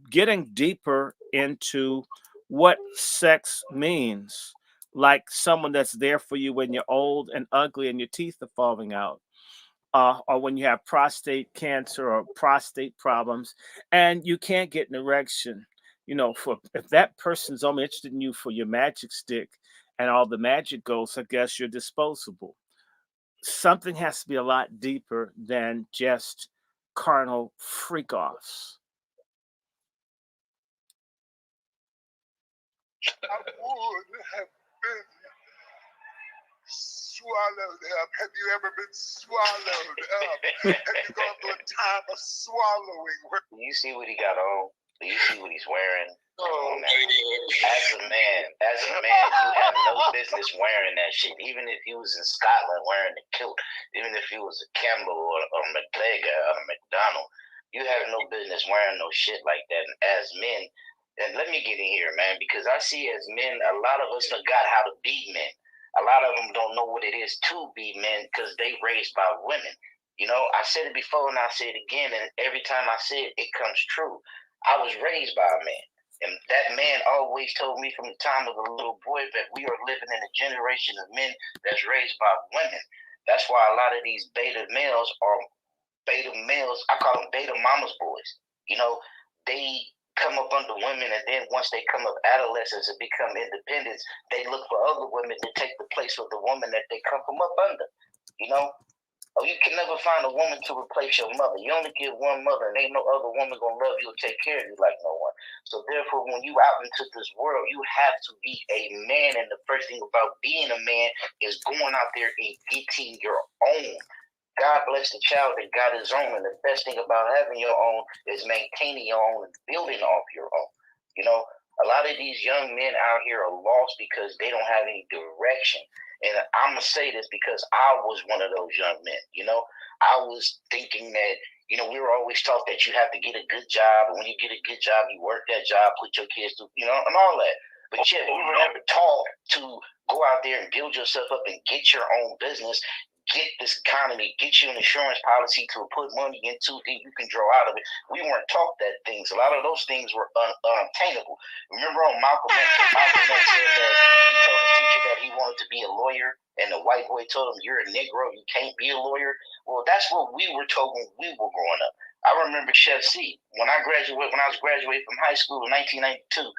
getting deeper into what sex means? Like someone that's there for you when you're old and ugly and your teeth are falling out, or when you have prostate cancer or prostate problems and you can't get an erection. You know, for if that person's only interested in you for your magic stick and all the magic goes, I guess you're disposable. Something has to be a lot deeper than just carnal freak offs. I would have been swallowed up. Have you ever been swallowed up? Have you gone through a time of swallowing? Do you see what he got on? Do you see what he's wearing? Oh, As a man, you have no business wearing that shit. Even if you was in Scotland wearing the kilt, even if you was a Campbell or McGregor or McDonald, you have no business wearing no shit like that. And as men, and let me get in here, man, because I see as men, a lot of us forgot how to be men. A lot of them don't know what it is to be men because they raised by women. You know, I said it before and I say it again, and every time I say it, it comes true. I was raised by a man. And that man always told me from the time of a little boy that we are living in a generation of men that's raised by women. That's why a lot of these beta males are beta males. I call them beta mama's boys. You know, they come up under women, and then once they come up adolescents and become independents, they look for other women to take the place of the woman that they come from up under. You know, oh, you can never find a woman to replace your mother. You only get one mother, and ain't no other woman gonna love you or take care of you like no one. So therefore, when you out into this world, you have to be a man. And the first thing about being a man is going out there and getting your own. God bless the child that got his own. And the best thing about having your own is maintaining your own and building off your own. You know, a lot of these young men out here are lost because they don't have any direction. And I'm going to say this because I was one of those young men. You know, I was thinking that, you know, we were always taught that you have to get a good job. And when you get a good job, you work that job, put your kids through, you know, and all that. But yet, we were never taught to go out there and build yourself up and get your own business, get this economy, get you an insurance policy to put money into that you can draw out of it. We weren't taught that things. A lot of those things were unattainable. Remember on Malcolm X said that he told his teacher that he wanted to be a lawyer, and the white boy told him, "You're a Negro, you can't be a lawyer." Well, that's what we were told when we were growing up. I remember Chef C. When I was graduating from high school in 1992.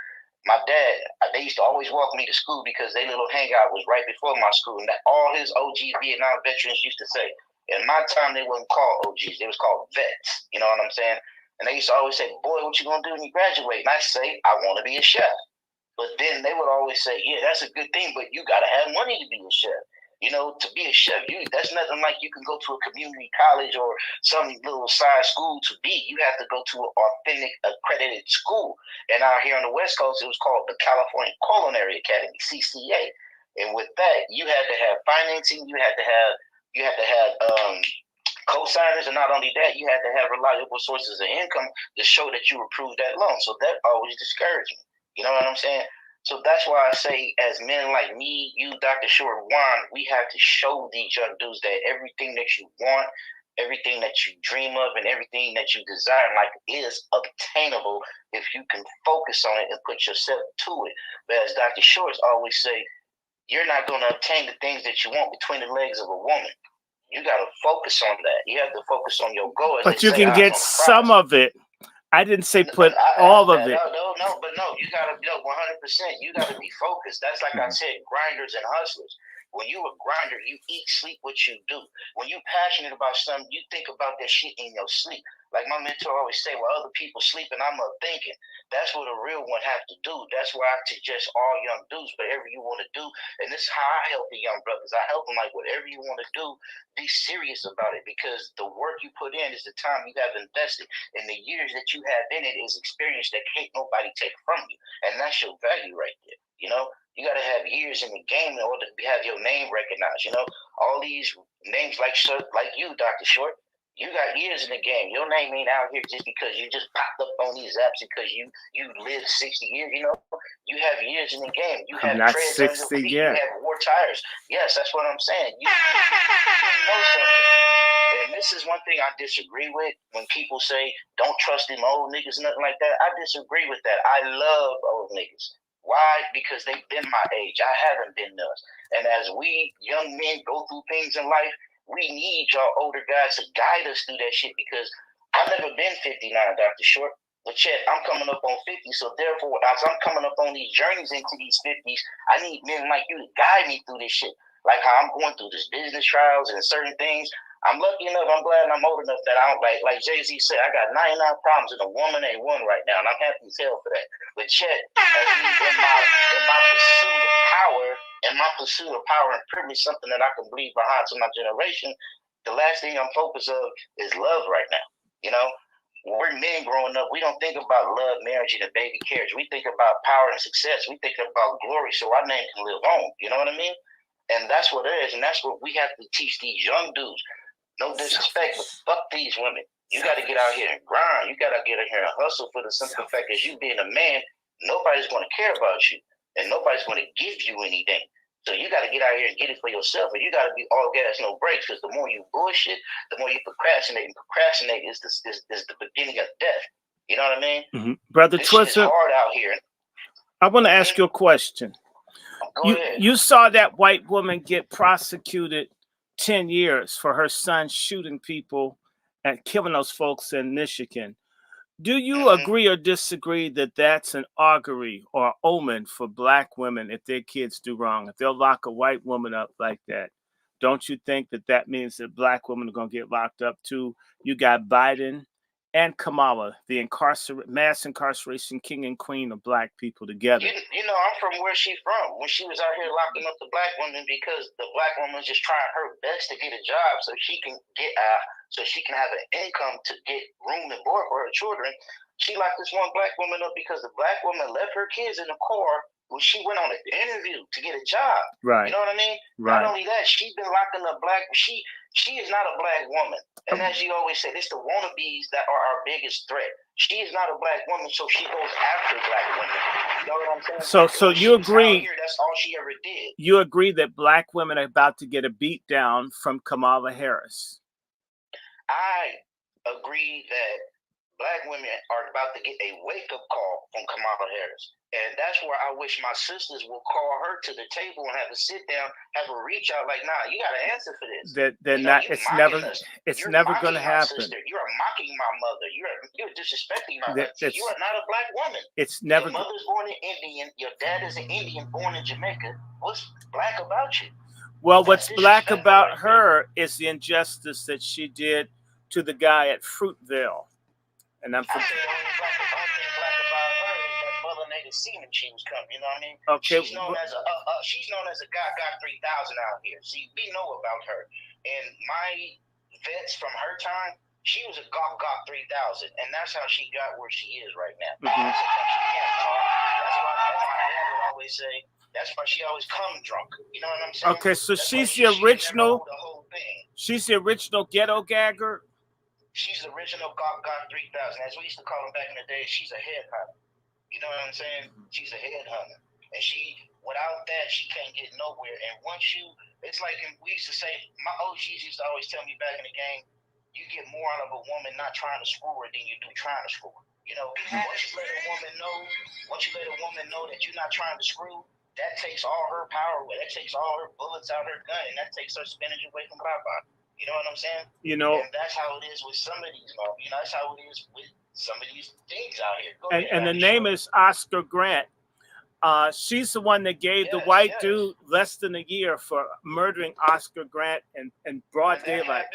My dad, they used to always walk me to school because their little hangout was right before my school. And that all his OG Vietnam veterans used to say, in my time, they wasn't called OGs. They was called vets. You know what I'm saying? And they used to always say, "Boy, what you going to do when you graduate?" And I say, "I want to be a chef." But then they would always say, "Yeah, that's a good thing, but you got to have money to be a chef." You know, to be a chef, that's nothing like you can go to a community college or some little side school to be. You have to go to an authentic, accredited school. And out here on the West Coast, it was called the California Culinary Academy, CCA. And with that, you had to have financing, you had to have co-signers, and not only that, you had to have reliable sources of income to show that you approved that loan. So that always discouraged me. You know what I'm saying? So that's why I say, as men like me, you, Dr. Short, Juan, we have to show these young dudes that everything that you want, everything that you dream of and everything that you desire in life is obtainable if you can focus on it and put yourself to it. But as Dr. Shorts always say, you're not going to obtain the things that you want between the legs of a woman. You got to focus on that. You have to focus on your goal. But you can get some of it. I didn't say put all of it. No, you got to, 100%. You got to be focused. That's like I said, grinders and hustlers. When you a grinder, you eat, sleep what you do. When you passionate about something, you think about that shit in your sleep. Like my mentor always say, while other people sleeping, I'm up thinking. That's what a real one have to do. That's why I suggest all young dudes, whatever you want to do. And this is how I help the young brothers. I help them like whatever you want to do, be serious about it, because the work you put in is the time you have invested. And the years that you have in it is experience that can't nobody take from you. And that's your value right there. You got to have years in the game in order to have your name recognized. All these names like you, Dr. Short, you got years in the game. Your name ain't out here just because you just popped up on these apps because you lived 60 years. You have years in the game. You have not treads 60 on your feet. yet. You have war tires. Yes, that's what I'm saying. You know something. And this is one thing I disagree with when people say don't trust them old niggas, nothing like that. I disagree with that. I love old niggas. Why? Because they've been my age. I haven't been theirs. And as we young men go through things in life, we need y'all older guys to guide us through that shit, because I've never been 59, Dr. Short. But yet, I'm coming up on 50, so therefore, as I'm coming up on these journeys into these 50s, I need men like you to guide me through this shit. Like how I'm going through this business trials and certain things. I'm lucky enough, I'm glad I'm old enough that I don't, like Jay-Z said, I got 99 problems and a woman ain't one right now, and I'm happy as hell for that. But yet, in my pursuit of power, and privilege, something that I can leave behind to my generation, the last thing I'm focused on is love right now. When we're men growing up, we don't think about love, marriage, and a baby carriage. We think about power and success. We think about glory so our name can live on. You know what I mean? And that's what it is. And that's what we have to teach these young dudes. No disrespect, but fuck these women. You got to get out here and grind. You got to get out here and hustle for the simple fact that you being a man, nobody's going to care about you. And nobody's going to give you anything. So you got to get out here and get it for yourself. And you got to be all gas, no brakes, because the more you bullshit, the more you procrastinate. And procrastinate is the beginning of death. You know what I mean? Mm-hmm. Brother Twister, hard out here. I want to ask you a question. You saw that white woman get prosecuted 10 years for her son shooting people and killing those folks in Michigan. Do you agree or disagree that that's an augury or omen for black women if their kids do wrong? If they'll lock a white woman up like that, don't you think that means that black women are going to get locked up too? You got Biden and Kamala, the mass incarceration king and queen of black people together. I'm from where she's from. When she was out here locking up the black women because the black woman was just trying her best to get a job so she can have an income to get room and board for her children. She locked this one black woman up because the black woman left her kids in the car when she went on an interview to get a job. Right. You know what I mean? Right. Not only that, she's been locking up she is not a black woman. And as you always said, it's the wannabes that are our biggest threat. She is not a black woman, so she goes after black women. You know what I'm saying? So you agree? That's all she ever did. You agree that black women are about to get a beat down from Kamala Harris? I agree that black women are about to get a wake-up call from Kamala Harris. And that's where I wish my sisters will call her to the table and have a sit down, have a reach out like, nah, you got to answer for this. It's never going to happen. Sister. You are mocking my mother. You're disrespecting my mother. You are not a black woman. It's never. Your mother's born in Indian. Your dad is an Indian born in Jamaica. What's black about you? Well, what's black about her is the injustice that she did to the guy at Fruitvale. And I'm from. Semen she was coming, you know what I mean? Okay. She's known as a got 3,000 out here. See, we know about her. And my vets from her time, she was a got 3,000, and that's how she got where she is right now. Mm-hmm. That's why my dad would always say. That's why she always come drunk. You know what I'm saying? Okay, so she's the original. She's the original ghetto gagger. She's the original got 3,000, as we used to call them back in the day. She's a headhunter. You know what I'm saying? She's a headhunter. And without that, she can't get nowhere. And once it's like we used to say, my OGs used to always tell me back in the game, you get more out of a woman not trying to screw her than you do trying to screw her. You know, once you let a woman know that you're not trying to screw, that takes all her power away. That takes all her bullets out her gun, and that takes her spinach away from Bye-Bye. You know what I'm saying? You know, and that's how it is with some of these, you know, that's how it is with some of these things out here. And the name is Oscar Grant. She's the one that gave the white dude less than a year for murdering Oscar Grant in broad daylight.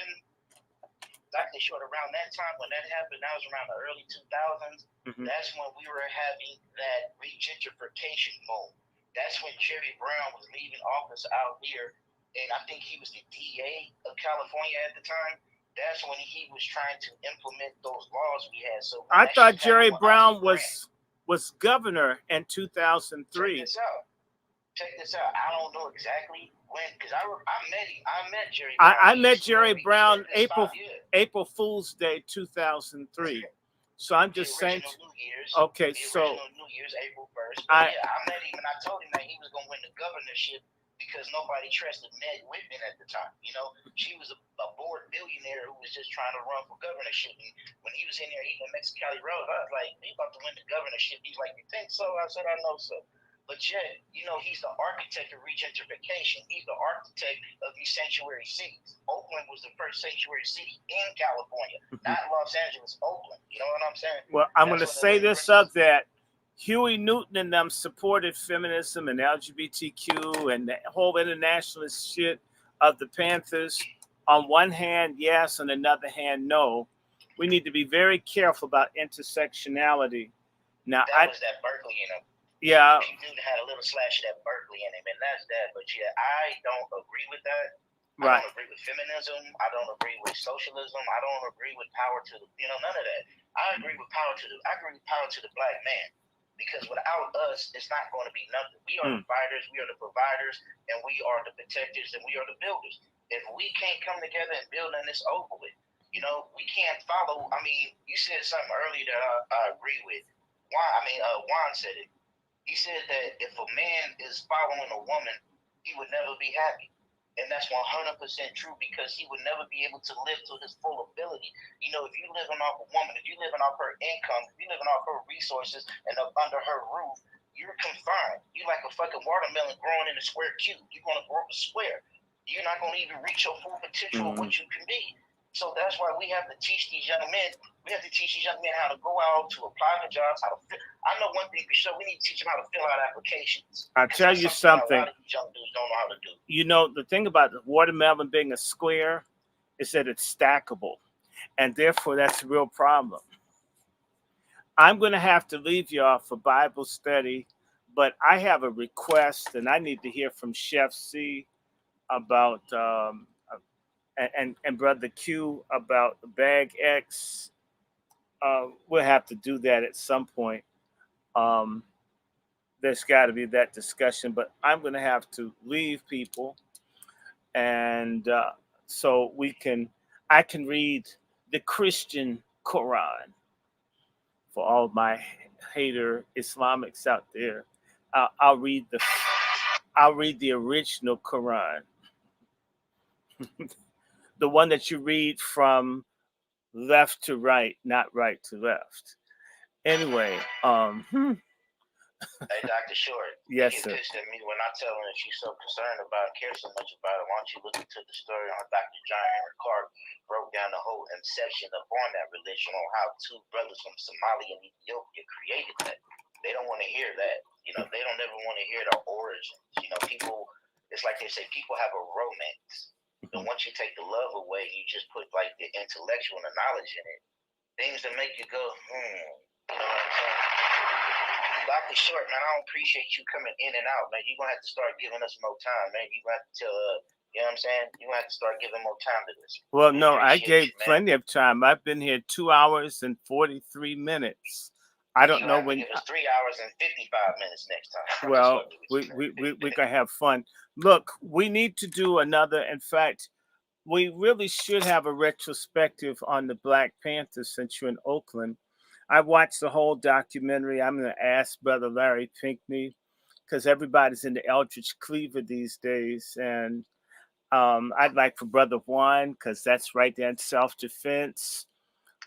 Dr. Short, around that time when that happened, that was around the early 2000s. That's when we were having that regentrification boom. That's when Jerry Brown was leaving office out here, and I think he was the DA of California at the time. That's when he was trying to implement those laws we had. So I thought Jerry Brown was governor in 2003. Check this out. I don't know exactly when, because I met Jerry. I met Jerry Brown April Fool's Day 2003. So I'm just saying. Okay, so New Year's April 1st. I met him and I told him that he was going to win the governorship because nobody trusted Meg Whitman at the time. You know, she was a bored billionaire who was just trying to run for governorship. And when he was in there eating a Mexicali road, I was like, "He's about to win the governorship." He's like, "You think so?" I said, "I know so." But yet, you know, he's the architect of regentrification. He's the architect of these sanctuary cities. Oakland was the first sanctuary city in California, not Los Angeles, Oakland. You know what I'm saying? Well, I'm going to say this up that Huey Newton and them supported feminism and LGBTQ and the whole internationalist shit of the Panthers. On one hand, yes. On another hand, no. We need to be very careful about intersectionality. Now, that was that Berkeley in him. Yeah. He had a little slash of that Berkeley in him, and that's that. But yeah, I don't agree with that. Right. I don't agree with feminism. I don't agree with socialism. I don't agree with power to the, none of that. I agree with power to the black man. Because without us, it's not going to be nothing. We are the fighters, we are the providers, and we are the protectors, and we are the builders. If we can't come together and build, and it's over with. You know, we can't follow. I mean, you said something earlier that I agree with. Juan said it. He said that if a man is following a woman, he would never be happy. And that's 100% true because he would never be able to live to his full ability. You know, if you're living off a woman, if you're living off her income, if you're living off her resources and up under her roof, you're confined. You're like a fucking watermelon growing in a square cube. You're going to grow up a square. You're not going to even reach your full potential of what you can be. So that's why we have to teach these young men. We have to teach these young men how to go out to apply for jobs. I know one thing for sure. We need to teach them how to fill out applications. I'll tell you something. A lot of these young dudes don't know how to do. You know, the thing about the watermelon being a square is that it's stackable, and therefore that's a real problem. I'm going to have to leave y'all for Bible study, but I have a request, and I need to hear from Chef C about and Brother Q about the Bag X. We'll have to do that at some point. There's got to be that discussion, but I'm going to have to leave people, and so I can read the Christian Quran for all my hater Islamics out there. I'll read the original Quran. The one that you read from left to right, not right to left. Anyway, Hey, Dr. Short. Yes, you sir. Pissed at me when I tell her that she's so concerned about, cares so much about it. Why don't you look into the story on Dr. John Henry Clark broke down the whole inception of on that religion on how two brothers from Somalia and Ethiopia created that. They don't want to hear that. You know, they don't ever want to hear the origins. You know, people, it's like they say, people have a romance. And once you take the love away, you just put like the intellectual and the knowledge in it. Things that make you go, You know what I'm saying? Dr. Short, man, I don't appreciate you coming in and out, man. You're going to have to start giving us more time, man. You're going to have to tell, you know what I'm saying? You're going to have to start giving more time to this. Well, no, I gave plenty of time. I've been here 2 hours and 43 minutes. I don't know when. It was 3 hours and 55 minutes next time. Well, we're going to have fun. Look, we need to do another. In fact, we really should have a retrospective on the Black Panthers since you're in Oakland. I watched the whole documentary. I'm going to ask Brother Larry Pinckney because everybody's in the Eldridge Cleaver these days. And I'd like for Brother Juan, because that's right there in self-defense.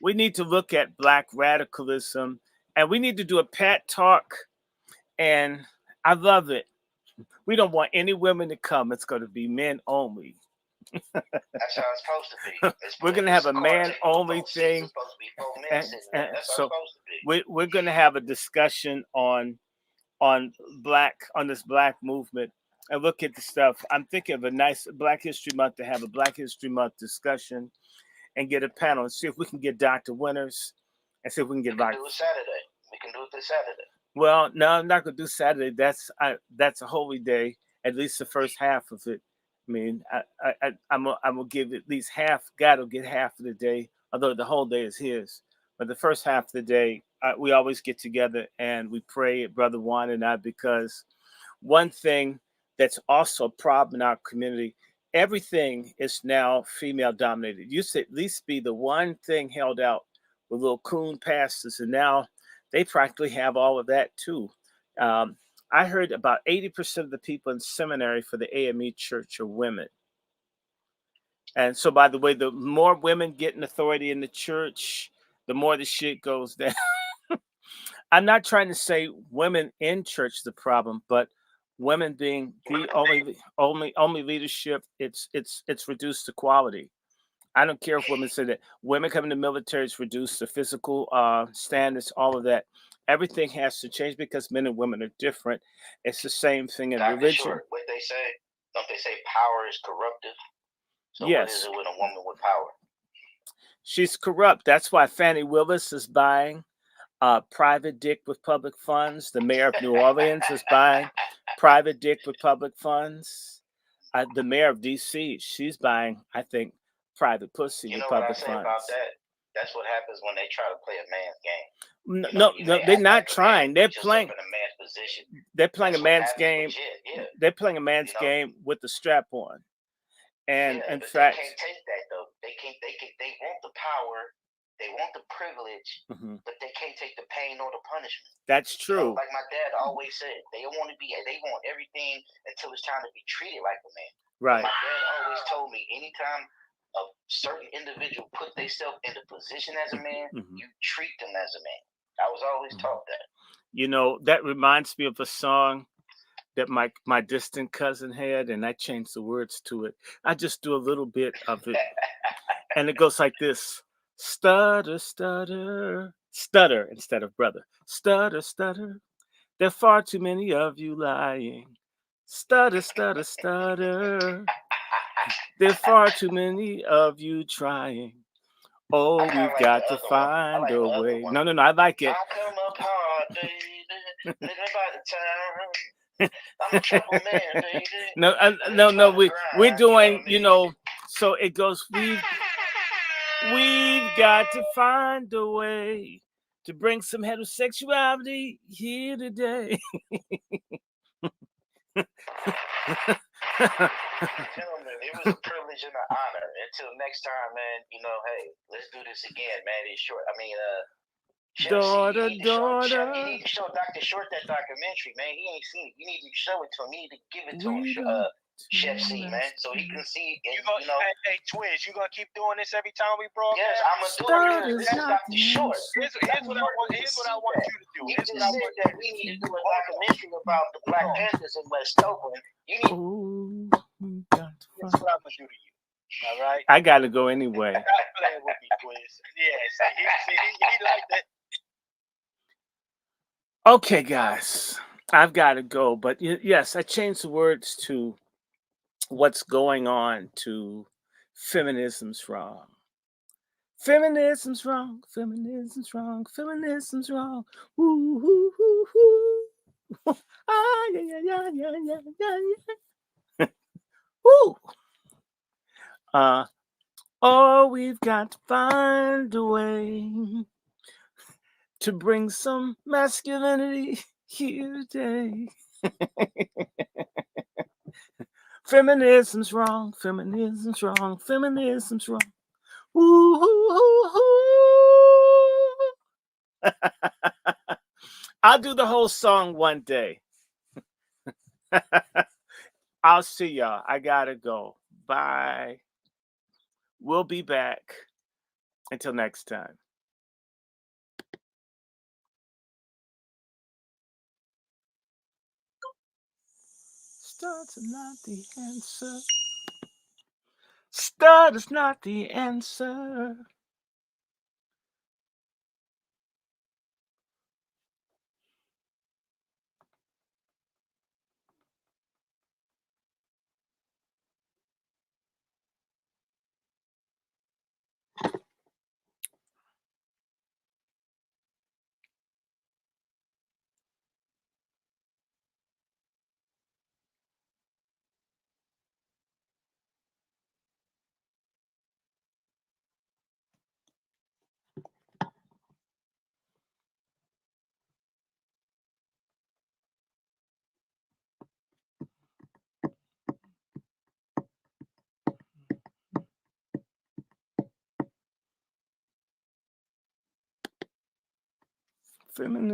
We need to look at Black radicalism, and we need to do a PAT talk. And I love it. We don't want any women to come. It's going to be men only. That's how it's supposed to be. We're going to have a man only thing. And so we're going to have a discussion on this Black movement and look at the stuff. I'm thinking of a nice Black History Month to have a Black History Month discussion and get a panel and see if we can get Dr. Winters and see if we can get We can do it Saturday. We can do it this Saturday. Well, no, I'm not going to do Saturday. That's a holy day. At least the first half of it. I mean, I'm gonna give at least half. God will get half of the day, although the whole day is His. But the first half of the day, we always get together and we pray, Brother Juan and I, because one thing that's also a problem in our community, everything is now female dominated. Used to at least be the one thing held out with little coon pastors, and now they practically have all of that too. I heard about 80% of the people in seminary for the AME church are women. And so, by the way, the more women get an authority in the church, the more the shit goes down. I'm not trying to say women in church is the problem, but women being the only leadership, it's reduced to quality. I don't care if women say that. Women coming to the military is reduced to physical standards, all of that. Everything has to change because men and women are different. It's the same thing in religion. Short, what they say, don't they say power is corruptive? So yes. What is it with a woman with power? She's corrupt. That's why Fannie Willis is buying private dick with public funds. The mayor of New Orleans is buying private dick with public funds. The mayor of D.C., she's buying, I think, private pussy with public funds. You know what I say about that? That's what happens when they try to play a man's game. No, they're not trying. They're playing in a man's position. They're playing a man's game. They're playing a man's game with the strap on. And in fact, they can't take that though. They want the power, they want the privilege, but they can't take the pain or the punishment. That's true. Like my dad always said, they want everything until it's time to be treated like a man. Right. My dad always told me, anytime a certain individual put themselves in the position as a man, you treat them as a man. I was always taught that. You know, that reminds me of a song that my distant cousin had, and I changed the words to it. I just do a little bit of it. And it goes like this. Stutter, stutter, stutter instead of brother. Stutter, stutter. There are far too many of you lying. Stutter, stutter, stutter. There are far too many of you trying. Oh, we've got to find a way. No, I like it. I come up hard, baby. Living by the time. I'm a trouble man, baby. No. We're doing, so it goes, we've got to find a way to bring some heterosexuality here today. Gentlemen, it was a privilege and an honor. Until next time, man, hey, let's do this again, man. It's short. I mean, daughter. You need to show Dr. Short that documentary, man. He ain't seen it. You need to show it to him. You need to give it to him, Chef C, man, so he can see. And, hey, Twiz, you gonna keep doing this every time we broadcast? Yes, I'm gonna do it. This is Dr. Short. Here's what I want you to do. You just said that we need to do a documentary about the Black Panthers in West Oakland. You need. That's what I'm gonna do to you. All right. I gotta go anyway. Playing with me, Twiz. Yes, he like that. Okay, guys, I've got to go. But yes, I changed the words to what's going on to feminism's wrong. Feminism's wrong. Feminism's wrong. Feminism's wrong. Ooh, ooh, ooh, ooh. Ah, yeah. Ooh. Oh, we've got to find a way to bring some masculinity here today. Feminism's wrong. Feminism's wrong. Feminism's wrong. Ooh, ooh, ooh. I'll do the whole song one day. I'll see y'all. I gotta go. Bye. We'll be back. Until next time. Studs are not the answer. Stud is not the answer. Feminist.